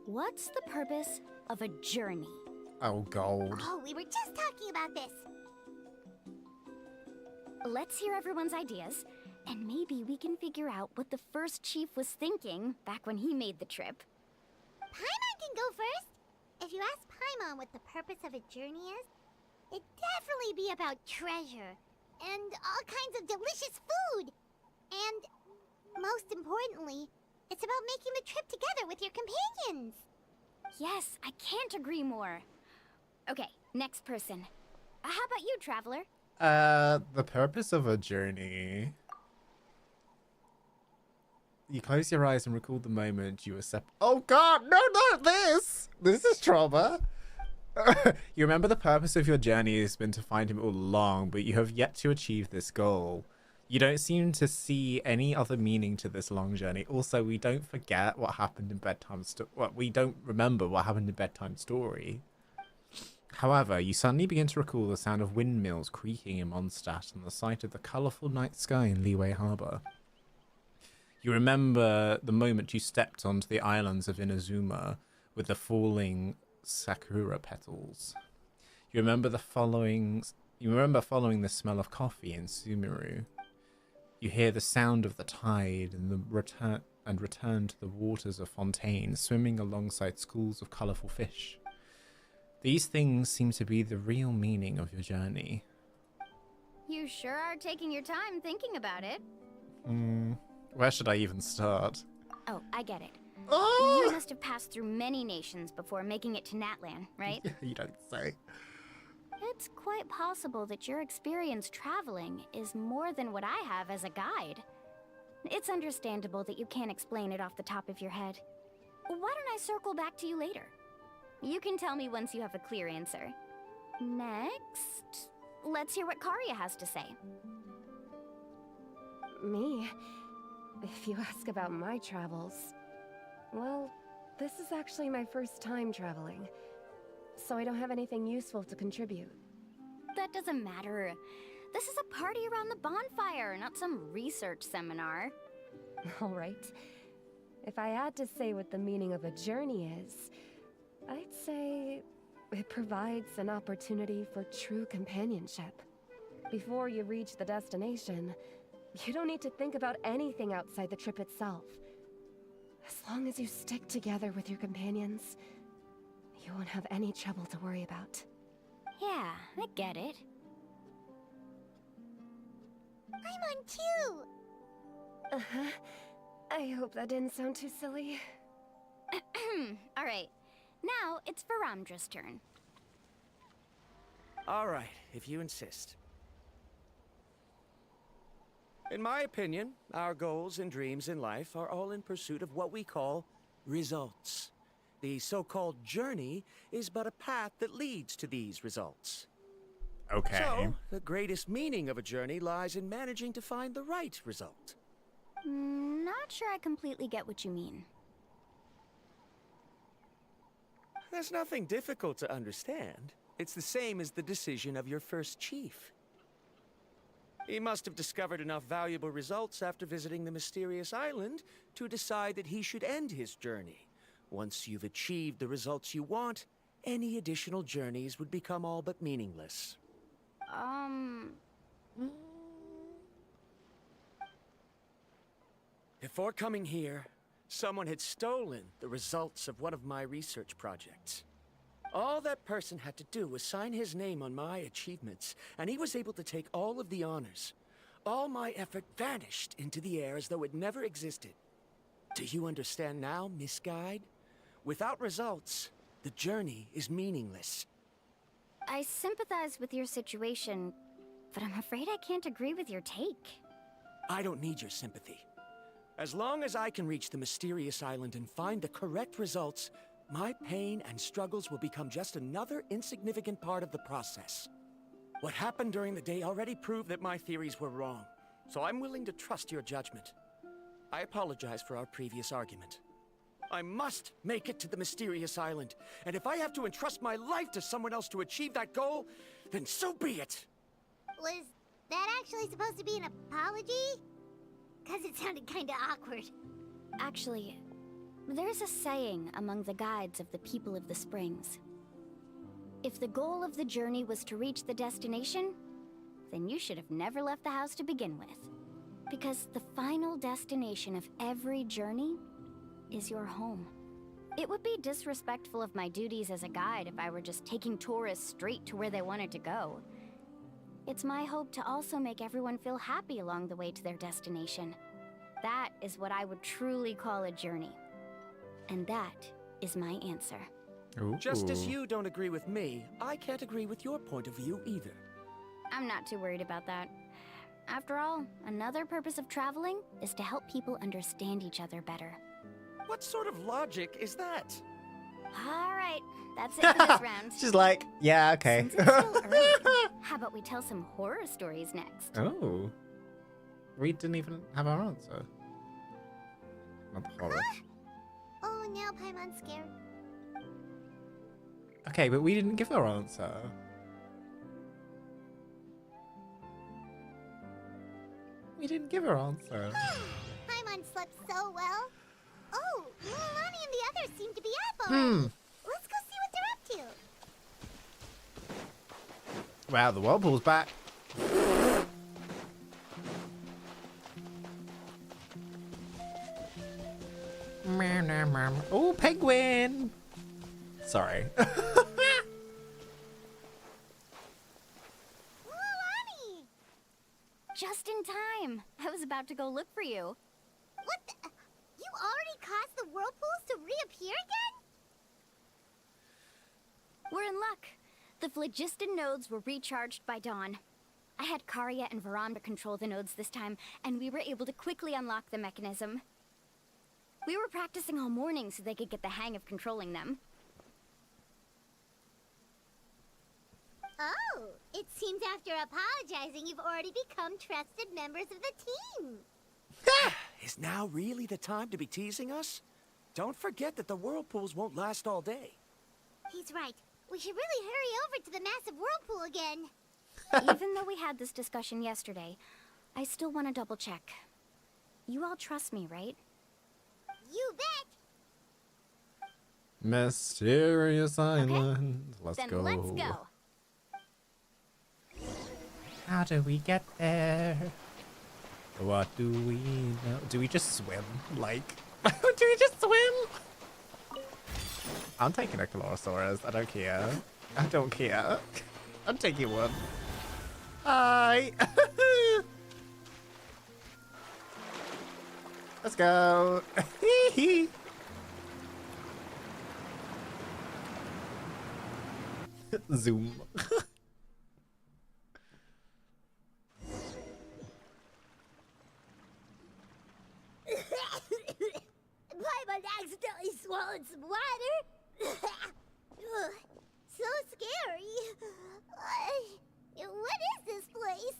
S10: what's the purpose of a journey?
S1: Oh, gold.
S5: Oh, we were just talking about this.
S10: Let's hear everyone's ideas, and maybe we can figure out what the first chief was thinking back when he made the trip.
S5: Paimon can go first. If you ask Paimon what the purpose of a journey is, it'd definitely be about treasure and all kinds of delicious food. And most importantly, it's about making the trip together with your companions.
S10: Yes, I can't agree more. Okay, next person. How about you, Traveler?
S1: The purpose of a journey. You close your eyes and recall the moment you accept. Oh God, no, not this! This is trauma. You remember the purpose of your journey has been to find him all along, but you have yet to achieve this goal. You don't seem to see any other meaning to this long journey. Also, we don't forget what happened in bedtime. We don't remember what happened in bedtime story. However, you suddenly begin to recall the sound of windmills creaking in Mondstadt and the sight of the colourful night sky in Leeway Harbour. You remember the moment you stepped onto the islands of Inazuma with the falling sakura petals. You remember following the smell of coffee in Sumeru. You hear the sound of the tide and return to the waters of Fontaine, swimming alongside schools of colourful fish. These things seem to be the real meaning of your journey.
S10: You sure are taking your time thinking about it.
S1: Where should I even start?
S10: Oh, I get it.
S1: Oh!
S10: You must have passed through many nations before making it to Natlan, right?
S1: You don't say.
S10: It's quite possible that your experience traveling is more than what I have as a guide. It's understandable that you can't explain it off the top of your head. Why don't I circle back to you later? You can tell me once you have a clear answer. Next, let's hear what Karya has to say.
S6: Me? If you ask about my travels, well, this is actually my first time traveling, so I don't have anything useful to contribute.
S10: That doesn't matter. This is a party around the bonfire, not some research seminar.
S6: All right. If I had to say what the meaning of a journey is, I'd say it provides an opportunity for true companionship. Before you reach the destination, you don't need to think about anything outside the trip itself. As long as you stick together with your companions, you won't have any trouble to worry about.
S10: Yeah, I get it.
S5: I'm on too!
S6: Uh-huh. I hope that didn't sound too silly.
S10: Alright, now it's Varamdra's turn.
S3: Alright, if you insist. In my opinion, our goals and dreams in life are all in pursuit of what we call results. The so-called journey is but a path that leads to these results.
S1: Okay.
S3: So, the greatest meaning of a journey lies in managing to find the right result.
S10: Not sure I completely get what you mean.
S3: There's nothing difficult to understand. It's the same as the decision of your first chief. He must have discovered enough valuable results after visiting the mysterious island to decide that he should end his journey. Once you've achieved the results you want, any additional journeys would become all but meaningless. Before coming here, someone had stolen the results of one of my research projects. All that person had to do was sign his name on my achievements, and he was able to take all of the honors. All my effort vanished into the air as though it never existed. Do you understand now, Miss Guide? Without results, the journey is meaningless.
S10: I sympathize with your situation, but I'm afraid I can't agree with your take.
S3: I don't need your sympathy. As long as I can reach the mysterious island and find the correct results, my pain and struggles will become just another insignificant part of the process. What happened during the day already proved that my theories were wrong, so I'm willing to trust your judgment. I apologize for our previous argument. I must make it to the mysterious island, and if I have to entrust my life to someone else to achieve that goal, then so be it!
S5: Was that actually supposed to be an apology? Because it sounded kinda awkward.
S10: Actually, there's a saying among the guides of the people of the Springs. If the goal of the journey was to reach the destination, then you should have never left the house to begin with. Because the final destination of every journey is your home. It would be disrespectful of my duties as a guide if I were just taking tourists straight to where they wanted to go. It's my hope to also make everyone feel happy along the way to their destination. That is what I would truly call a journey. And that is my answer.
S1: Ooh.
S3: Just as you don't agree with me, I can't agree with your point of view either.
S10: I'm not too worried about that. After all, another purpose of traveling is to help people understand each other better.
S3: What sort of logic is that?
S10: All right, that's it for this round.
S1: She's like, yeah, okay.
S10: Since it's still early, how about we tell some horror stories next?
S1: Oh. We didn't even have our answer. Not horror.
S5: Oh, now Paimon's scared.
S1: Okay, but we didn't give our answer. We didn't give our answer.
S5: Paimon slept so well. Oh, Mulan and the others seem to be up already. Let's go see what they're up to.
S1: Wow, the Whirlpool's back. Oh, penguin! Sorry.
S5: Mulan!
S10: Just in time. I was about to go look for you.
S5: What the? You already caused the whirlpools to reappear again?
S10: We're in luck. The phlogiston nodes were recharged by dawn. I had Karya and Veranda control the nodes this time, and we were able to quickly unlock the mechanism. We were practicing all morning so they could get the hang of controlling them.
S5: Oh, it seems after apologizing, you've already become trusted members of the team.
S3: Is now really the time to be teasing us? Don't forget that the whirlpools won't last all day.
S5: He's right. We should really hurry over to the massive whirlpool again.
S10: Even though we had this discussion yesterday, I still want to double check. You all trust me, right?
S5: You bet.
S1: Mysterious Island. Let's
S10: then
S1: go.
S10: let's go.
S1: How do we get there? What do we know? Do we just swim? Like, do we just swim? I'm taking a Colossaurus. I don't care. I don't care. I'm taking one. Hi. Let's go. Zoom.
S5: Paimon accidentally swallowed some water. Ugh, so scary. What is this place?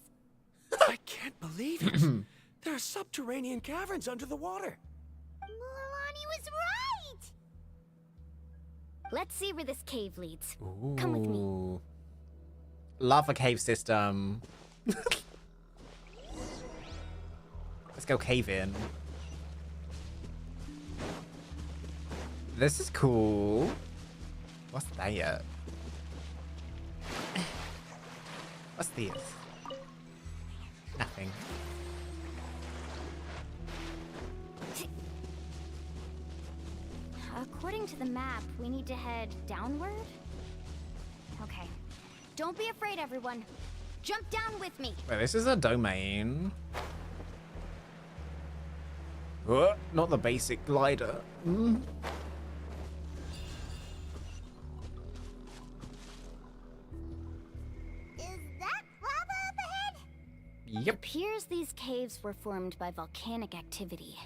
S3: I can't believe it. There are subterranean caverns under the water.
S5: Milani was right.
S10: Let's see where this cave leads. Come with me.
S1: Lava cave system. Let's go cave in. This is cool. What's that? What's this? Nothing.
S10: According to the map, we need to head downward? Okay. Don't be afraid, everyone. Jump down with me.
S1: Wait, this is a domain. Not the basic glider.
S10: It appears these caves were formed by volcanic activity.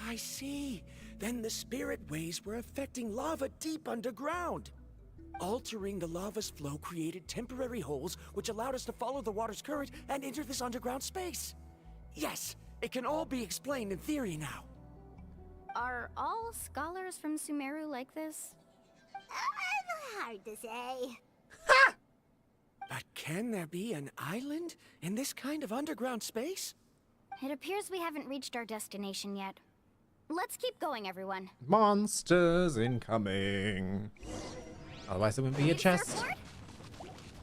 S3: I see. Then the spirit waves were affecting lava deep underground. Altering the lava's flow created temporary holes which allowed us to follow the water's current and enter this underground space. Yes, it can all be explained in theory now.
S10: Are all scholars from Sumeru like this?
S5: Hard to say.
S3: But can there be an island in this kind of underground space?
S10: It appears we haven't reached our destination yet. Let's keep going, everyone.
S1: Monsters incoming. Otherwise, it wouldn't be a chest.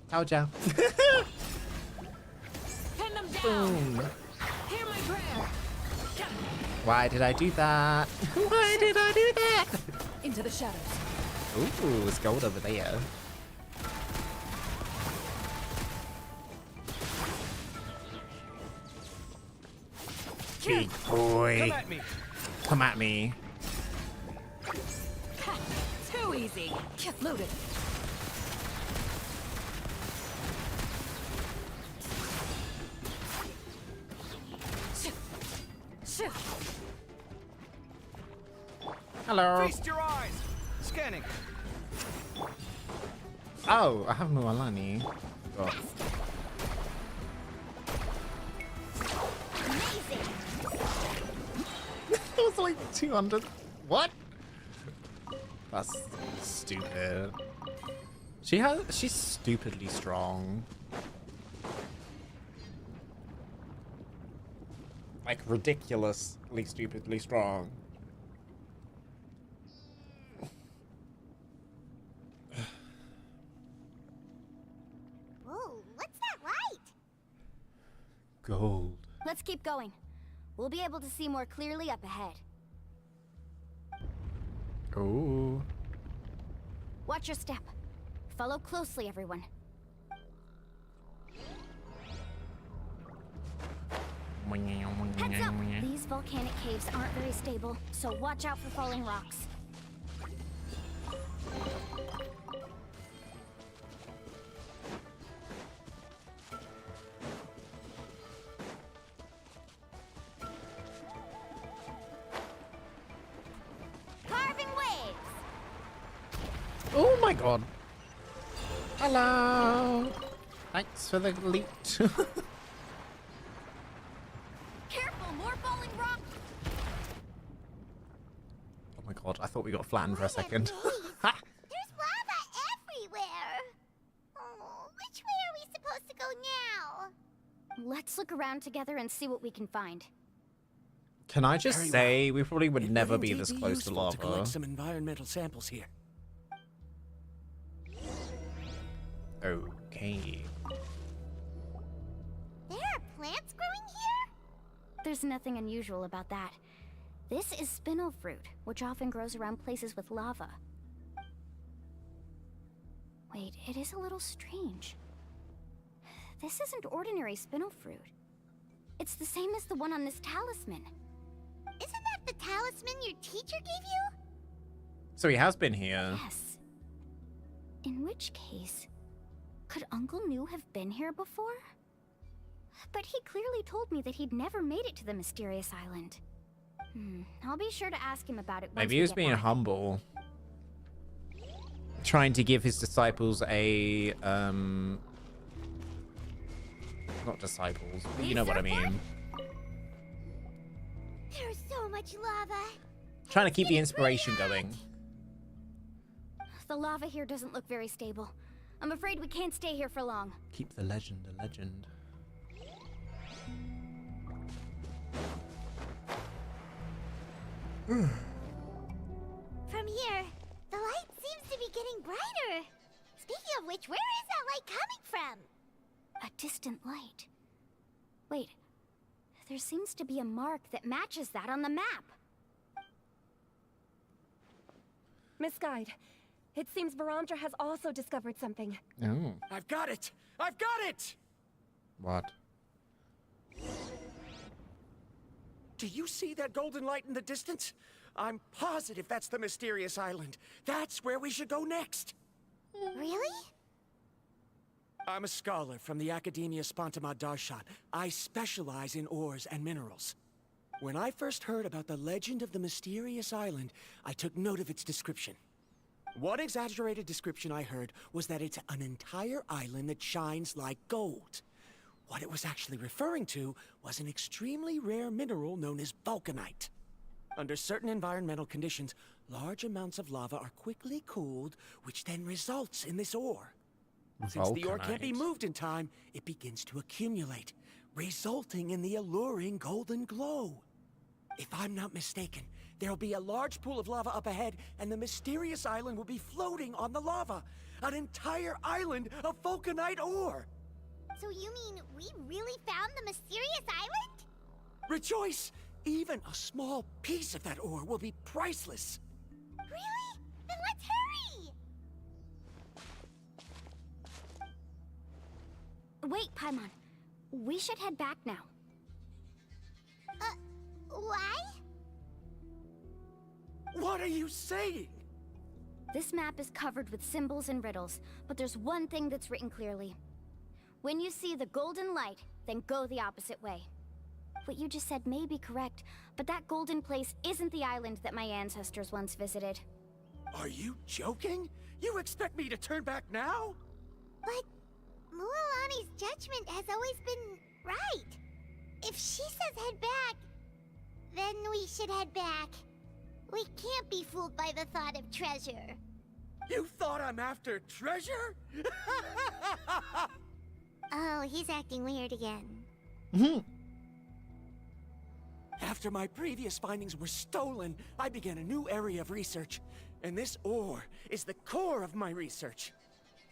S1: Ciao, ciao.
S12: Pin them down.
S1: Boom.
S12: Hear my prayer.
S1: Why did I do that? Why did I do that?
S12: Into the shadows.
S1: Ooh, it's gold over there. Big boy.
S4: Come at me.
S1: Come at me.
S12: Too easy. Loaded.
S1: Hello.
S4: Feast your eyes. Scanning.
S1: Oh, I have no Alani. Oh. It was like 200. What? That's stupid. She's stupidly strong. Like ridiculously stupidly strong.
S5: Whoa, what's that light?
S1: Gold.
S10: Let's keep going. We'll be able to see more clearly up ahead.
S1: Ooh.
S10: Watch your step. Follow closely, everyone. Heads up! These volcanic caves aren't very stable, so watch out for falling rocks.
S5: Carving waves.
S1: Oh my god. Hello. Thanks for the lead.
S10: Careful, more falling rocks!
S1: Oh my god, I thought we got flattened for a second.
S5: There's lava everywhere. Oh, which way are we supposed to go now?
S10: Let's look around together and see what we can find.
S1: Can I just
S3: Very
S1: say, we probably would
S3: It
S1: never
S3: would
S1: be
S3: indeed
S1: this close to
S3: useful
S1: lava.
S3: collect some environmental samples here.
S1: Okay.
S5: There are plants growing here?
S10: There's nothing unusual about that. This is spinel fruit, which often grows around places with lava. Wait, it is a little strange. This isn't ordinary spinel fruit. It's the same as the one on this talisman.
S5: Isn't that the talisman your teacher gave you?
S1: So he has been here.
S10: Yes. In which case, could Uncle New have been here before? But he clearly told me that he'd never made it to the mysterious island. I'll be sure to ask him about it once
S1: Maybe he was being humble. Trying to give his disciples a, not disciples, but you know what I mean.
S5: There's so much lava.
S10: Trying to keep the inspiration going. The lava here doesn't look very stable. I'm afraid we can't stay here for long.
S1: Keep the legend a legend.
S5: From here, the light seems to be getting brighter. Speaking of which, where is that light coming from?
S10: A distant light. Wait, there seems to be a mark that matches that on the map.
S6: Miss Guide, it seems Varandra has also discovered something.
S1: Oh.
S3: I've got it! I've got it!
S1: What?
S3: Do you see that golden light in the distance? I'm positive that's the mysterious island. That's where we should go next.
S5: Really?
S3: I'm a scholar from the Academia Spontima Darshan. I specialize in ores and minerals. When I first heard about the legend of the mysterious island, I took note of its description. One exaggerated description I heard was that it's an entire island that shines like gold. What it was actually referring to was an extremely rare mineral known as vulcanite. Under certain environmental conditions, large amounts of lava are quickly cooled, which then results in this ore. Since the ore can't be moved in time, it begins to accumulate, resulting in the alluring golden glow. If I'm not mistaken, there'll be a large pool of lava up ahead, and the mysterious island will be floating on the lava. An entire island of vulcanite ore!
S5: So you mean we really found the mysterious island?
S3: Rejoice! Even a small piece of that ore will be priceless.
S5: Really? Then let's hurry!
S10: Wait, Paimon. We should head back now.
S5: Why?
S3: What are you saying?
S10: This map is covered with symbols and riddles, but there's one thing that's written clearly. When you see the golden light, then go the opposite way. What you just said may be correct, but that golden place isn't the island that my ancestors once visited.
S3: Are you joking? You expect me to turn back now?
S5: But Mualani's judgment has always been right. If she says head back, then we should head back. We can't be fooled by the thought of treasure.
S3: You thought I'm after treasure?
S5: Oh, he's acting weird again.
S3: After my previous findings were stolen, I began a new area of research. And this ore is the core of my research.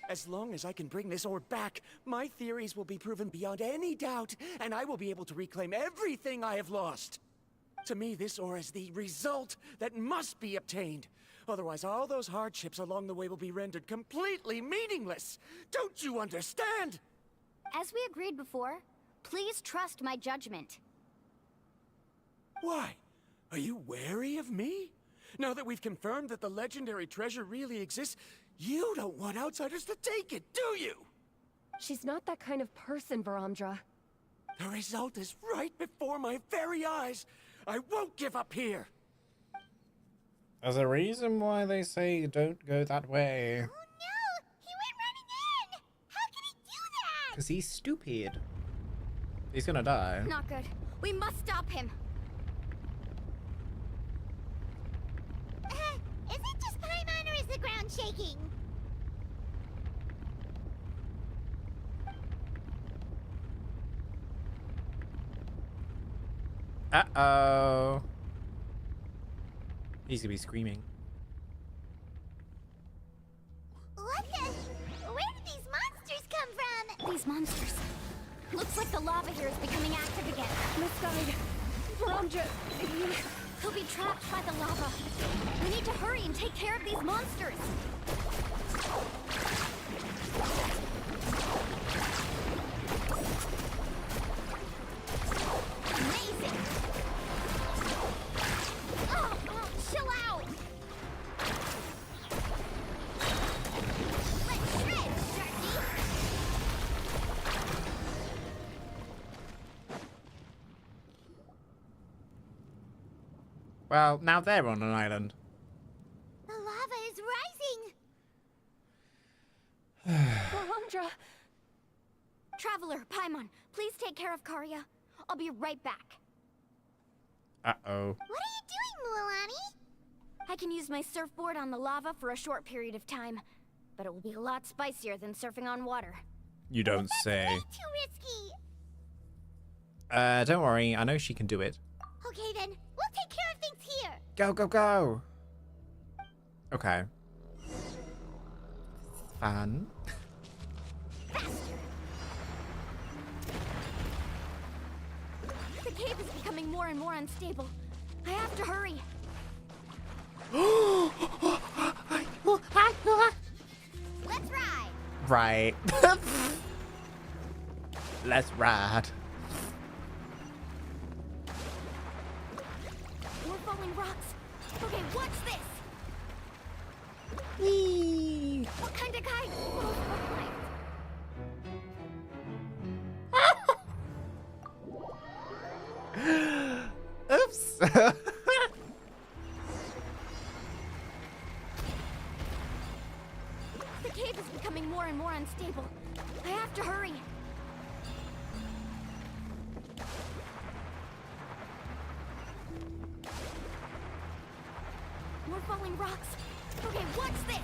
S3: As long as I can bring this ore back, my theories will be proven beyond any doubt, and I will be able to reclaim everything I have lost. To me, this ore is the result that must be obtained. Otherwise, all those hardships along the way will be rendered completely meaningless. Don't you understand?
S10: As we agreed before, please trust my judgment.
S3: Why? Are you wary of me? Now that we've confirmed that the legendary treasure really exists, you don't want outsiders to take it, do you?
S6: She's not that kind of person, Varamdra.
S3: The result is right before my very eyes. I won't give up here.
S1: There's a reason why they say don't go that way.
S5: Oh no! He went running in! How can he do that?
S1: Because he's stupid. He's gonna die.
S10: Not good. We must stop him.
S5: Is it just Paimon or is the ground shaking?
S1: Uh-oh. He's gonna be screaming.
S5: What the? Where did these monsters come from?
S10: These monsters. Looks like the lava here is becoming active again.
S6: Misguide. Varamdra,
S10: He'll be trapped by the lava. We need to hurry and take care of these monsters. Amazing. Oh, chill out. Let's shred, Sharky.
S1: Well, now they're on an island.
S5: The lava is rising.
S6: Varamdra.
S10: Traveler, Paimon, please take care of Karya. I'll be right back.
S1: Uh-oh.
S5: What are you doing, Mualani?
S10: I can use my surfboard on the lava for a short period of time, but it will be a lot spicier than surfing on water.
S1: You don't say.
S5: Way too risky.
S1: Don't worry. I know she can do it.
S5: Okay then, we'll take care of things here.
S1: Go, go, go. Okay. Fun.
S10: The cave is becoming more and more unstable. I have to hurry. Let's ride.
S1: Right. Let's ride.
S10: More falling rocks. Okay, watch this.
S1: Whee!
S10: What kind of guy?
S1: Oops.
S10: unstable. I have to hurry. More falling rocks. Okay, what's this?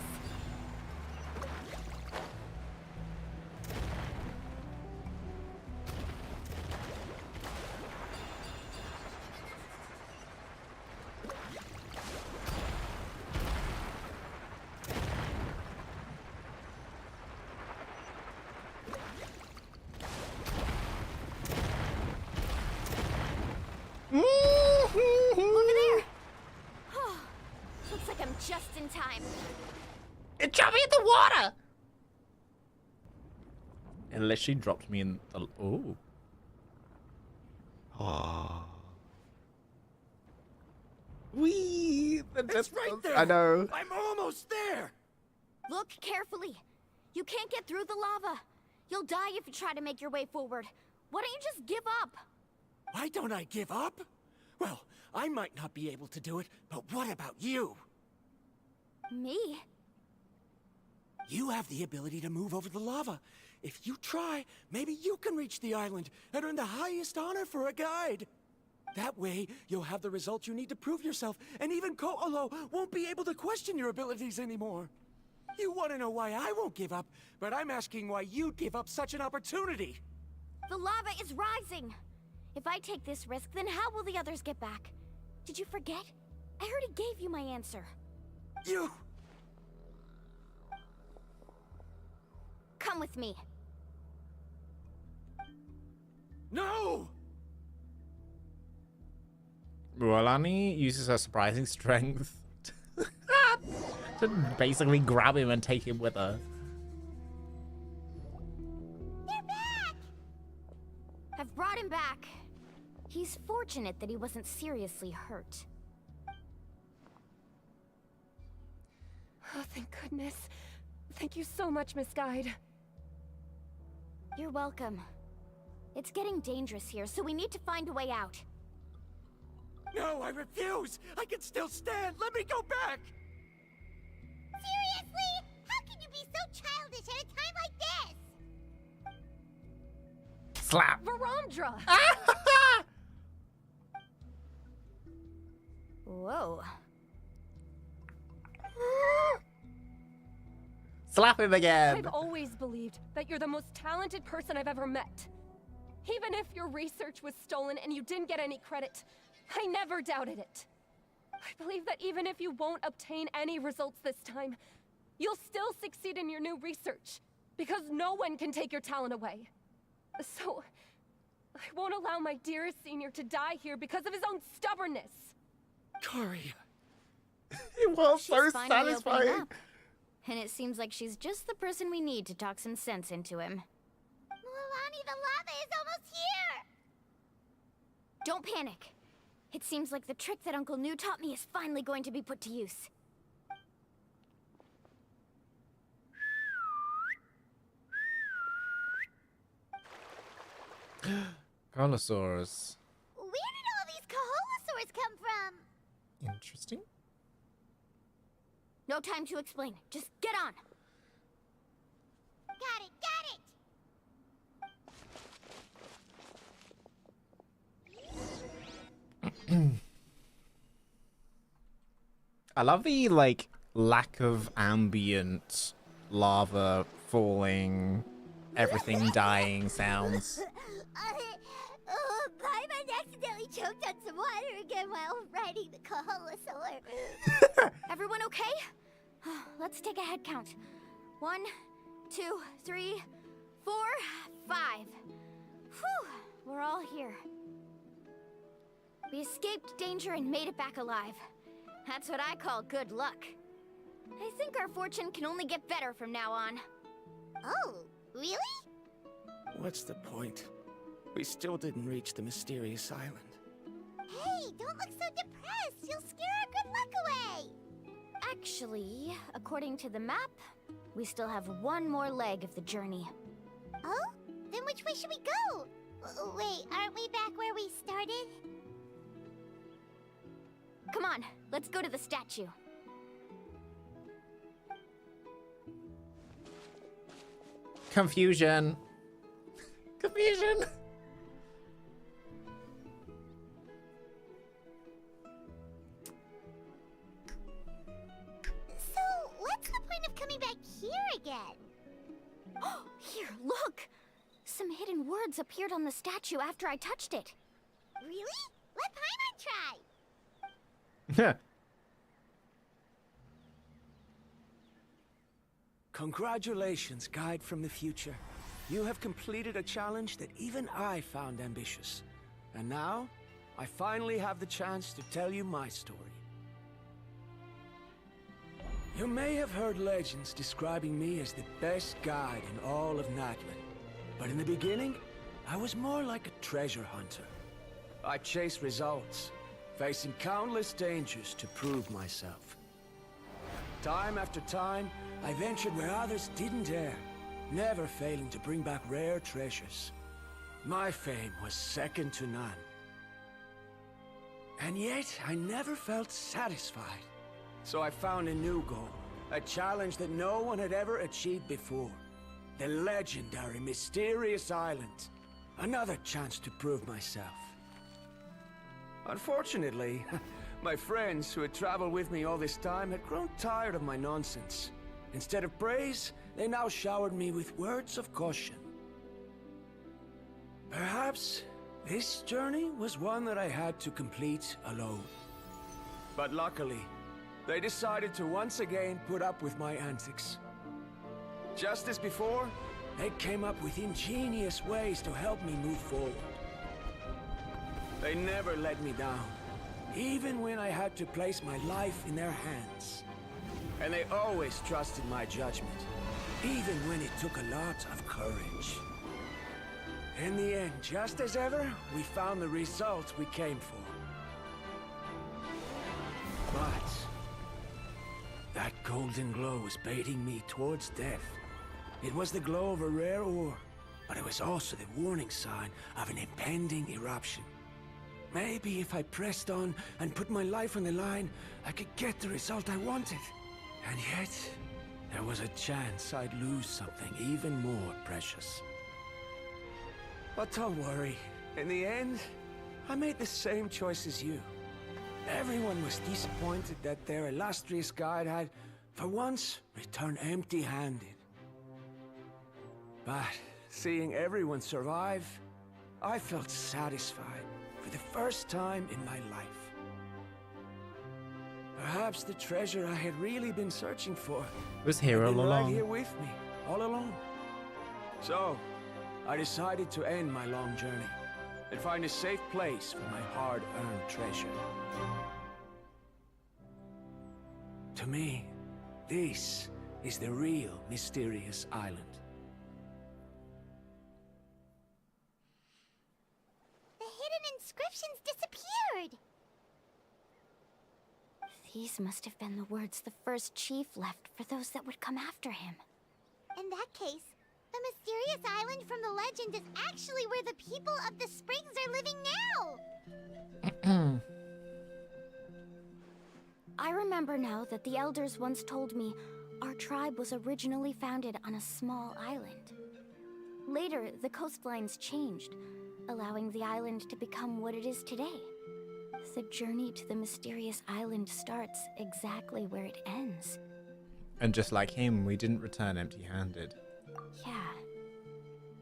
S10: Over there! Oh, looks like I'm just in time.
S1: It dropped me in the water! It literally dropped me in the... Ooh. Oh. Wee!
S3: It's right there!
S1: I know.
S3: I'm almost there!
S10: Look carefully. You can't get through the lava. You'll die if you try to make your way forward. Why don't you just give up?
S3: Why don't I give up? Well, I might not be able to do it, but what about you?
S10: Me?
S3: You have the ability to move over the lava. If you try, maybe you can reach the island and earn the highest honor for a guide. That way, you'll have the results you need to prove yourself, and even Ko'olo won't be able to question your abilities anymore. You want to know why I won't give up, but I'm asking why you'd give up such an opportunity.
S10: The lava is rising. If I take this risk, then how will the others get back? Did you forget? I already gave you my answer.
S3: You...
S10: Come with me.
S3: No!
S1: Rolani uses her surprising strength to basically grab him and take him with her.
S10: They're back! I've brought him back. He's fortunate that he wasn't seriously hurt.
S6: Oh, thank goodness. Thank you so much, Miss Guide.
S10: You're welcome. It's getting dangerous here, so we need to find a way out.
S3: No, I refuse! I can still stand! Let me go back!
S5: Seriously? How can you be so childish at a time like this?
S1: Slap!
S6: Verandra!
S10: Whoa.
S1: Slap him again!
S6: I've always believed that you're the most talented person I've ever met. Even if your research was stolen and you didn't get any credit, I never doubted it. I believe that even if you won't obtain any results this time, you'll still succeed in your new research, because no one can take your talent away. So, I won't allow my dearest senior to die here because of his own stubbornness.
S3: Kari.
S1: It was so
S10: She's finally opening
S1: satisfying.
S10: up. And it seems like she's just the person we need to talk some sense into him.
S5: Mualani, the lava is almost here!
S10: Don't panic. It seems like the trick that Uncle New taught me is finally going to be put to use.
S1: Carnosaurus.
S5: Where did all these Koholosaurs come from?
S1: Interesting.
S10: No time to explain. Just get on.
S5: Got it, got it!
S1: I love the, like, lack of ambient lava falling, everything dying sounds.
S5: Paimon accidentally choked on some water again while riding the Koholosaur.
S10: Everyone okay? Let's take a head count. 1, 2, 3, 4, 5. Whew, we're all here. We escaped danger and made it back alive. That's what I call good luck. I think our fortune can only get better from now on.
S5: Oh, really?
S3: What's the point? We still didn't reach the mysterious island.
S5: Hey, don't look so depressed. You'll scare our good luck away.
S10: Actually, according to the map, we still have one more leg of the journey.
S5: Oh? Then which way should we go? Wait, aren't we back where we started?
S10: Come on, let's go to the statue.
S1: Confusion. Confusion.
S9: So, what's the point of coming back here again?
S10: Oh, here, look! Some hidden words appeared on the statue after I touched it.
S9: Really? Let Paimon try.
S3: Congratulations, guide from the future. You have completed a challenge that even I found ambitious. And now, I finally have the chance to tell you my story. You may have heard legends describing me as the best guide in all of Natlan. But in the beginning, I was more like a treasure hunter. I chased results, facing countless dangers to prove myself. Time after time, I ventured where others didn't dare, never failing to bring back rare treasures. My fame was second to none. And yet, I never felt satisfied. So I found a new goal, a challenge that no one had ever achieved before. The legendary Mysterious Island. Another chance to prove myself. Unfortunately, my friends who had traveled with me all this time had grown tired of my nonsense. Instead of praise, they now showered me with words of caution. Perhaps this journey was one that I had to complete alone. But luckily, they decided to once again put up with my antics. Just as before, they came up with ingenious ways to help me move forward. They never let me down, even when I had to place my life in their hands. And they always trusted my judgment, even when it took a lot of courage. In the end, just as ever, we found the result we came for. But that golden glow was baiting me towards death. It was the glow of a rare ore, but it was also the warning sign of an impending eruption. Maybe if I pressed on and put my life on the line, I could get the result I wanted. And yet, there was a chance I'd lose something even more precious. But don't worry. In the end, I made the same choice as you. Everyone was disappointed that their illustrious guide had, for once, returned empty-handed. But seeing everyone survive, I felt satisfied for the first time in my life. Perhaps the treasure I had really been searching for
S1: was here all
S3: right
S1: along.
S3: here with me, all along. So, I decided to end my long journey and find a safe place for my hard-earned treasure. To me, this is the real Mysterious Island.
S9: The hidden inscriptions disappeared!
S10: These must have been the words the first chief left for those that would come after him.
S9: In that case, the Mysterious Island from the legend is actually where the people of the springs are living now!
S10: I remember now that the elders once told me our tribe was originally founded on a small island. Later, the coastlines changed, allowing the island to become what it is today. The journey to the Mysterious Island starts exactly where it ends.
S1: And just like him, we didn't return empty-handed.
S10: Yeah.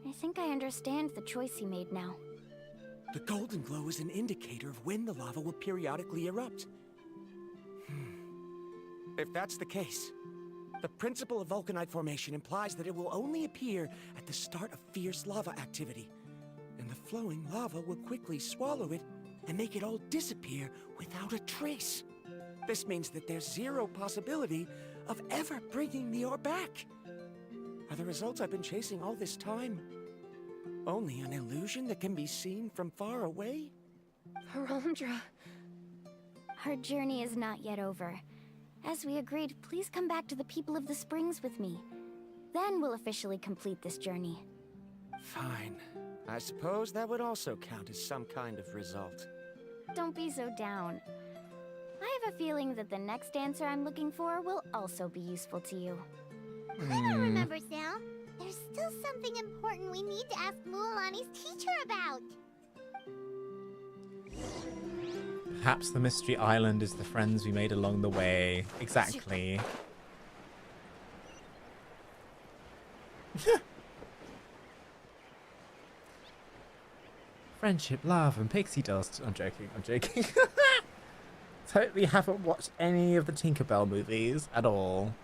S10: I think I understand the choice he made now.
S3: The golden glow is an indicator of when the lava will periodically erupt. If that's the case, the principle of vulcanite formation implies that it will only appear at the start of fierce lava activity, and the flowing lava will quickly swallow it and make it all disappear without a trace. This means that there's zero possibility of ever bringing the ore back. Are the results I've been chasing all this time only an illusion that can be seen from far away?
S6: Harondra.
S10: Our journey is not yet over. As we agreed, please come back to the people of the springs with me. Then we'll officially complete this journey.
S3: Fine. I suppose that would also count as some kind of result.
S10: Don't be so down. I have a feeling that the next answer I'm looking for will also be useful to you.
S9: I don't remember, Sam.
S5: There's still something important we need to ask Mualani's teacher about.
S1: Perhaps the Mystery Island is the friends we made along the way. Exactly. Friendship, love, and pixie dust. I'm joking. I'm joking. Totally haven't watched any of the Tinkerbell movies at all.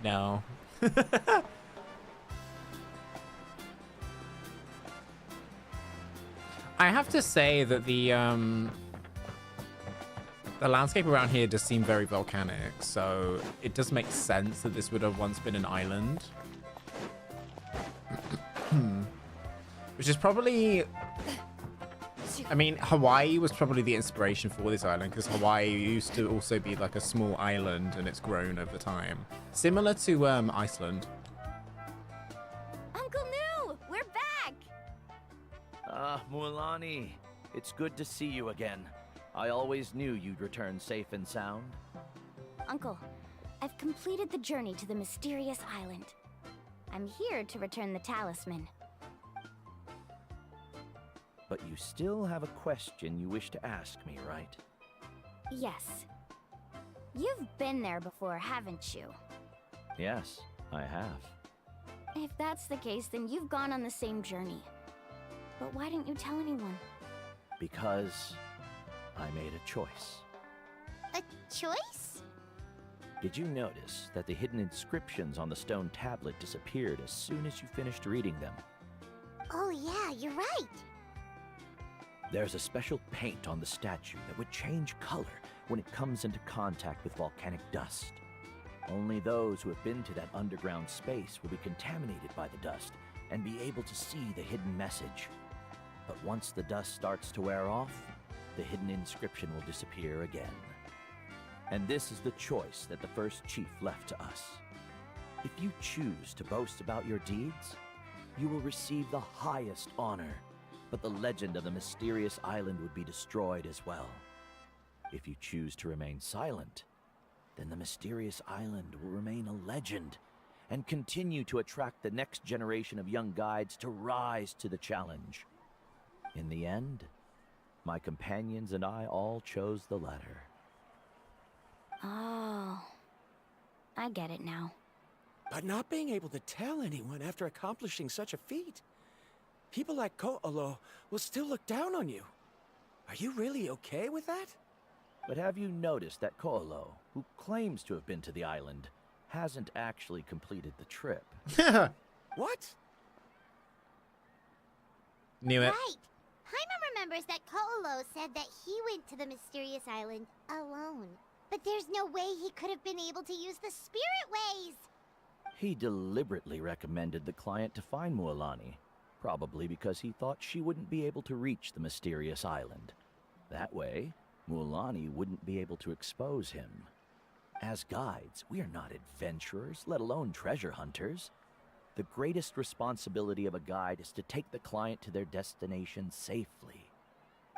S1: No. I have to say that the landscape around here does seem very volcanic, so it does make sense that this would have once been an island. Which is probably... I mean, Hawaii was probably the inspiration for this island, because Hawaii used to also be like a small island, and it's grown over time. Similar to Iceland.
S10: Uncle New, we're back!
S15: Mualani, it's good to see you again. I always knew you'd return safe and sound.
S10: Uncle, I've completed the journey to the mysterious island. I'm here to return the talisman.
S15: But you still have a question you wish to ask me, right?
S10: Yes. You've been there before, haven't you?
S15: Yes, I have.
S10: If that's the case, then you've gone on the same journey. But why didn't you tell anyone?
S15: Because I made a choice.
S5: A choice?
S15: Did you notice that the hidden inscriptions on the stone tablet disappeared as soon as you finished reading them?
S5: Oh yeah, you're right.
S15: There's a special paint on the statue that would change color when it comes into contact with volcanic dust. Only those who have been to that underground space will be contaminated by the dust and be able to see the hidden message. But once the dust starts to wear off, the hidden inscription will disappear again. And this is the choice that the first chief left to us. If you choose to boast about your deeds, you will receive the highest honor, but the legend of the mysterious island would be destroyed as well. If you choose to remain silent, then the mysterious island will remain a legend and continue to attract the next generation of young guides to rise to the challenge. In the end, my companions and I all chose the latter.
S10: Oh, I get it now.
S3: But not being able to tell anyone after accomplishing such a feat. People like Ko'olo will still look down on you. Are you really okay with that?
S15: But have you noticed that Ko'olo, who claims to have been to the island, hasn't actually completed the trip?
S3: What?
S1: Knew it.
S5: Right. Paimon remembers that Ko'olo said that he went to the mysterious island alone. But there's no way he could have been able to use the spirit ways.
S15: He deliberately recommended the client to find Mualani, probably because he thought she wouldn't be able to reach the mysterious island. That way, Mualani wouldn't be able to expose him. As guides, we are not adventurers, let alone treasure hunters. The greatest responsibility of a guide is to take the client to their destination safely.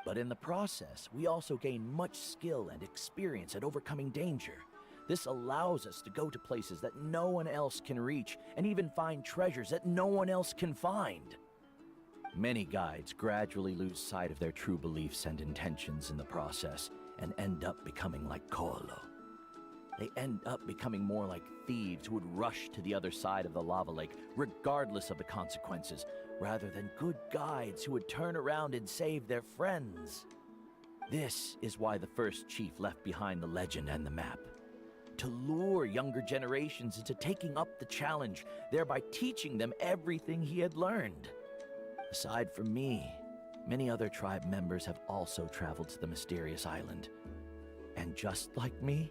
S15: But in the process, we also gain much skill and experience at overcoming danger. This allows us to go to places that no one else can reach, and even find treasures that no one else can find. Many guides gradually lose sight of their true beliefs and intentions in the process, and end up becoming like Ko'olo. They end up becoming more like thieves who would rush to the other side of the lava lake, regardless of the consequences, rather than good guides who would turn around and save their friends. This is why the first chief left behind the legend and the map. To lure younger generations into taking up the challenge, thereby teaching them everything he had learned. Aside from me, many other tribe members have also traveled to the mysterious island. And just like me,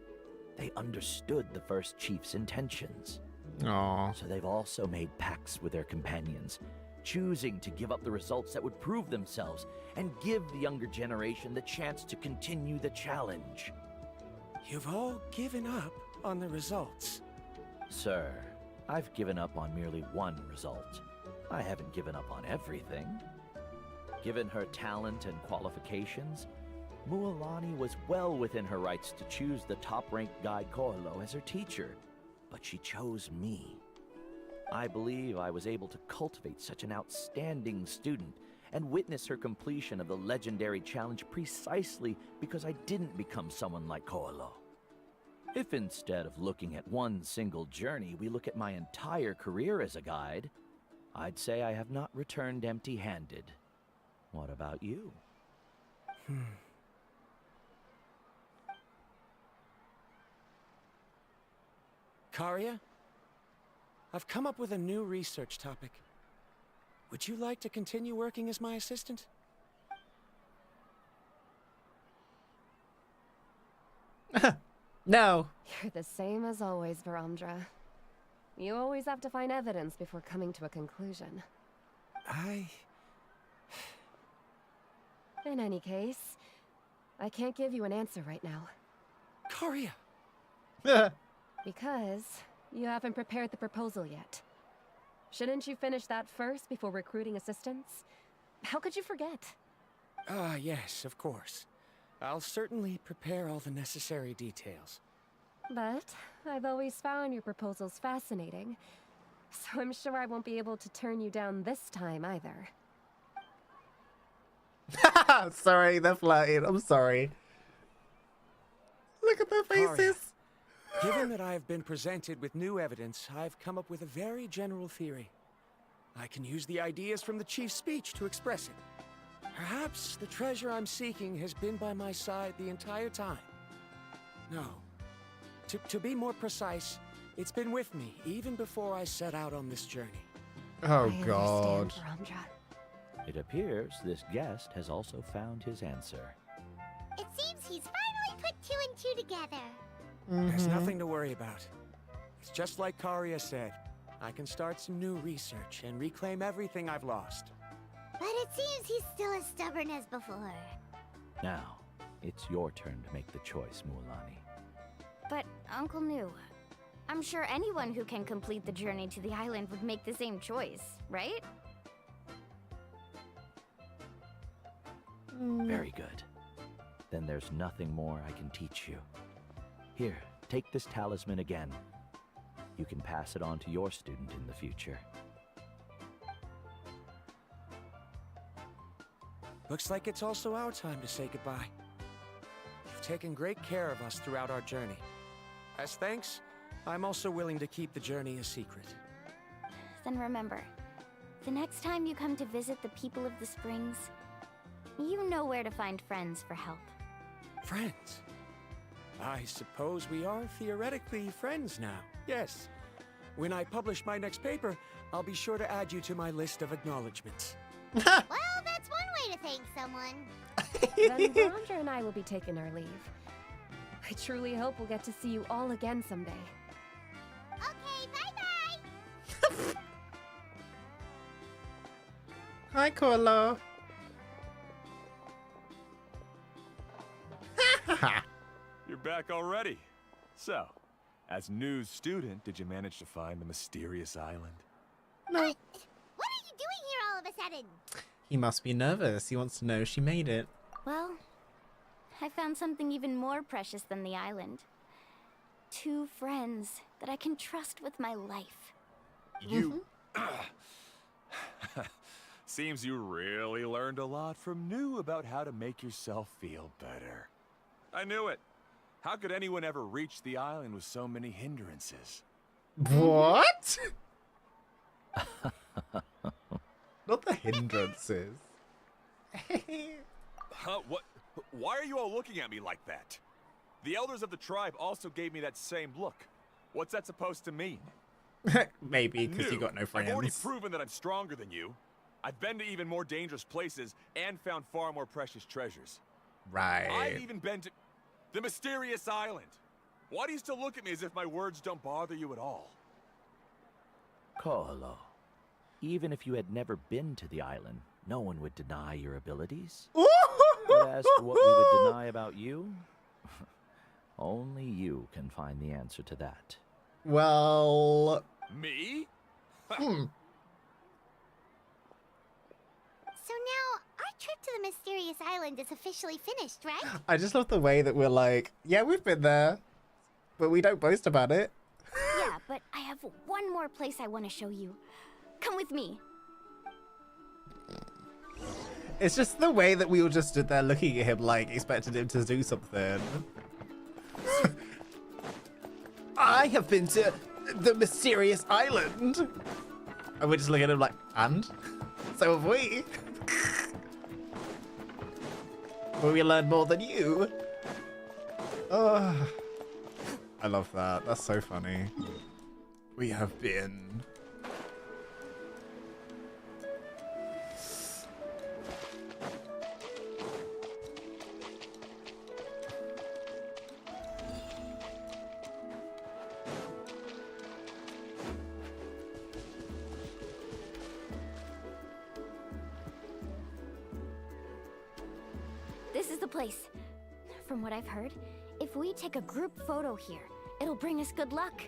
S15: they understood the first chief's intentions.
S1: Aww.
S15: So they've also made pacts with their companions, choosing to give up the results that would prove themselves and give the younger generation the chance to continue the challenge.
S3: You've all given up on the results.
S15: Sir, I've given up on merely one result. I haven't given up on everything. Given her talent and qualifications, Mualani was well within her rights to choose the top-ranked guide Ko'olo as her teacher, but she chose me. I believe I was able to cultivate such an outstanding student and witness her completion of the legendary challenge precisely because I didn't become someone like Koalo. If instead of looking at one single journey, we look at my entire career as a guide, I'd say I have not returned empty-handed. What about you?
S3: Karia, I've come up with a new research topic. Would you like to continue working as my assistant?
S1: No.
S6: You're the same as always, Varamdra. You always have to find evidence before coming to a conclusion. In any case, I can't give you an answer right now.
S3: Karia!
S6: Because you haven't prepared the proposal yet. Shouldn't you finish that first before recruiting assistants? How could you forget?
S3: Yes, of course. I'll certainly prepare all the necessary details.
S6: But I've always found your proposals fascinating, so I'm sure I won't be able to turn you down this time either.
S1: Sorry, they're flirting. I'm sorry. Look at their faces.
S3: Karia, given that I have been presented with new evidence, I've come up with a very general theory. I can use the ideas from the chief's speech to express it. Perhaps the treasure I'm seeking has been by my side the entire time. No. To be more precise, it's been with me even before I set out on this journey.
S1: Oh, God.
S15: It appears this guest has also found his answer.
S5: It seems he's finally put 2 and 2 together.
S3: There's nothing to worry about. It's just like Karia said. I can start some new research and reclaim everything I've lost.
S5: But it seems he's still as stubborn as before.
S15: Now, it's your turn to make the choice, Mualani.
S10: But, Uncle Nu, I'm sure anyone who can complete the journey to the island would make the same choice, right?
S15: Very good. Then there's nothing more I can teach you. Here, take this talisman again. You can pass it on to your student in the future.
S3: Looks like it's also our time to say goodbye. You've taken great care of us throughout our journey. As thanks, I'm also willing to keep the journey a secret.
S10: Then remember, the next time you come to visit the people of the Springs, you know where to find friends for help.
S3: Friends? I suppose we are theoretically friends now. Yes. When I publish my next paper, I'll be sure to add you to my list of acknowledgements.
S5: Well, that's one way to thank someone.
S6: Then Varamdra and I will be taking our leave. I truly hope we'll get to see you all again someday.
S5: Okay, bye-bye!
S1: Hi, Koalo.
S11: You're back already. So, as news student, did you manage to find the mysterious island?
S1: No.
S5: What are you doing here all of a sudden?
S1: He must be nervous. He wants to know she made it.
S10: Well, I found something even more precious than the island. 2 friends that I can trust with my life.
S11: You... Seems you really learned a lot from Nu about how to make yourself feel better. I knew it. How could anyone ever reach the island with so many hindrances?
S1: What? Not the hindrances.
S11: Huh? What? Why are you all looking at me like that? The elders of the tribe also gave me that same look. What's that supposed to mean?
S1: Maybe because you got no friends.
S11: I've already proven that I'm stronger than you. I've been to even more dangerous places and found far more precious treasures.
S1: Right.
S11: I've even been to the mysterious island. Why do you still look at me as if my words don't bother you at all?
S15: Koalo, even if you had never been to the island, no one would deny your abilities. But as to what we would deny about you, only you can find the answer to that.
S1: Well...
S11: Me?
S5: So now, our trip to the mysterious island is officially finished, right?
S1: I just love the way that we're like, yeah, we've been there, but we don't boast about it.
S5: Yeah,
S10: Yeah, but I have one more place I want to show you. Come with me.
S1: It's just the way that we all just stood there looking at him like expected him to do something. I have been to the mysterious island. And we're just looking at him like, and? So have we. But we learned more than you. Oh, I love that. That's so funny. We have been.
S10: This is the place. From what I've heard, if we take a group photo here, it'll bring us good luck.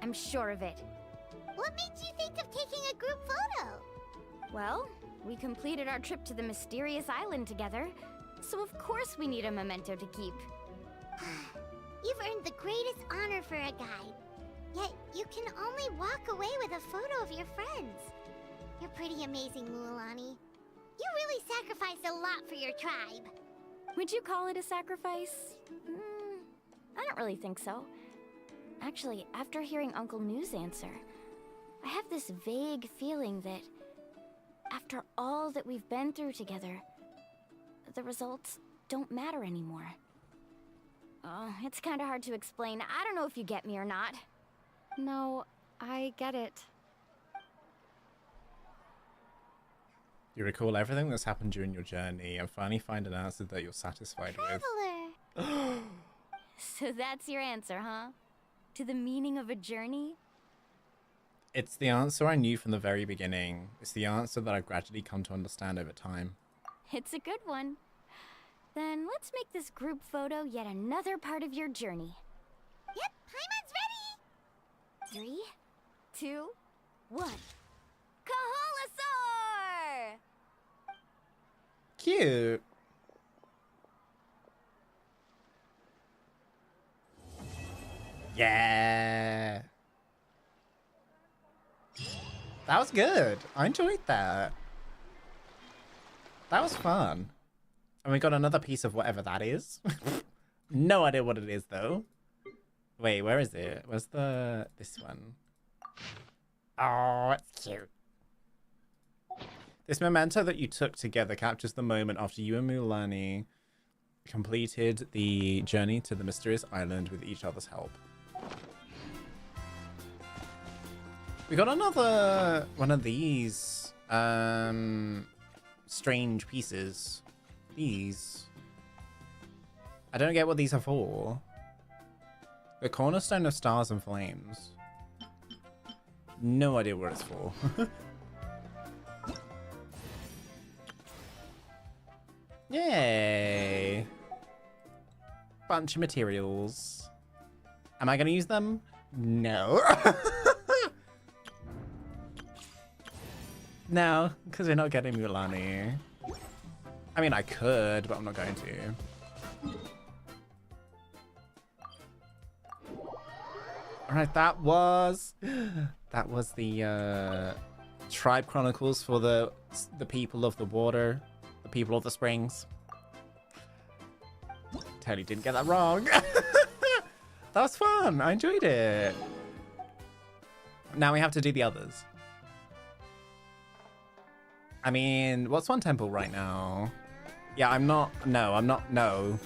S10: I'm sure of it.
S5: What made you think of taking a group photo?
S10: Well, we completed our trip to the mysterious island together, so of course we need a memento to keep.
S5: You've earned the greatest honor for a guide. Yet, you can only walk away with a photo of your friends. You're pretty amazing, Mualani. You really sacrificed a lot for your tribe.
S10: Would you call it a sacrifice? I don't really think so. Actually, after hearing Uncle New's answer, I have this vague feeling that after all that we've been through together, the results don't matter anymore. Oh, it's kind of hard to explain. I don't know if you get me or not.
S6: No, I get it.
S1: You recall everything that's happened during your journey and finally find an answer that you're satisfied with.
S10: So that's your answer, huh? To the meaning of a journey?
S1: It's the answer I knew from the very beginning. It's the answer that I've gradually come to understand over time.
S10: It's a good one. Then let's make this group photo yet another part of your journey.
S5: Yep, Paimon's ready!
S10: 3, 2, 1. Kaholasaur!
S1: Cute. Yeah. That was good. I enjoyed that. That was fun. And we got another piece of whatever that is. No idea what it is though. Wait, where is it? Where's this one? Oh, it's cute. This memento that you took together captures the moment after you and Mualani completed the journey to the mysterious island with each other's help. We got another one of these strange pieces. These. I don't get what these are for. The cornerstone of stars and flames. No idea what it's for. Yay! Bunch of materials. Am I going to use them? No. No, because we're not getting Mualani. I mean, I could, but I'm not going to. Alright, that was the tribe chronicles for the people of the water, the people of the springs. Totally didn't get that wrong. That was fun. I enjoyed it. Now we have to do the others. I mean, what's one temple right now? Yeah, I'm not. No.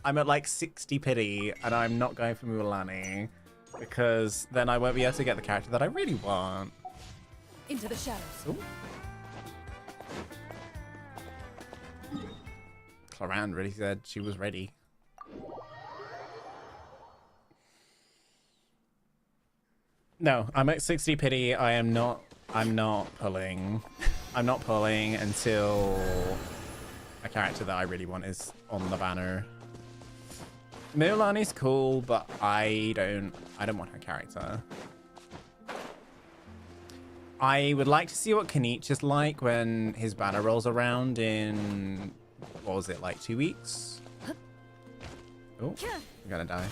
S1: I'm at like 60 pity, and I'm not going for Mualani because then I won't be able to get the character that I really want.
S16: Into the shadows.
S1: Ooh. Cloran really said she was ready. No, I'm at 60 pity. I'm not pulling. I'm not pulling until a character that I really want is on the banner. Mualani's cool, but I don't want her character. I would like to see what Kanich is like when his banner rolls around in, what was it, like 2 weeks? Oh, I'm gonna die.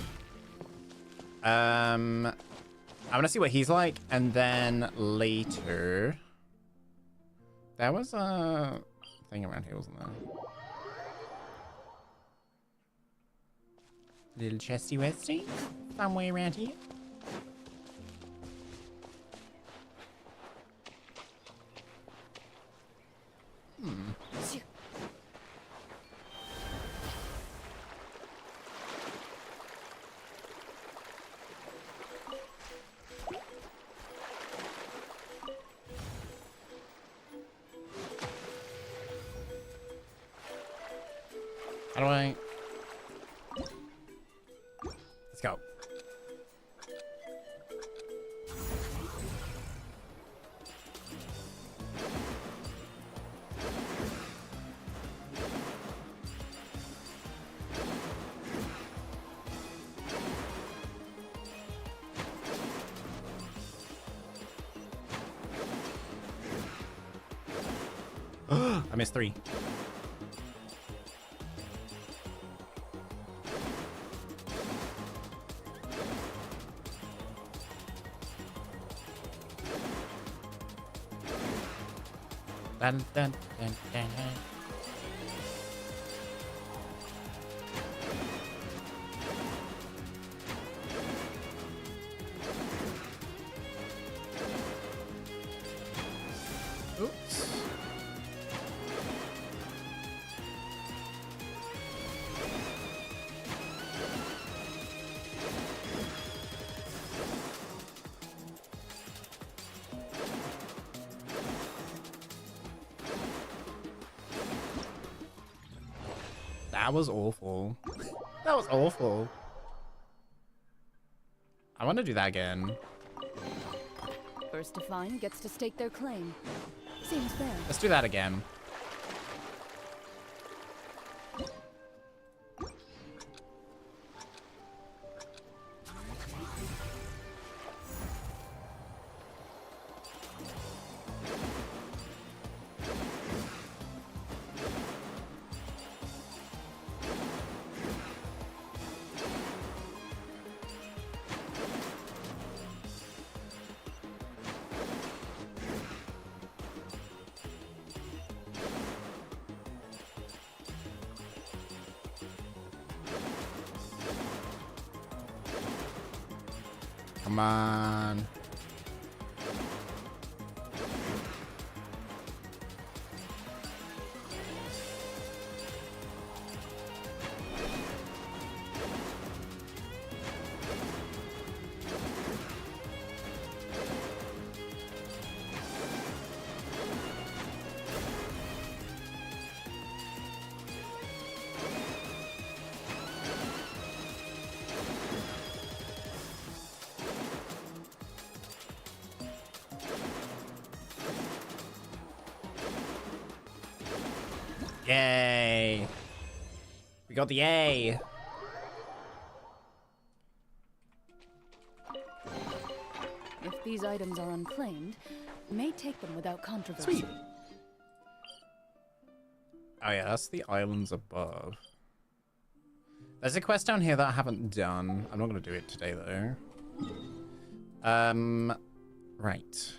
S1: gonna see what he's like, and then later... There was a thing around here, wasn't there? Little chesty westy? Somewhere around here? How do I... Let's go. I missed 3. Dun, dun, dun, dun, dun. Oops. That was awful. That was awful. I want to do that again.
S16: First to find gets to stake their claim. Seems fair.
S1: Let's do that again. Come on. Yay. We got the A.
S16: If these items are unclaimed, may take them without controversy.
S1: Sweet. Oh yeah, that's the islands above. There's a quest down here that I haven't done. I'm not going to do it today though. Right.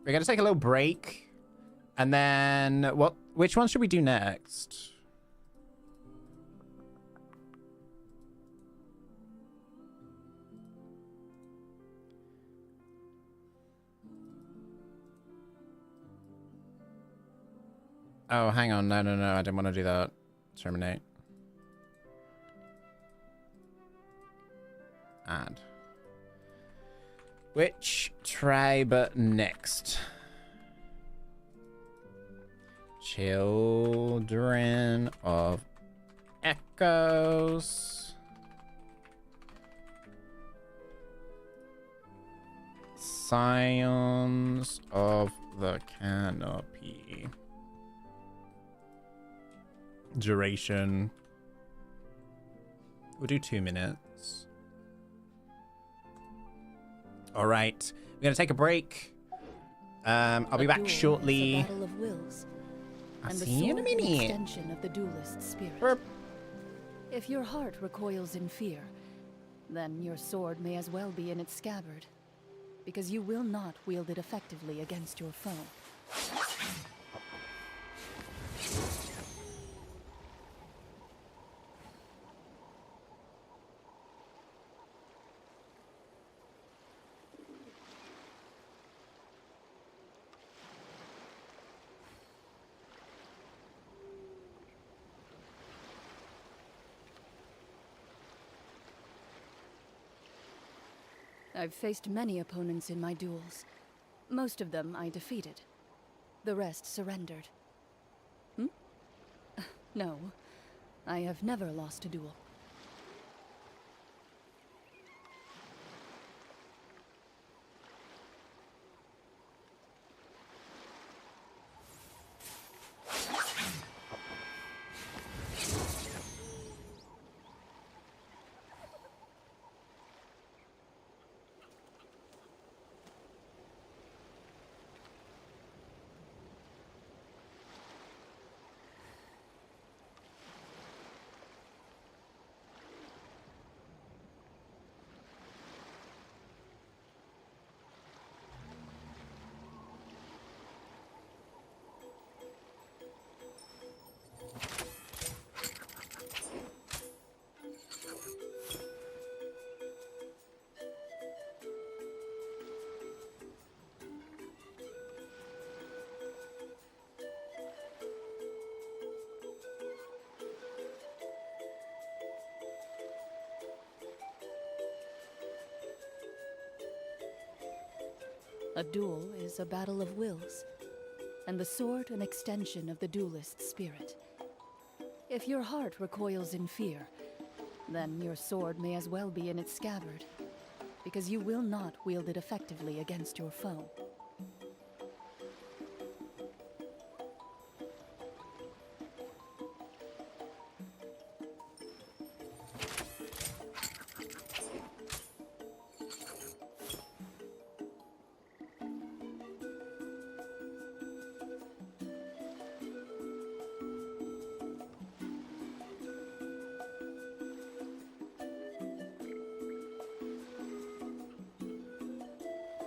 S1: We're going to take a little break. And then, which one should we do next? Oh, hang on. No, I didn't want to do that. Terminate. Add. Which tribe next? Children of Echoes. Scions of the Canopy. Duration. We'll do 2 minutes. All right. We're going to take a break. I'll be back shortly. I'll see you in a minute.
S16: Extension of the duelist spirit.
S1: Burp.
S16: If your heart recoils in fear, then your sword may as well be in its scabbard, because you will not wield it effectively against your foe. I've faced many opponents in my duels. Most of them I defeated. The rest surrendered. No, I have never lost a duel. A duel is a battle of wills, and the sword an extension of the duelist's spirit. If your heart recoils in fear, then your sword may as well be in its scabbard, because you will not wield it effectively against your foe.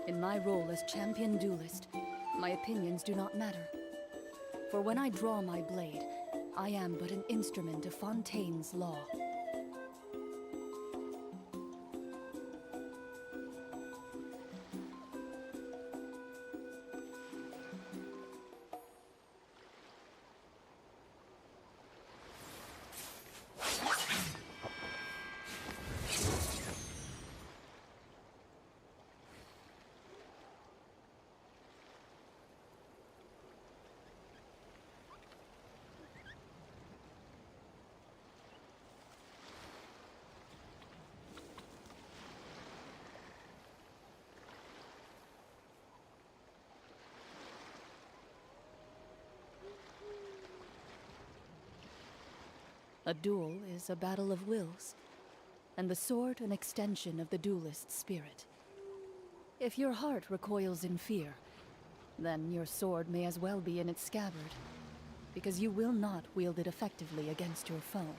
S16: In my role as champion duelist, my opinions do not matter. For when I draw my blade, I am but an instrument of Fontaine's law. A duel is a battle of wills, and the sword an extension of the duelist's spirit. If your heart recoils in fear, then your sword may as well be in its scabbard, because you will not wield it effectively against your foe.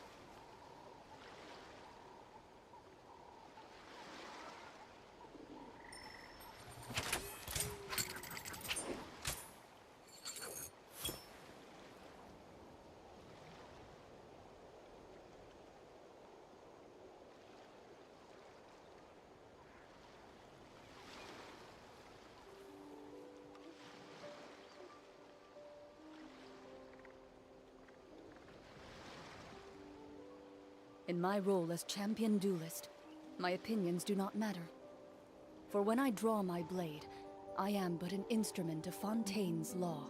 S16: In my role as champion duelist, my opinions do not matter. For when I draw my blade, I am but an instrument of Fontaine's law.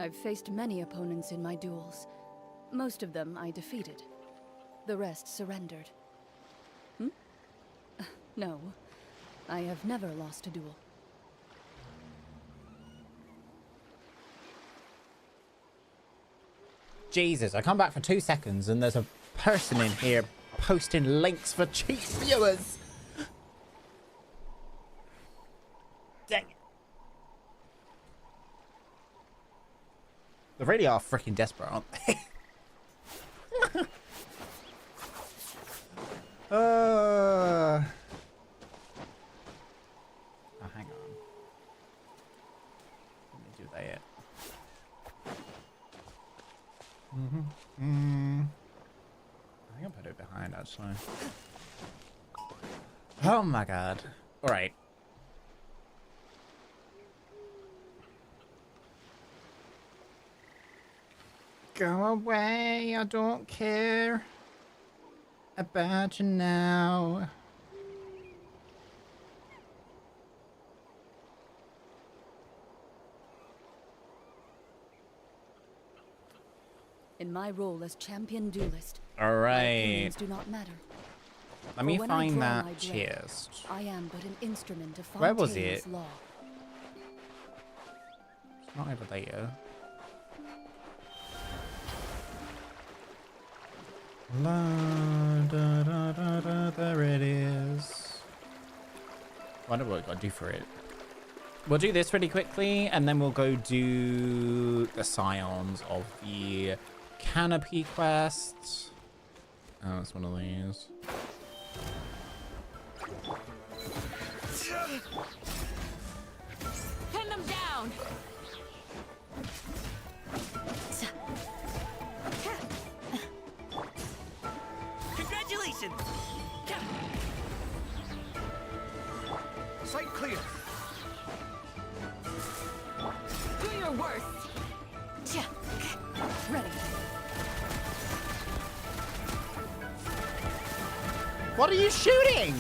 S16: I've faced many opponents in my duels. Most of them I defeated. The rest surrendered. No, I have never lost a duel.
S1: Jesus, I come back for 2 seconds and there's a person in here posting links for cheap viewers. Dang it. They really are freaking desperate, aren't they? Oh, hang on. Let me do that. I think I'll put it behind, actually. Oh my god. Alright. Go away, I don't care about you now.
S16: In my role as champion duelist,
S1: All right.
S16: my opinions do not matter.
S1: Let me
S16: For when I
S1: find
S16: draw
S1: that
S16: my blade,
S1: chest.
S16: I am but an instrument of
S1: Where was
S16: Fontaine's
S1: it?
S16: law.
S1: It's not over there. La, da, da, da, da, there it is. Wonder what we gotta do for it. We'll do this really quickly, and then we'll go do the scions of the canopy quest. Oh, it's one of these.
S12: Pin them down.
S14: Congratulations!
S3: Sight clear.
S12: Do your worst.
S16: Ready.
S1: What are you shooting?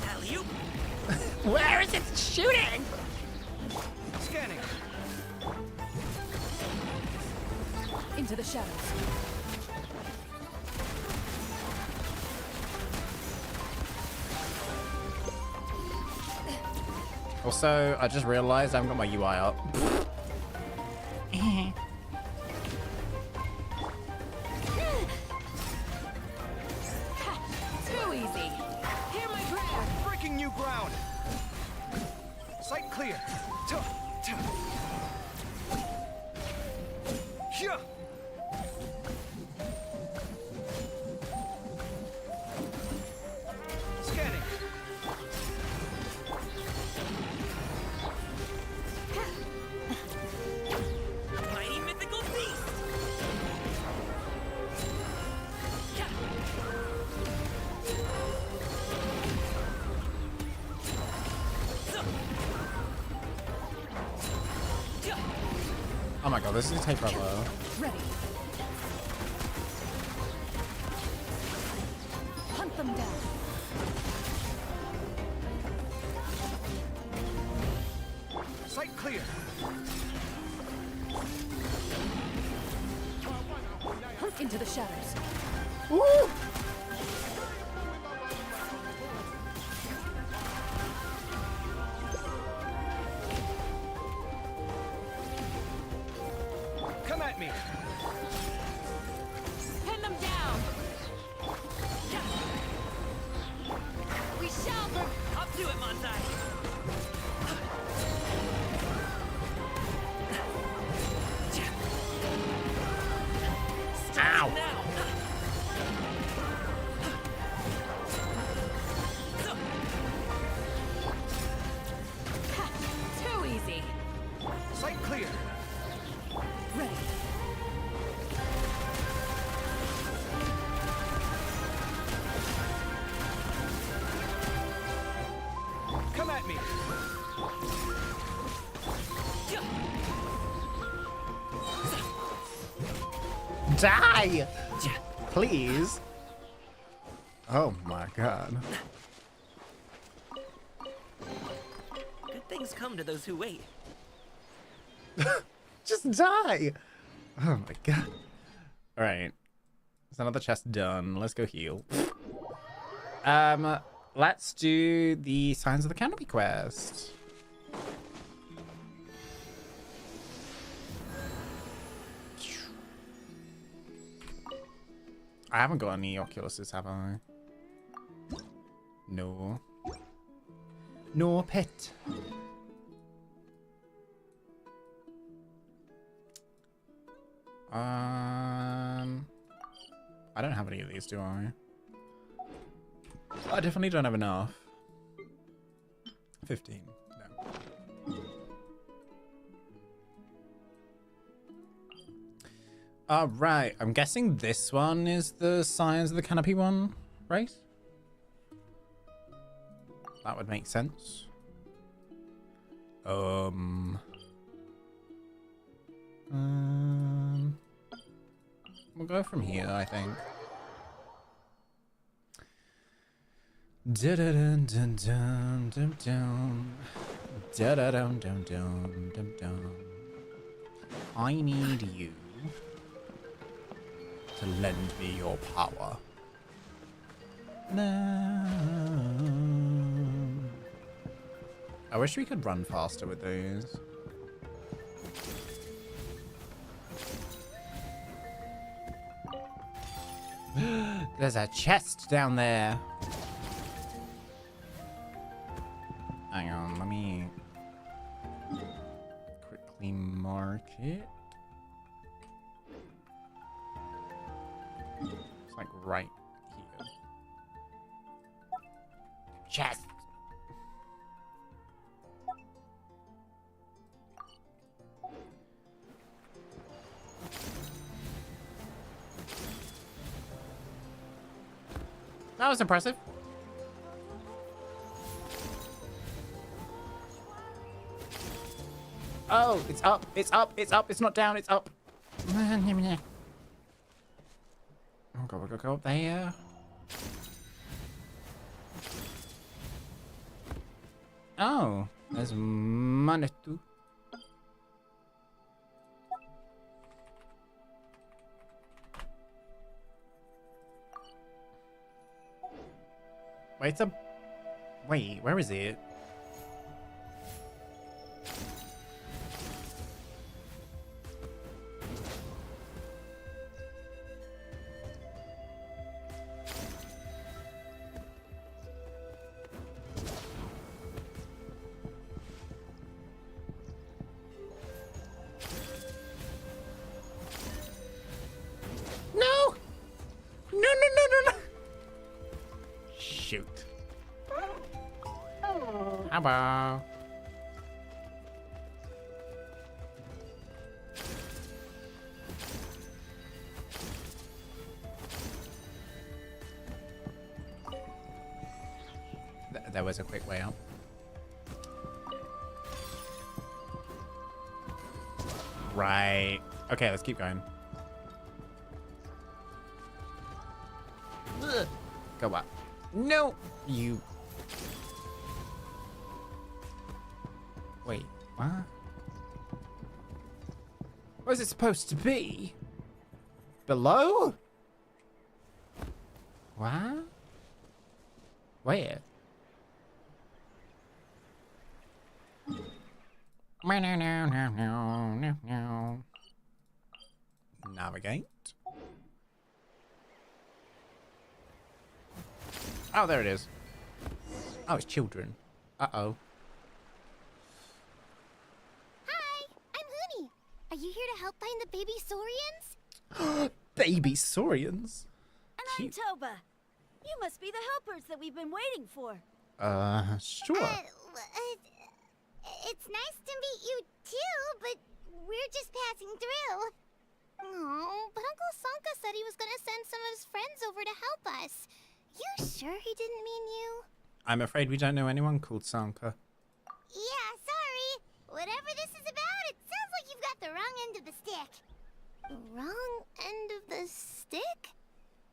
S14: Alley-oop!
S1: Where is it shooting?
S3: Scanning.
S16: Into the shadows.
S1: Also, I just realized I haven't got my UI up.
S12: Too easy. Hear my prayer.
S3: Breaking new ground. Sight clear. Yeah. Scanning.
S14: Mighty mythical beast!
S1: Oh my god, this is gonna take forever.
S16: Ready. Hunt them down.
S3: Sight clear.
S16: Hunt into the shadows.
S1: Woo!
S3: Come at me.
S12: Pin them down. We shall burn.
S14: Up to it, Montai!
S1: Ow!
S14: Now!
S12: Too easy.
S3: Sight clear.
S16: Ready.
S3: Come at me.
S1: Die! Please. Oh my god.
S14: things come to those who wait.
S1: Just die! Oh my god. Alright. There's another chest done. Let's go heal. Let's do the Signs of the Canopy quest. I haven't got any Oculuses, have I? No. No pet. I don't have any of these, do I? I definitely don't have enough. 15. No. Right. I'm guessing this one is the Signs of the Canopy one, right? That would make sense. We'll go from here, I think. I need you to lend me your power. No. I wish we could run faster with those. There's a chest down there. Hang on, let me quickly mark it. It's like right here. Chest. That was impressive. Oh, it's up, it's up, it's up, it's not down, it's up. Oh god, we're gonna go up there. Oh, there's Manitou. Wait, wait, where is it? No! No, no, no, no, no! Shoot. How about... There was a quick way out. Right. Okay, let's keep going. Ugh. Go up. No! You... Wait, what? What is it supposed to be? Below? What? Where? Navigate. Oh, there it is. Oh, it's children. Uh-oh.
S9: Hi, I'm Huni. Are you here to help find the baby saurians?
S1: Baby saurians?
S17: And I'm Toba. You must be the helpers that we've been waiting for.
S1: Sure.
S5: It's nice to meet you too, but we're just passing through.
S9: Oh, but Uncle Sanka said he was gonna send some of his friends over to help us. You sure he didn't mean you?
S1: I'm afraid we don't know anyone called Sanka.
S5: Yeah, sorry. Whatever this is about, it sounds like you've got the wrong end of the stick.
S9: Wrong end of the stick?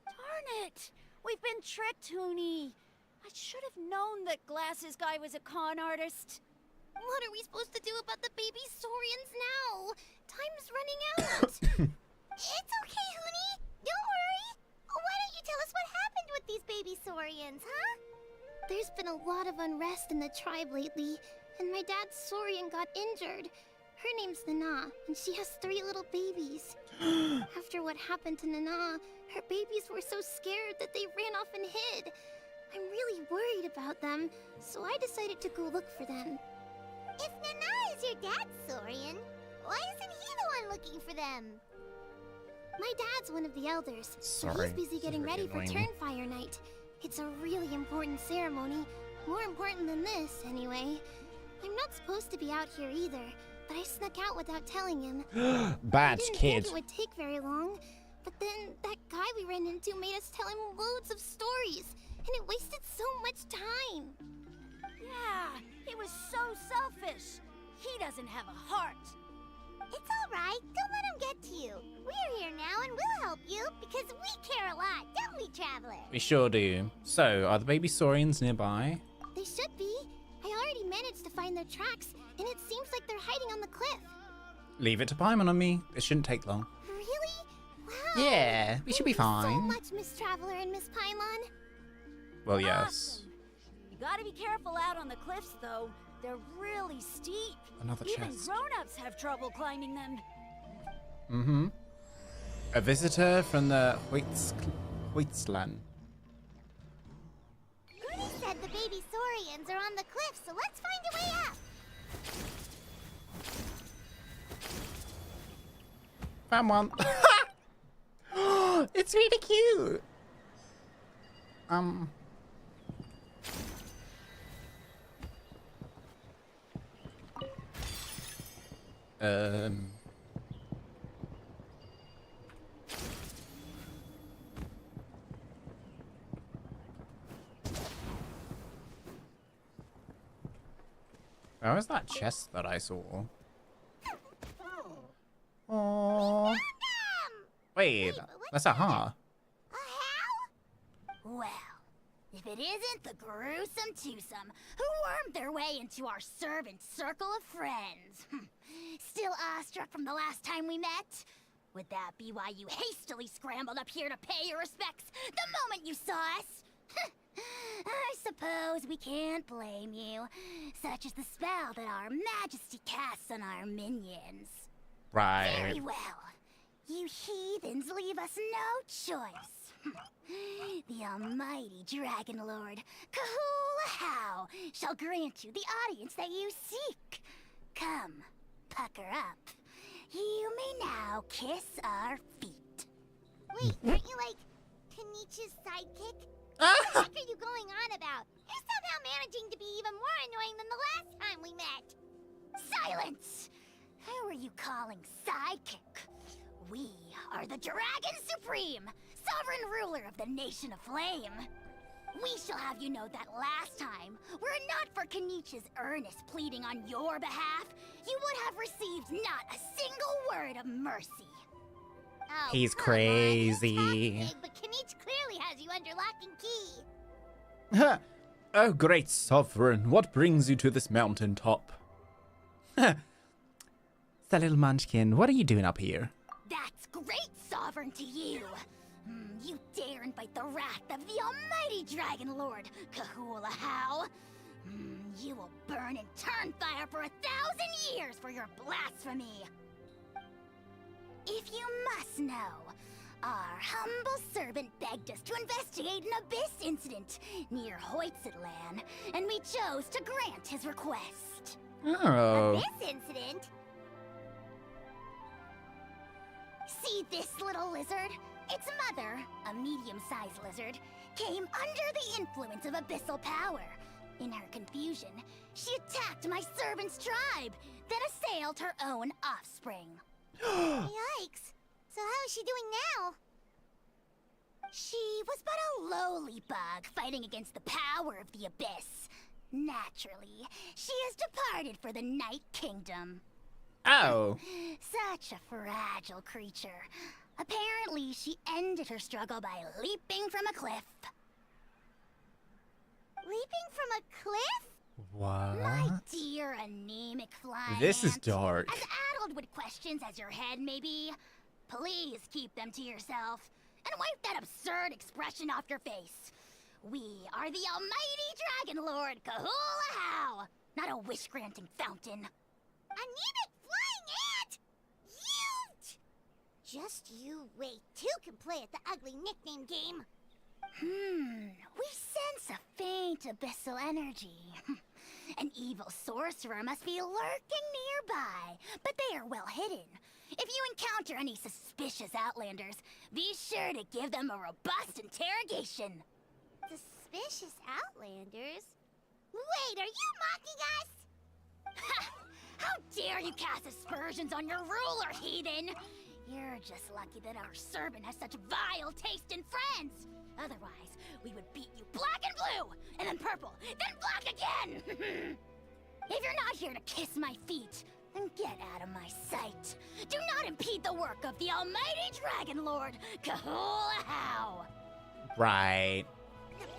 S17: Darn it! We've been tricked, Huni. I should have known that Glasses Guy was a con artist.
S9: What are we supposed to do about the baby saurians now? Time's running out. It's okay, Huni. Don't worry. Why don't you tell us what happened with these baby saurians, huh? There's been a lot of unrest in the tribe lately, and my dad's saurian got injured. Her name's Nana, and she has 3 little babies. After what happened to Nana, her babies were so scared that they ran off and hid. I'm really worried about them, so I decided to go look for them. If Nana is your dad's saurian, why isn't he the one looking for them? My dad's one of the elders, so
S1: Sorry,
S9: he's busy getting ready for Turnfire Night. It's a really important ceremony, more important than this, anyway. I'm not supposed to be out here either, but I snuck out without telling him.
S1: Bad
S9: I didn't
S1: kid.
S9: think it would take very long, but then that guy we ran into made us tell him loads of stories, and it wasted so much time.
S17: Yeah, he was so selfish. He doesn't have a heart.
S5: It's alright, don't let him get to you. We're here now and we'll help you, because we care a lot, don't we, Traveler?
S1: We sure do. So, are the baby saurians nearby?
S9: They should be. I already managed to find their tracks, and it seems like they're hiding on the cliff.
S1: Leave it to Paimon and me. It shouldn't take long.
S9: Really? Wow.
S1: Yeah, we should be
S9: Thank you so
S1: fine.
S9: much, Miss Traveler and Miss Paimon.
S1: Well, yes.
S17: You gotta be careful out on the cliffs, though. They're really steep.
S1: Another
S17: Even
S1: chest.
S17: grown-ups have trouble climbing them.
S1: Mm-hmm. A visitor from the Hoytslan.
S5: Goody said the baby saurians are on the cliff, so let's find a way up.
S1: Found one. It's really cute. Where was that chest that I saw? Oh. Wait, that's a heart.
S9: Well, if it isn't the gruesome twosome who wormed their way into our servant circle of friends. Still awestruck from the last time we met? Would that be why you hastily scrambled up here to pay your respects the moment you saw us? I suppose we can't blame you. Such is the spell that our majesty casts on our minions.
S1: Right.
S9: Very well. You heathens leave us no choice. The almighty Dragon Lord, Kahula How, shall grant you the audience that you seek. Come, pucker up. You may now kiss our feet.
S5: Wait, aren't you like Kenichi's sidekick? What the heck are you going on about? You're somehow managing to be even more annoying than the last time we met.
S9: Silence! Who are you calling sidekick? We are the Dragon Supreme, sovereign ruler of the Nation of Flame. We shall have you know that last time, were it not for Kenichi's earnest pleading on your behalf, you would have received not a single word of mercy.
S5: Oh,
S1: He's
S5: come on, you talk
S1: crazy.
S5: big, but Kenichi clearly has you under lock and key.
S1: Oh, great sovereign, what brings you to this mountaintop? The little munchkin, what are you doing up here?
S9: That's great, sovereign, to you. You dare invite the wrath of the almighty Dragon Lord, Kahula How. You will burn in Turnfire for 1,000 years for your blasphemy. If you must know, our humble servant begged us to investigate an abyss incident near Hoytslan, and we chose to grant his request.
S1: Oh.
S5: This incident?
S9: See this little lizard? Its mother, a medium-sized lizard, came under the influence of abyssal power. In her confusion, she attacked my servant's tribe, then assailed her own offspring.
S5: Yikes. So how is she doing now?
S9: She was but a lowly bug fighting against the power of the abyss. Naturally, she has departed for the Night Kingdom.
S1: Oh.
S9: Such a fragile creature. Apparently, she ended her struggle by leaping from a cliff.
S5: Leaping from a cliff?
S1: What?
S9: My dear anemic flying
S1: This is
S9: ant,
S1: dark.
S9: As addled with questions as your head may be, please keep them to yourself and wipe that absurd expression off your face. We are the almighty Dragon Lord Kahula, not a wish-granting fountain.
S5: Anemic flying ant! You! Just you wait. Two can play at the ugly nickname game.
S9: We sense a faint abyssal energy. An evil sorcerer must be lurking nearby, but they are well hidden. If you encounter any suspicious outlanders, be sure to give them a robust interrogation.
S5: Suspicious outlanders? Wait, are you mocking us?
S9: Ha! How dare you cast aspersions on your ruler, heathen! You're just lucky that our servant has such vile taste in friends. Otherwise, we would beat you black and blue, and then purple, then black again! If you're not here to kiss my feet, then get out of my sight. Do not impede the work of the almighty Dragon Lord, Kahula.
S1: Right.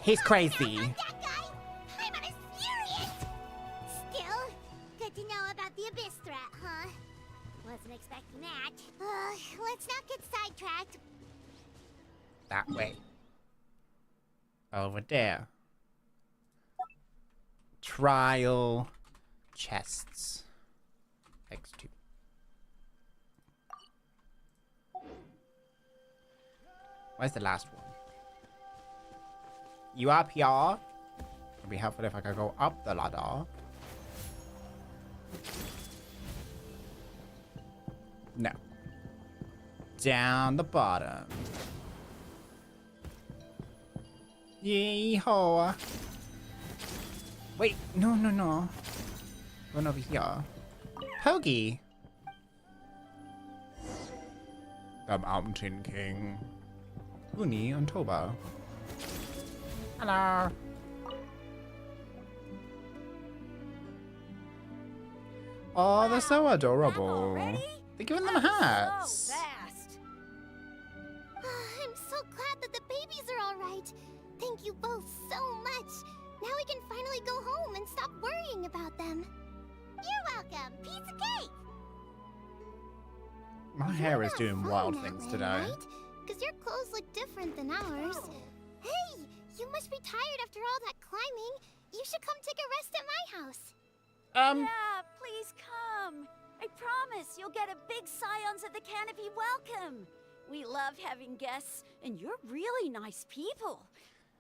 S1: He's crazy.
S5: That guy! I'm on his furious! Still, good to know about the abyss threat, huh? Wasn't expecting that. Let's not get sidetracked.
S1: That way. Over there. Trial chests. X2. Where's the last one? You up here? It'd be helpful if I could go up the ladder. No. Down the bottom. Yee-haw. Wait, no. One over here. Pokey. The Mountain King. Uni and Toba. Hello. Oh, they're so adorable. They're giving them hats.
S9: So fast.
S5: I'm so glad that the babies are all right. Thank you both so much. Now we can finally go home and stop worrying about them. You're welcome. Piece of cake.
S1: My hair is doing wild things today.
S5: Because your clothes look different than ours. Hey, you must be tired after all that climbing. You should come take a rest at my house.
S17: Yeah, please come. I promise you'll get a big Scions of the Canopy welcome. We love having guests, and you're really nice people.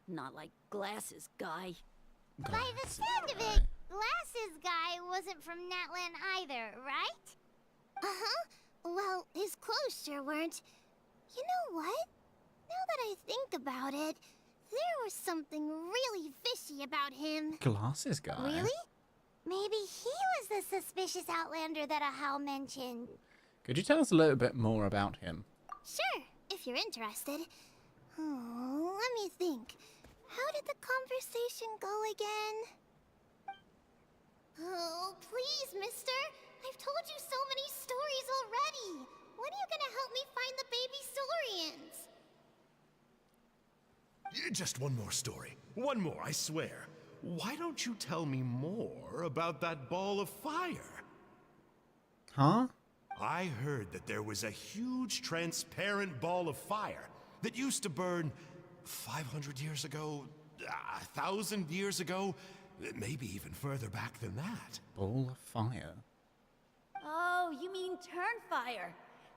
S17: Not like Glasses Guy.
S5: By the sound of it, Glasses Guy wasn't from Natlan either, right? Uh-huh. Well, his clothes sure weren't. You know what? Now that I think about it, there was something really fishy about him.
S1: Glasses Guy?
S5: Really? Maybe he was the suspicious outlander that Ahau mentioned.
S1: Could you tell us a little bit more about him?
S5: Sure, if you're interested. Oh, let me think. How did the conversation go again? Oh, please, mister. I've told you so many stories already. When are you gonna help me find the baby Saurians?
S18: Just one more story. One more, I swear. Why don't you tell me more about that ball of fire?
S1: Huh?
S18: I heard that there was a huge transparent ball of fire that used to burn 500 years ago, 1,000 years ago, maybe even further back than that.
S1: Ball of fire.
S17: Oh, you mean Turnfire.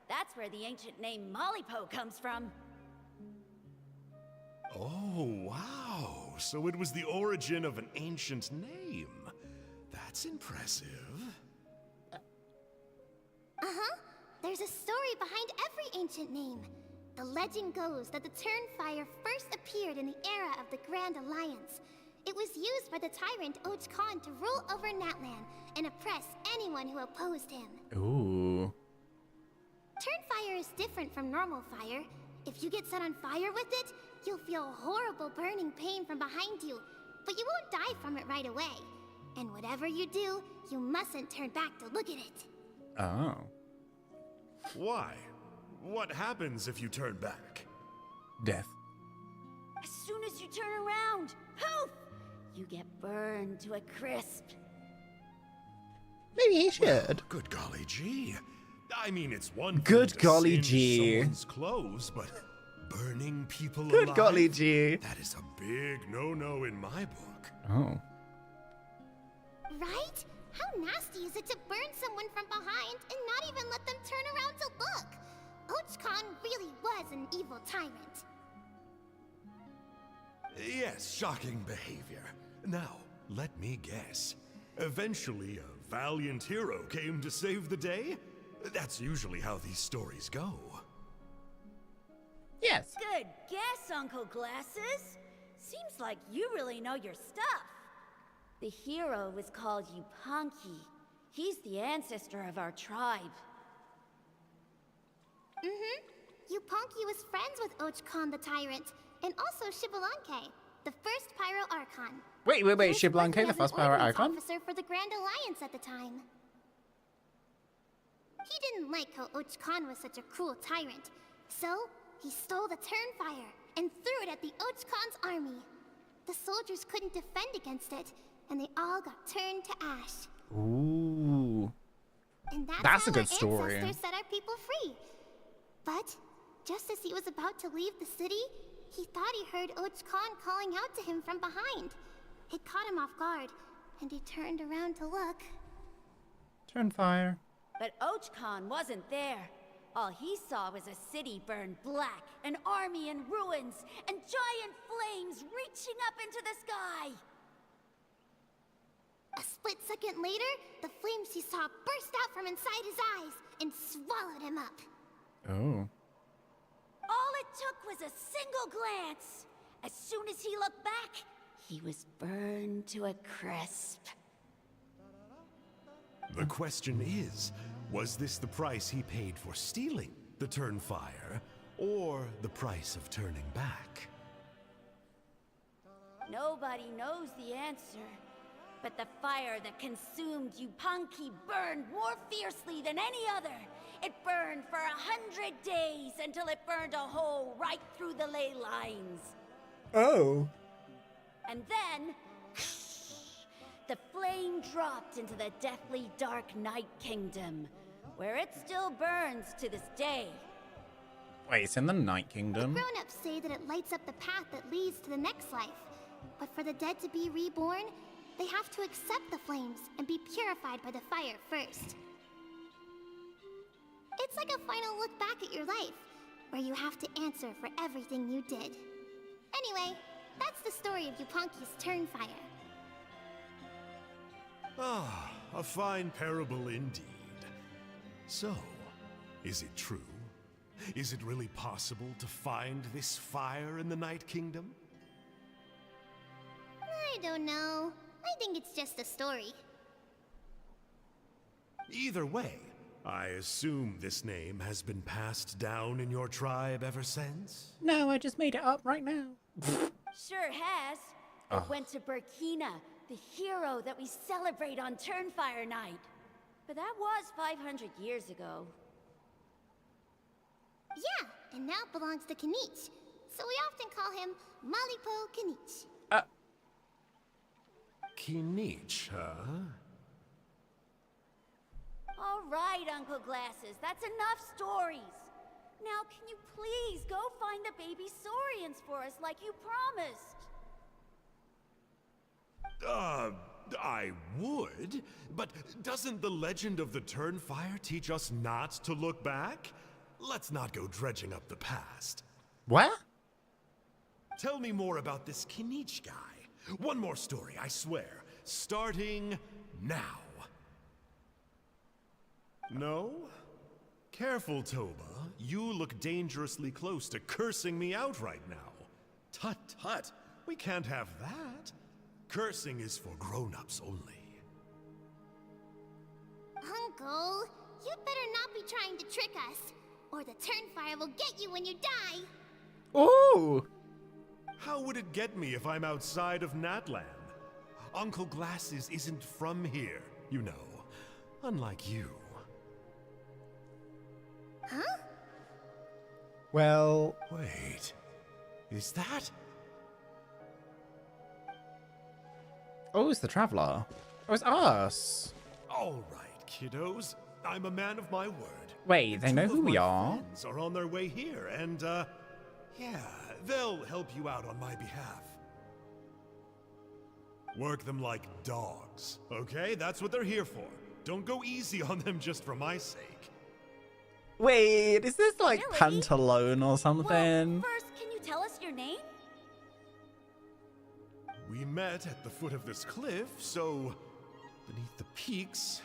S17: That's where the ancient name Mollypo comes from.
S18: Oh, wow. So it was the origin of an ancient name. That's impressive.
S5: Uh-huh. There's a story behind every ancient name. The legend goes that the Turnfire first appeared in the era of the Grand Alliance. It was used by the tyrant Oj Khan to rule over Natlan and oppress anyone who opposed him.
S1: Ooh.
S5: Turnfire is different from normal fire. If you get set on fire with it, you'll feel horrible burning pain from behind you, but you won't die from it right away. And whatever you do, you mustn't turn back to look at it.
S1: Oh.
S18: Why? What happens if you turn back?
S1: Death.
S17: As soon as you turn around, poof! you get burned to a crisp.
S1: Maybe he should.
S18: Well, good golly gee. I mean, it's one thing
S1: Good
S18: to
S1: golly
S18: singe
S1: gee.
S18: someone's clothes, but burning people
S1: Good
S18: alive?
S1: golly gee.
S18: That is a big no-no in my book.
S1: Oh.
S5: Right? How nasty is it to burn someone from behind and not even let them turn around to look? Ochcon really was an evil tyrant.
S18: Yes, shocking behavior. Now, let me guess. Eventually, a valiant hero came to save the day? That's usually how these stories go.
S1: Yes.
S17: Good guess, Uncle Glasses. Seems like you really know your stuff. The hero was called Yupanqui. He's the ancestor of our tribe.
S5: Yupanqui was friends with Ochcon the Tyrant, and also Shibalanke, the first Pyro Archon.
S1: Wait,
S5: He was
S1: Shibalanke,
S5: working
S1: the
S5: as
S1: first
S5: an
S1: Pyro
S5: ordnance
S1: Archon?
S5: officer for the Grand Alliance at the time. He didn't like how Ochcon was such a cruel tyrant, so he stole the Turnfire and threw it at the Ochcon's army. The soldiers couldn't defend against it, and they all got turned to ash.
S1: Ooh.
S5: And
S1: That's
S5: how
S1: a good
S5: our
S1: story.
S5: ancestors set our people free. But just as he was about to leave the city, he thought he heard Ochcon calling out to him from behind. It caught him off guard, and he turned around to look.
S1: Turnfire.
S17: But Ochcon wasn't there. All he saw was a city burned black, an army in ruins, and giant flames reaching up into the sky.
S5: A split second later, the flames he saw burst out from inside his eyes and swallowed him up.
S1: Oh.
S17: All it took was a single glance. As soon as he looked back, he was burned to a crisp.
S18: The question is, was this the price he paid for stealing the Turnfire, or the price of turning back?
S17: Nobody knows the answer. But the fire that consumed Yupanqui burned more fiercely than any other. It burned for 100 days until it burned a hole right through the ley lines.
S1: Oh.
S17: And then, the flame dropped into the deathly dark Night Kingdom, where it still burns to this day.
S1: Wait, it's in the Night Kingdom?
S5: Grown-ups say that it lights up the path that leads to the next life. But for the dead to be reborn, they have to accept the flames and be purified by the fire first. It's like a final look back at your life, where you have to answer for everything you did. Anyway, that's the story of Yupanqui's Turnfire.
S18: Ah, a fine parable indeed. So, is it true? Is it really possible to find this fire in the Night Kingdom?
S5: I don't know. I think it's just a story.
S18: Either way, I assume this name has been passed down in your tribe ever since?
S1: No, I just made it up right now.
S17: Sure has. It went to Burkina, the hero that we celebrate on Turnfire Night. But that was 500 years ago.
S5: Yeah, and now it belongs to Kinich. So we often call him Malipo Kinich.
S18: Kinich, huh?
S17: All right, Uncle Glasses, that's enough stories. Now, can you please go find the baby Saurians for us like you promised?
S18: I would, but doesn't the legend of the Turnfire teach us not to look back? Let's not go dredging up the past.
S1: What?
S18: Tell me more about this Kinich guy. One more story, I swear. Starting now. No? Careful, Toba. You look dangerously close to cursing me out right now. Tut tut. We can't have that. Cursing is for grown-ups only.
S5: Uncle, you'd better not be trying to trick us, or the Turnfire will get you when you die.
S1: Ooh!
S18: How would it get me if I'm outside of Natlan? Uncle Glasses isn't from here, you know. Unlike you.
S5: Huh?
S1: Well...
S18: Wait. Is that...
S1: Oh, it's the Traveler. Oh, it's us.
S18: All right, kiddos. I'm a man of my word.
S1: Wait, they know who we are?
S18: Friends are on their way here, and, yeah, they'll help you out on my behalf. Work them like dogs, okay? That's what they're here for. Don't go easy on them just for my sake.
S1: Wait, is this like
S17: Really?
S1: Pantalone or something?
S17: Well, first, can you tell us your name?
S18: We met at the foot of this cliff, so beneath the peaks,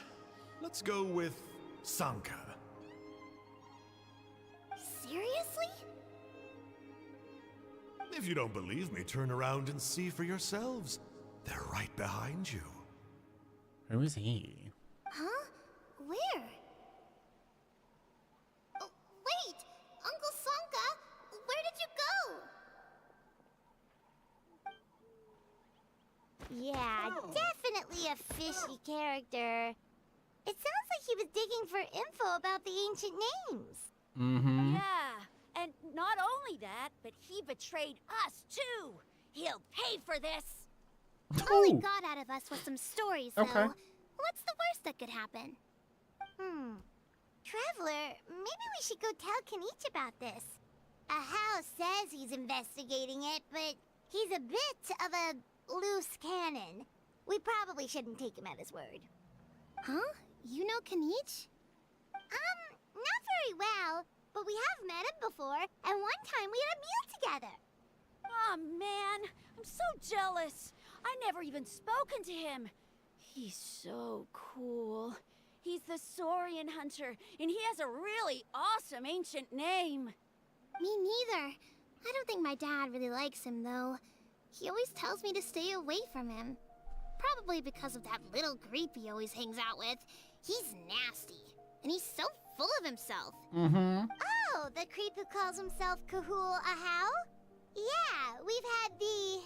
S18: let's go with Sanka.
S9: Seriously?
S18: If you don't believe me, turn around and see for yourselves. They're right behind you.
S1: Who is he?
S9: Huh? Where? Oh, wait! Uncle Sanka, where did you go? Yeah, definitely a fishy character. It sounds like he was digging for info about the ancient names.
S1: Mm-hmm.
S17: Yeah, and not only that, but he betrayed us too. He'll pay for this.
S9: All he got out of us was some stories, though.
S1: Okay.
S9: What's the worst that could happen? Traveler, maybe we should go tell Kenichi about this. Ahau says he's investigating it, but he's a bit of a loose cannon. We probably shouldn't take him at his word. Huh? You know Kenichi? Not very well, but we have met him before, and one time we had a meal together.
S17: Oh man, I'm so jealous. I never even spoken to him. He's so cool. He's the Saurian hunter, and he has a really awesome ancient name.
S9: Me neither. I don't think my dad really likes him, though. He always tells me to stay away from him. Probably because of that little creep he always hangs out with. He's nasty, and he's so full of himself.
S1: Mm-hmm.
S5: Oh, the creep who calls himself Kahul Ahau? Yeah, we've had the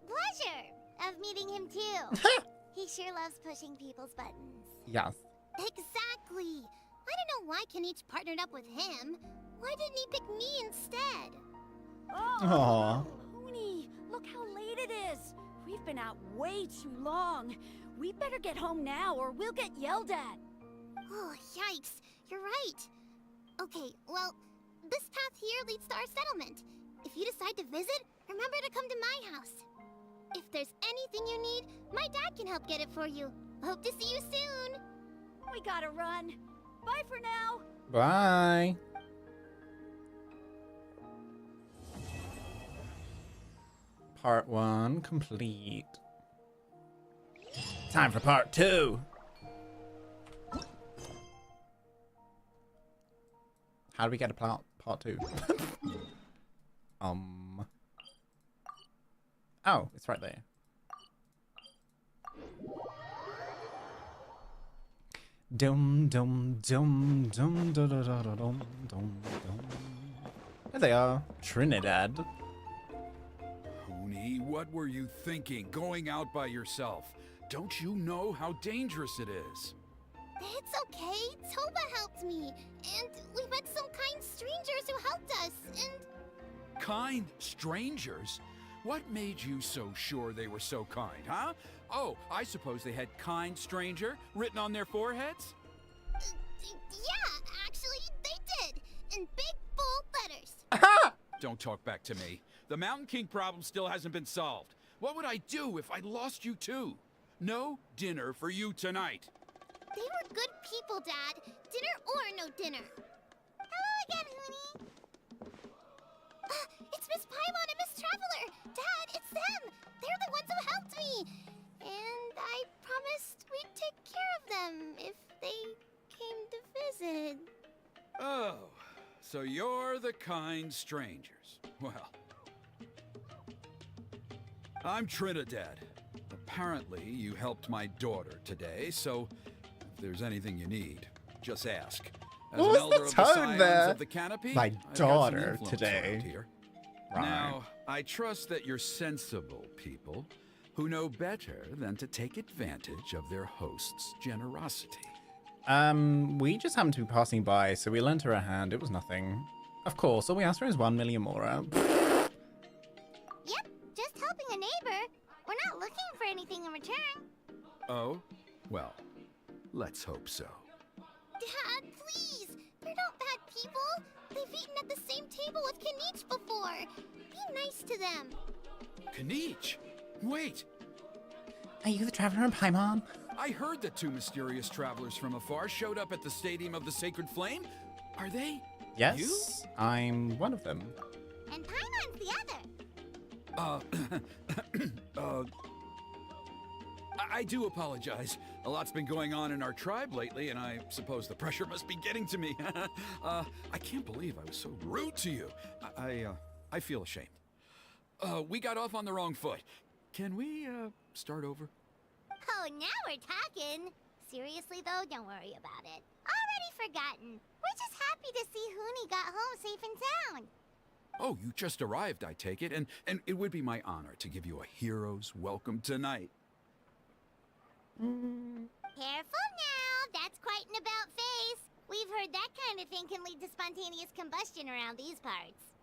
S5: pleasure of meeting him too. He sure loves pushing people's buttons.
S1: Yes.
S9: Exactly. I don't know why Kenichi partnered up with him. Why didn't he pick me instead?
S1: Aww.
S17: Pony, look how late it is. We've been out way too long. We better get home now or we'll get yelled at.
S9: Oh, yikes. You're right. Okay, well, this path here leads to our settlement. If you decide to visit, remember to come to my house. If there's anything you need, my dad can help get it for you. Hope to see you soon.
S17: We gotta run. Bye for now.
S1: Bye. Part 1 complete. Time for part 2. How do we get a part 2? Oh, it's right there. Dum dum dum dum da da da da dum dum dum. There they are, Trinidad.
S19: Pony, what were you thinking, going out by yourself? Don't you know how dangerous it is?
S9: It's okay. Toba helped me. And we met some kind strangers who helped us, and...
S19: Kind strangers? What made you so sure they were so kind, huh? Oh, I suppose they had kind stranger written on their foreheads?
S9: Yeah, actually, they did. In big, bold letters.
S19: Don't talk back to me. The Mountain King problem still hasn't been solved. What would I do if I lost you too? No dinner for you tonight.
S9: They were good people, Dad. Dinner or no dinner.
S5: Hello again, Hoonie.
S9: It's Miss Paimon and Miss Traveler. Dad, it's them. They're the ones who helped me. And I promised we'd take care of them if they came to visit.
S19: Oh, so you're the kind strangers. Well, I'm Trinidad. Apparently, you helped my daughter today, so if there's anything you need, just ask. As
S1: What
S19: an
S1: was
S19: elder
S1: the
S19: of
S1: tone
S19: Scions
S1: there?
S19: of the Canopy,
S1: My
S19: I've got
S1: daughter
S19: some influence
S1: today.
S19: around here.
S1: Right.
S19: Now, I trust that you're sensible people who know better than to take advantage of their host's generosity.
S1: We just happened to be passing by, so we lent her a hand. It was nothing. Of course, all we asked for is 1 million more.
S5: Yep, just helping a neighbor. We're not looking for anything in return.
S19: Oh? Well, let's hope so.
S9: Dad, please! They're not bad people! They've eaten at the same table with Kanich before! Be nice to them!
S19: Kanich! Wait!
S1: Are you the traveler in Paimon?
S19: I heard that two mysterious travelers from afar showed up at the Stadium of the Sacred Flame. Are they?
S1: Yes,
S19: You?
S1: I'm one of them.
S5: And Paimon's the other.
S19: I do apologize. A lot's been going on in our tribe lately, and I suppose the pressure must be getting to me. I can't believe I was so rude to you. I feel ashamed. We got off on the wrong foot. Can we, start over?
S5: Oh, now we're talking. Seriously, though, don't worry about it. Already forgotten. We're just happy to see Huni got home safe and sound.
S19: Oh, you just arrived, I take it, and it would be my honor to give you a hero's welcome tonight.
S5: Careful now. That's quite an about-face. We've heard that kind of thing can lead to spontaneous combustion around these parts.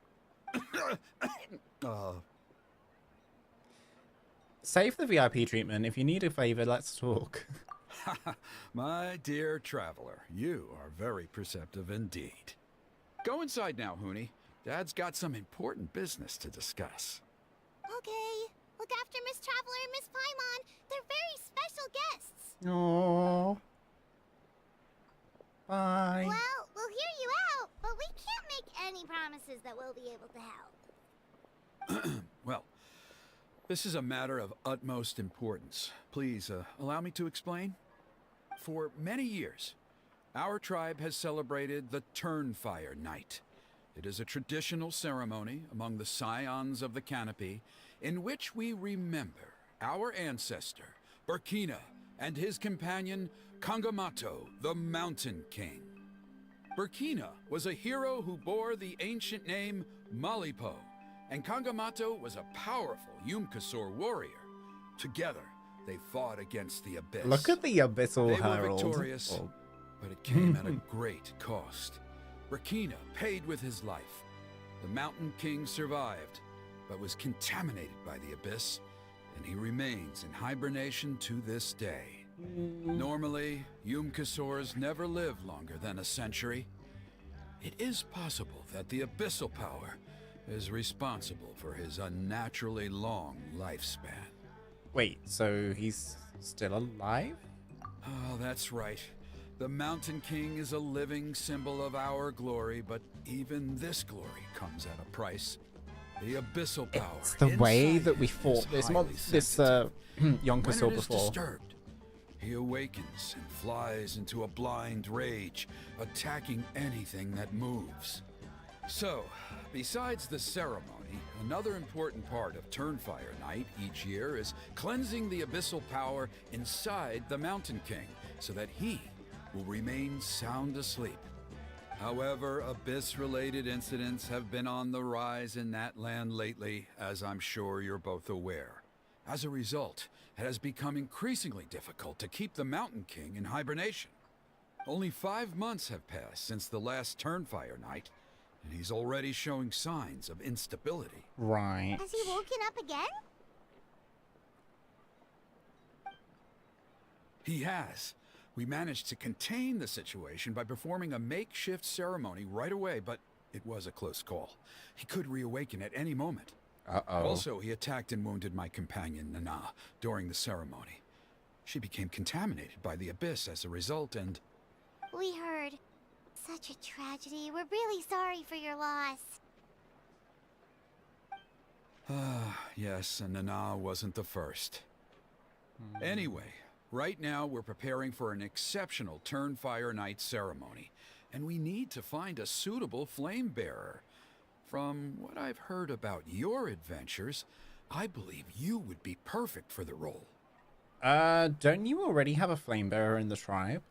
S1: Save the VIP treatment. If you need a favor, let's talk.
S19: My dear traveler, you are very perceptive indeed. Go inside now, Huni. Dad's got some important business to discuss.
S5: Okay. Look after Miss Traveler and Miss Paimon. They're very special guests.
S1: Aww. Bye.
S5: Well, we'll hear you out, but we can't make any promises that we'll be able to help.
S19: Well, this is a matter of utmost importance. Please, allow me to explain. For many years, our tribe has celebrated the Turnfire Night. It is a traditional ceremony among the scions of the canopy in which we remember our ancestor, Burkina, and his companion, Kangamato, the Mountain King. Burkina was a hero who bore the ancient name Malipo, and Kangamato was a powerful Yumkasor warrior. Together, they fought against the Abyss.
S1: Look at the Abyssal
S19: They were
S1: Herald.
S19: victorious, but it came at a great cost. Burkina paid with his life. The Mountain King survived, but was contaminated by the Abyss, and he remains in hibernation to this day. Normally, Yumkasors never live longer than a century. It is possible that the Abyssal power is responsible for his unnaturally long lifespan.
S1: Wait, so he's still alive?
S19: Oh, that's right. The Mountain King is a living symbol of our glory, but even this glory comes at a price. The Abyssal power.
S1: It's the way
S19: inside
S1: that we
S19: him
S1: fought
S19: is
S1: this
S19: highly
S1: Yonkasaur
S19: When it is
S1: before.
S19: disturbed, he awakens and flies into a blind rage, attacking anything that moves. So, besides the ceremony, another important part of Turnfire Night each year is cleansing the abyssal power inside the Mountain King, so that he will remain sound asleep. However, Abyss-related incidents have been on the rise in Natlan lately, as I'm sure you're both aware. As a result, it has become increasingly difficult to keep the Mountain King in hibernation. Only 5 months have passed since the last Turnfire Night, and he's already showing signs of instability.
S1: Right.
S5: Has he woken up again?
S19: He has. We managed to contain the situation by performing a makeshift ceremony right away, but it was a close call. He could reawaken at any moment.
S1: Uh-oh.
S19: Also, he attacked and wounded my companion, Nana, during the ceremony. She became contaminated by the Abyss as a result, and...
S5: We heard. Such a tragedy. We're really sorry for your loss.
S19: Yes, and Nana wasn't the first. Anyway, right now we're preparing for an exceptional Turnfire Night ceremony, and we need to find a suitable flame bearer. From what I've heard about your adventures, I believe you would be perfect for the role.
S1: Don't you already have a flame bearer in the tribe?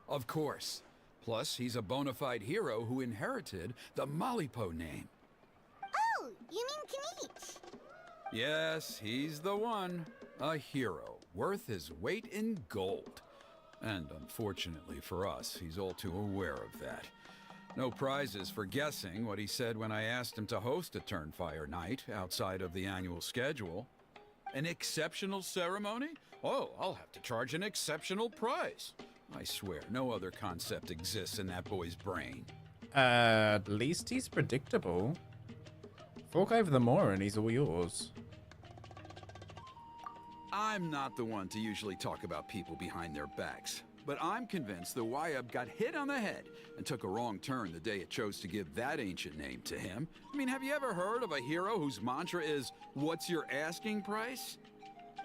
S19: Of course. Plus, he's a bona fide hero who inherited the Malipo name.
S5: Oh, you mean Kanich?
S19: Yes, he's the one. A hero, worth his weight in gold. And unfortunately for us, he's all too aware of that. No prizes for guessing what he said when I asked him to host a Turnfire Night outside of the annual schedule. An exceptional ceremony? Oh, I'll have to charge an exceptional price. I swear, no other concept exists in that boy's brain.
S1: At least he's predictable. Fork over the more and he's all yours.
S19: I'm not the one to usually talk about people behind their backs, but I'm convinced the Wyub got hit on the head and took a wrong turn the day it chose to give that ancient name to him. I mean, have you ever heard of a hero whose mantra is, "What's your asking price?"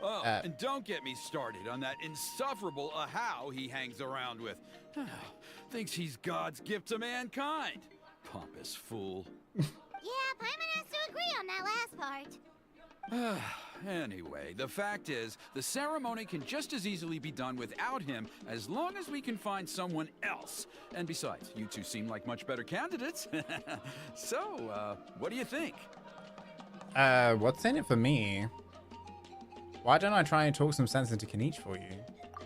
S19: Oh, and don't get me started on that insufferable Ahau he hangs around with. Thinks he's God's gift to mankind. Pompous fool.
S5: Yeah, Paimon has to agree on that last part.
S19: Anyway, the fact is, the ceremony can just as easily be done without him as long as we can find someone else. And besides, you two seem like much better candidates. So, what do you think?
S1: What's in it for me? Why don't I try and talk some sense into Kinich for you?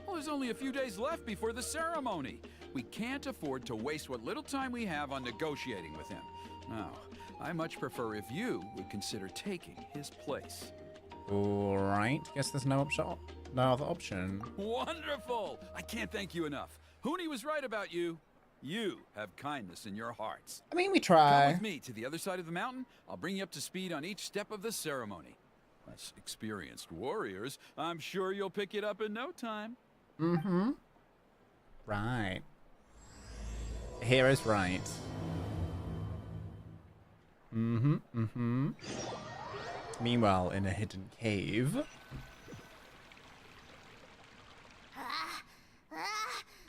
S19: Well, there's only a few days left before the ceremony. We can't afford to waste what little time we have on negotiating with him. Now, I much prefer if you would consider taking his place.
S1: All right. Guess there's no other option.
S19: Wonderful! I can't thank you enough. Huni was right about you. You have kindness in your hearts.
S1: I mean, we try.
S19: Come with me to the other side of the mountain. I'll bring you up to speed on each step of the ceremony. As experienced warriors, I'm sure you'll pick it up in no time.
S1: Mm-hmm. Right. Hero's right. Mm-hmm, mm-hmm. Meanwhile, in a hidden cave.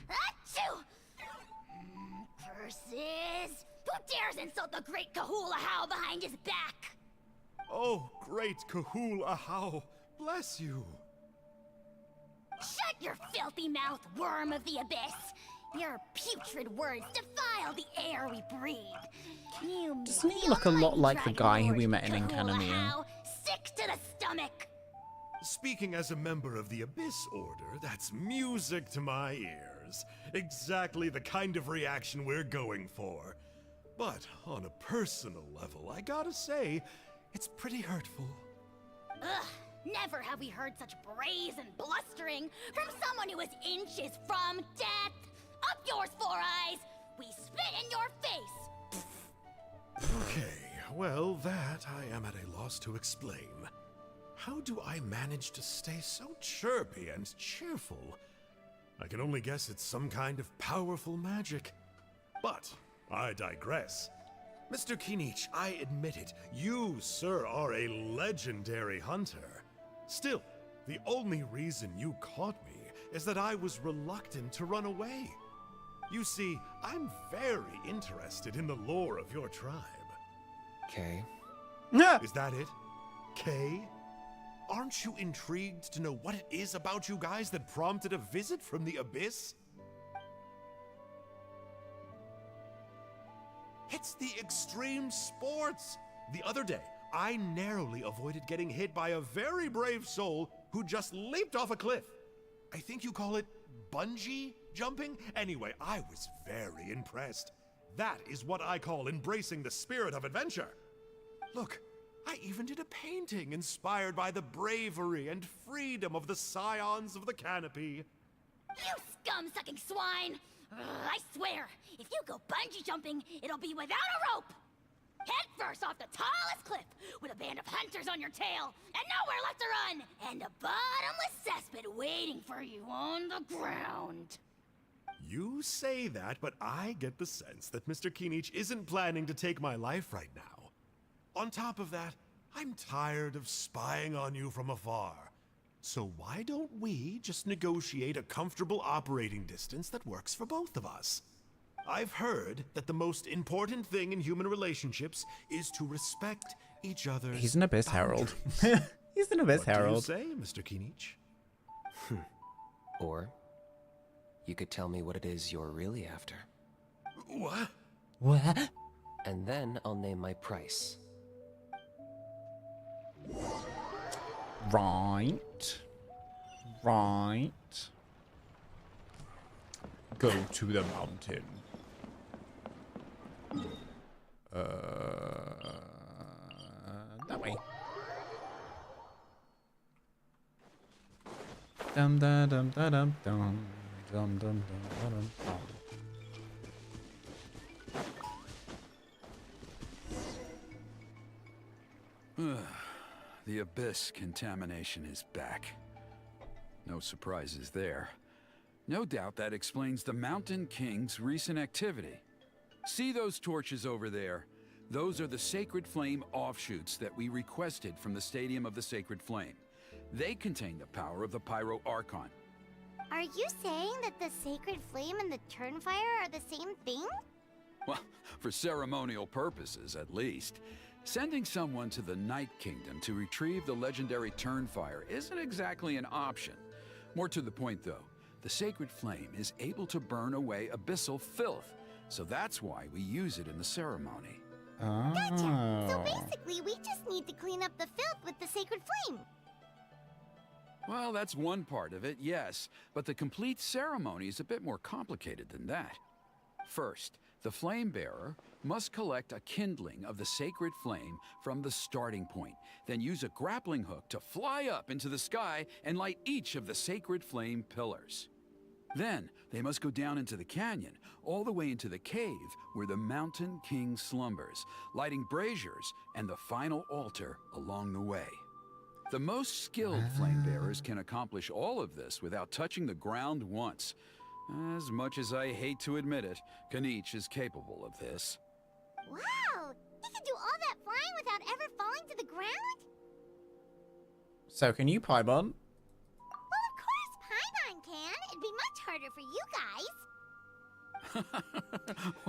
S9: Achoo! Curses! Who dares insult the great Kahul Ahau behind his back?
S18: Oh, great Kahul Ahau, bless you.
S9: Shut your filthy mouth, worm of the abyss! Your putrid words defile the air we breathe. You
S1: Doesn't he look a lot like the guy who we met in Encanamia?
S9: Sick to the stomach!
S18: Speaking as a member of the Abyss Order, that's music to my ears. Exactly the kind of reaction we're going for. But on a personal level, I gotta say, it's pretty hurtful.
S9: Ugh, never have we heard such brazen blustering from someone who is inches from death! Up yours, Four Eyes! We spit in your face!
S18: Okay, well, that I am at a loss to explain. How do I manage to stay so chirpy and cheerful? I can only guess it's some kind of powerful magic. But I digress. Mr. Kinich, I admit it, you, sir, are a legendary hunter. Still, the only reason you caught me is that I was reluctant to run away. You see, I'm very interested in the lore of your tribe.
S20: Kay?
S18: Is that it? Kay? Aren't you intrigued to know what it is about you guys that prompted a visit from the Abyss? It's the extreme sports! The other day, I narrowly avoided getting hit by a very brave soul who just leaped off a cliff. I think you call it bungee jumping? Anyway, I was very impressed. That is what I call embracing the spirit of adventure. Look, I even did a painting inspired by the bravery and freedom of the Scions of the Canopy.
S9: You scum-sucking swine! I swear, if you go bungee jumping, it'll be without a rope! Head first off the tallest cliff, with a band of hunters on your tail, and nowhere left to run, and a bottomless cesspit waiting for you on the ground.
S18: You say that, but I get the sense that Mr. Kinich isn't planning to take my life right now. On top of that, I'm tired of spying on you from afar. So why don't we just negotiate a comfortable operating distance that works for both of us? I've heard that the most important thing in human relationships is to respect each other's
S1: He's an Abyss Herald. He's an Abyss Herald.
S18: What do you say, Mr. Kinich?
S20: Or you could tell me what it is you're really after.
S18: What?
S1: What?
S20: And then I'll name my price.
S1: Right. Right. Go to the mountain. That way. Dum da dum da dum dum dum dum dum
S19: dum. The abyss contamination is back. No surprises there. No doubt that explains the Mountain King's recent activity. See those torches over there? Those are the Sacred Flame offshoots that we requested from the Stadium of the Sacred Flame. They contain the power of the Pyro Archon.
S5: Are you saying that the Sacred Flame and the Turnfire are the same thing?
S19: Well, for ceremonial purposes, at least. Sending someone to the Night Kingdom to retrieve the legendary Turnfire isn't exactly an option. More to the point, though, the Sacred Flame is able to burn away abyssal filth, so that's why we use it in the ceremony.
S5: Gotcha! So basically, we just need to clean up the filth with the Sacred Flame.
S19: Well, that's one part of it, yes, but the complete ceremony is a bit more complicated than that. First, the flame bearer must collect a kindling of the sacred flame from the starting point, then use a grappling hook to fly up into the sky and light each of the sacred flame pillars. Then, they must go down into the canyon, all the way into the cave where the Mountain King slumbers, lighting braziers and the final altar along the way. The most skilled flame bearers can accomplish all of this without touching the ground once. As much as I hate to admit it, Kanich is capable of this.
S5: Wow! He can do all that flying without ever falling to the ground?
S1: So can you, Paimon?
S5: Well, of course Paimon can. It'd be much harder for you guys.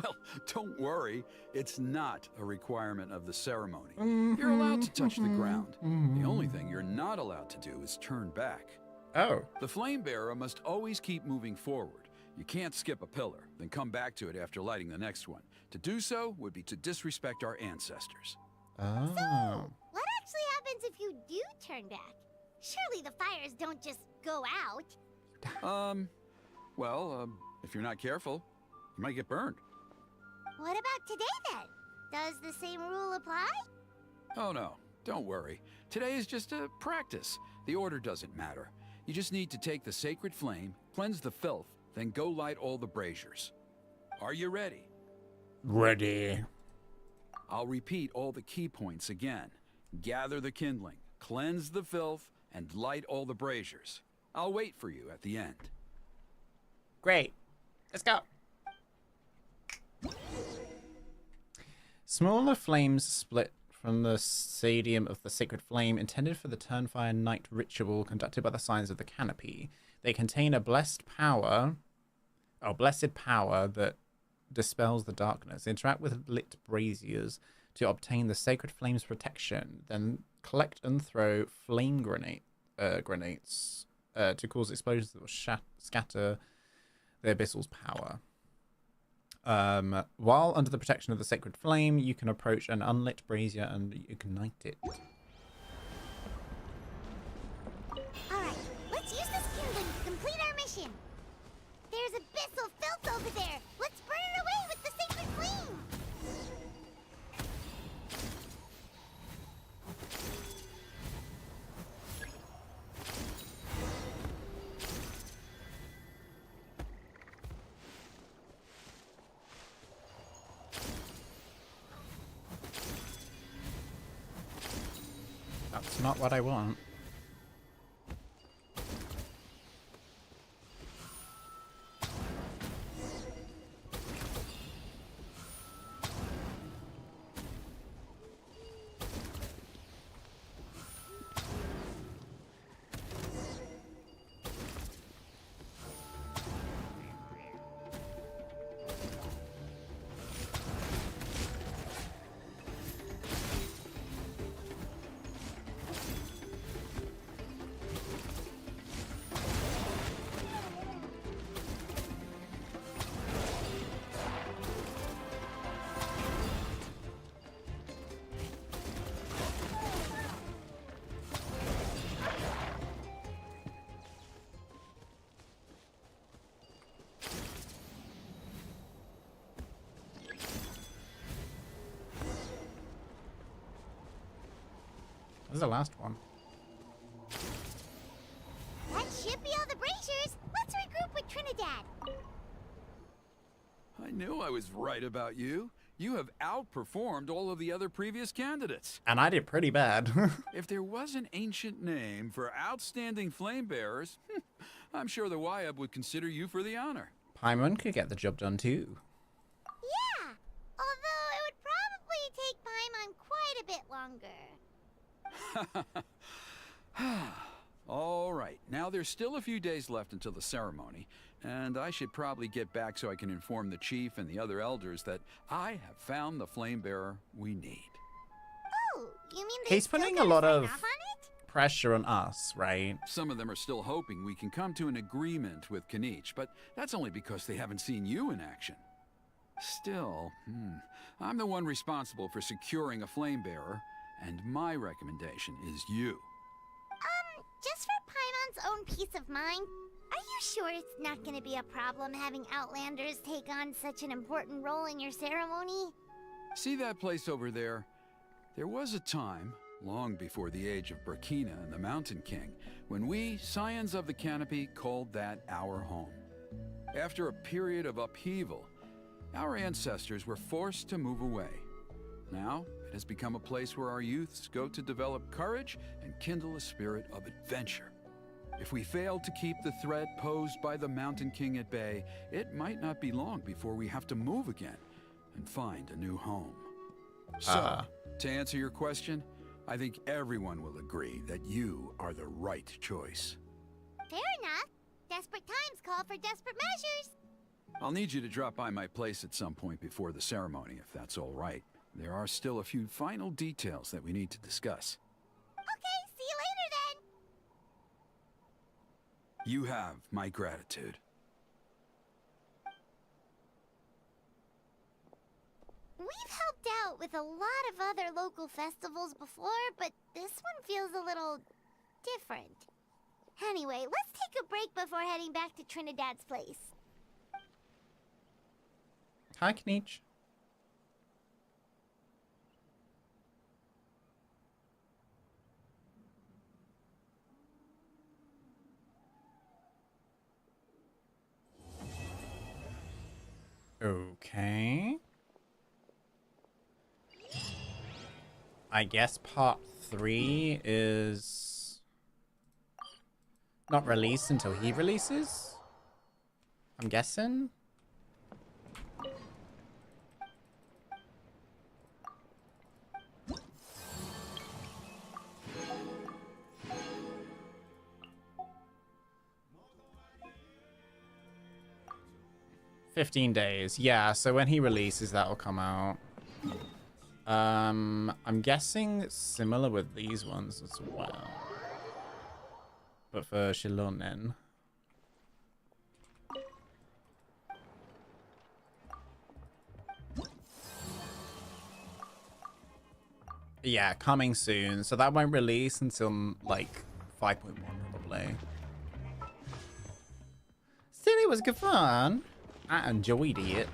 S19: Well, don't worry. It's not a requirement of the ceremony. You're allowed to touch the ground. The only thing you're not allowed to do is turn back.
S1: Oh.
S19: The flame bearer must always keep moving forward. You can't skip a pillar, then come back to it after lighting the next one. To do so would be to disrespect our ancestors.
S5: So, what actually happens if you do turn back? Surely the fires don't just go out.
S19: If you're not careful, you might get burned.
S5: What about today then? Does the same rule apply?
S19: Oh no, don't worry. Today is just a practice. The order doesn't matter. You just need to take the sacred flame, cleanse the filth, then go light all the braziers. Are you ready?
S1: Ready.
S19: I'll repeat all the key points again. Gather the kindling, cleanse the filth, and light all the braziers. I'll wait for you at the end.
S1: Great. Let's go. Smaller flames split from the Stadium of the Sacred Flame, intended for the Turnfire Night ritual conducted by the Signs of the Canopy. They contain a blessed power that dispels the darkness. Interact with lit braziers to obtain the Sacred Flame's protection. Then collect and throw flame grenades to cause explosions that will scatter the abyssal's power. While under the protection of the Sacred Flame, you can approach an unlit brazier and ignite it.
S5: Alright, let's use this kindling to complete our mission. There's abyssal filth over there. Let's burn it away with the Sacred Flame.
S1: That's not what I want. This is the last one.
S5: That should be all
S19: I knew I was right about you. You have outperformed all of the other previous candidates.
S1: And I did pretty bad.
S19: If there was an ancient name for outstanding flame bearers, I'm sure the Wyab would consider you for the honor.
S1: Paimon could get the job done too.
S5: Yeah, although it would probably take Paimon quite a bit longer.
S19: All right, now there's still a few days left until the ceremony, and I should probably get back so I can inform the chief and the other elders that I have found the flame bearer we need.
S5: Oh, you mean they
S1: He's
S5: still
S1: putting a
S5: gotta
S1: lot
S5: sign
S1: of
S5: off on it?
S1: pressure on us, right?
S19: Some of them are still hoping we can come to an agreement with Kanich, but that's only because they haven't seen you in action. Still, I'm the one responsible for securing a flame bearer, and my recommendation is you.
S5: Just for Paimon's own peace of mind, are you sure it's not gonna be a problem having Outlanders take on such an important role in your ceremony?
S19: See that place over there? There was a time, long before the age of Burkina and the Mountain King, when we, Scions of the Canopy, called that our home. After a period of upheaval, our ancestors were forced to move away. Now, it has become a place where our youths go to develop courage and kindle a spirit of adventure. If we fail to keep the threat posed by the Mountain King at bay, it might not be long before we have to move again and find a new home. So, to answer your question, I think everyone will agree that you are the right choice.
S5: Fair enough. Desperate times call for desperate measures.
S19: I'll need you to drop by my place at some point before the ceremony, if that's all right. There are still a few final details that we need to discuss.
S5: Okay, see you later then.
S19: You have my gratitude.
S5: We've helped out with a lot of other local festivals before, but this one feels a little different. Anyway, let's take a break before heading back to Trinidad's place.
S1: Hi, Kanich. Okay. I guess part 3 is not released until he releases? I'm guessing? $15 days. Yeah, so when he releases, that'll come out. I'm guessing similar with these ones as well. But for Shilonen. Yeah, coming soon. So that won't release until like 5.1 probably. Still, it was good fun. I enjoyed it.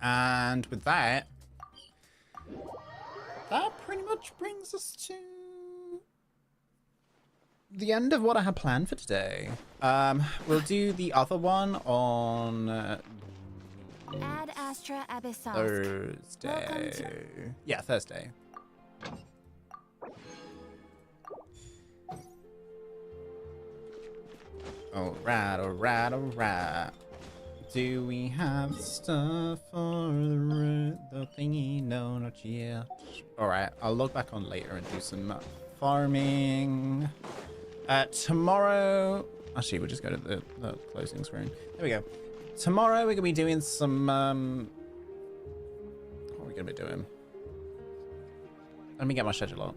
S1: And with that, that pretty much brings us to the end of what I had planned for today. We'll do the other one on
S6: Ad Astra Abyssal.
S1: Thursday. Yeah, Thursday. Alright. Do we have stuff for the thingy? No, not yet. Alright, I'll log back on later and do some farming. Tomorrow... Actually, we'll just go to the closing screen. There we go. Tomorrow we're going to be doing some... what are we going to be doing? Let me get my schedule up.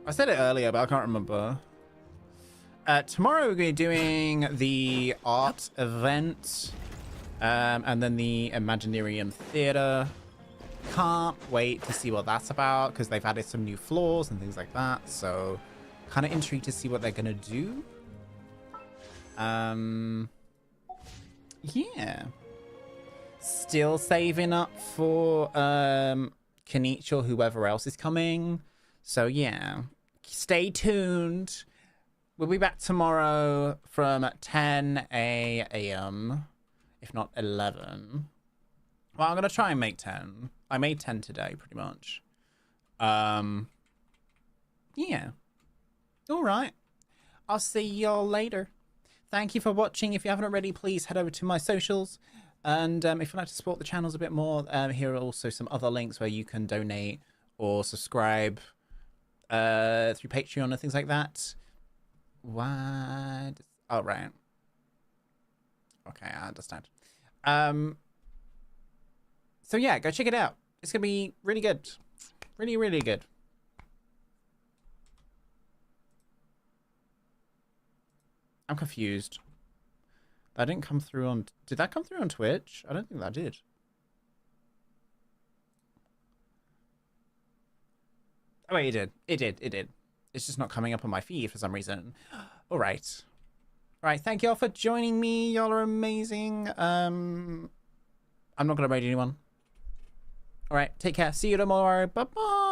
S1: I said it earlier, but I can't remember. Tomorrow we're going to be doing the art event, and then the Imaginarium Theatre. Can't wait to see what that's about, because they've added some new floors and things like that, so kind of intrigued to see what they're going to do. Yeah. still saving up for Kenichi or whoever else is coming. So yeah, stay tuned. We'll be back tomorrow from 10 a.m. if not 11. Well, I'm gonna try and make 10. I made 10 today, pretty much. Yeah. All right. I'll see y'all later. Thank you for watching. If you haven't already, please head over to my socials. And if you'd like to support the channels a bit more, here are also some other links where you can donate or subscribe through Patreon and things like that. What? Oh, right. Okay, I understand. So yeah, go check it out. It's gonna be really good. Really, really good. I'm confused. That didn't come through on... Did that come through on Twitch? I don't think that did. Oh, wait, it did. It did. It did. It's just not coming up on my feed for some reason. All right. All right, thank you all for joining me. Y'all are amazing. I'm not going to raid anyone. All right, take care. See you tomorrow. Bye-bye.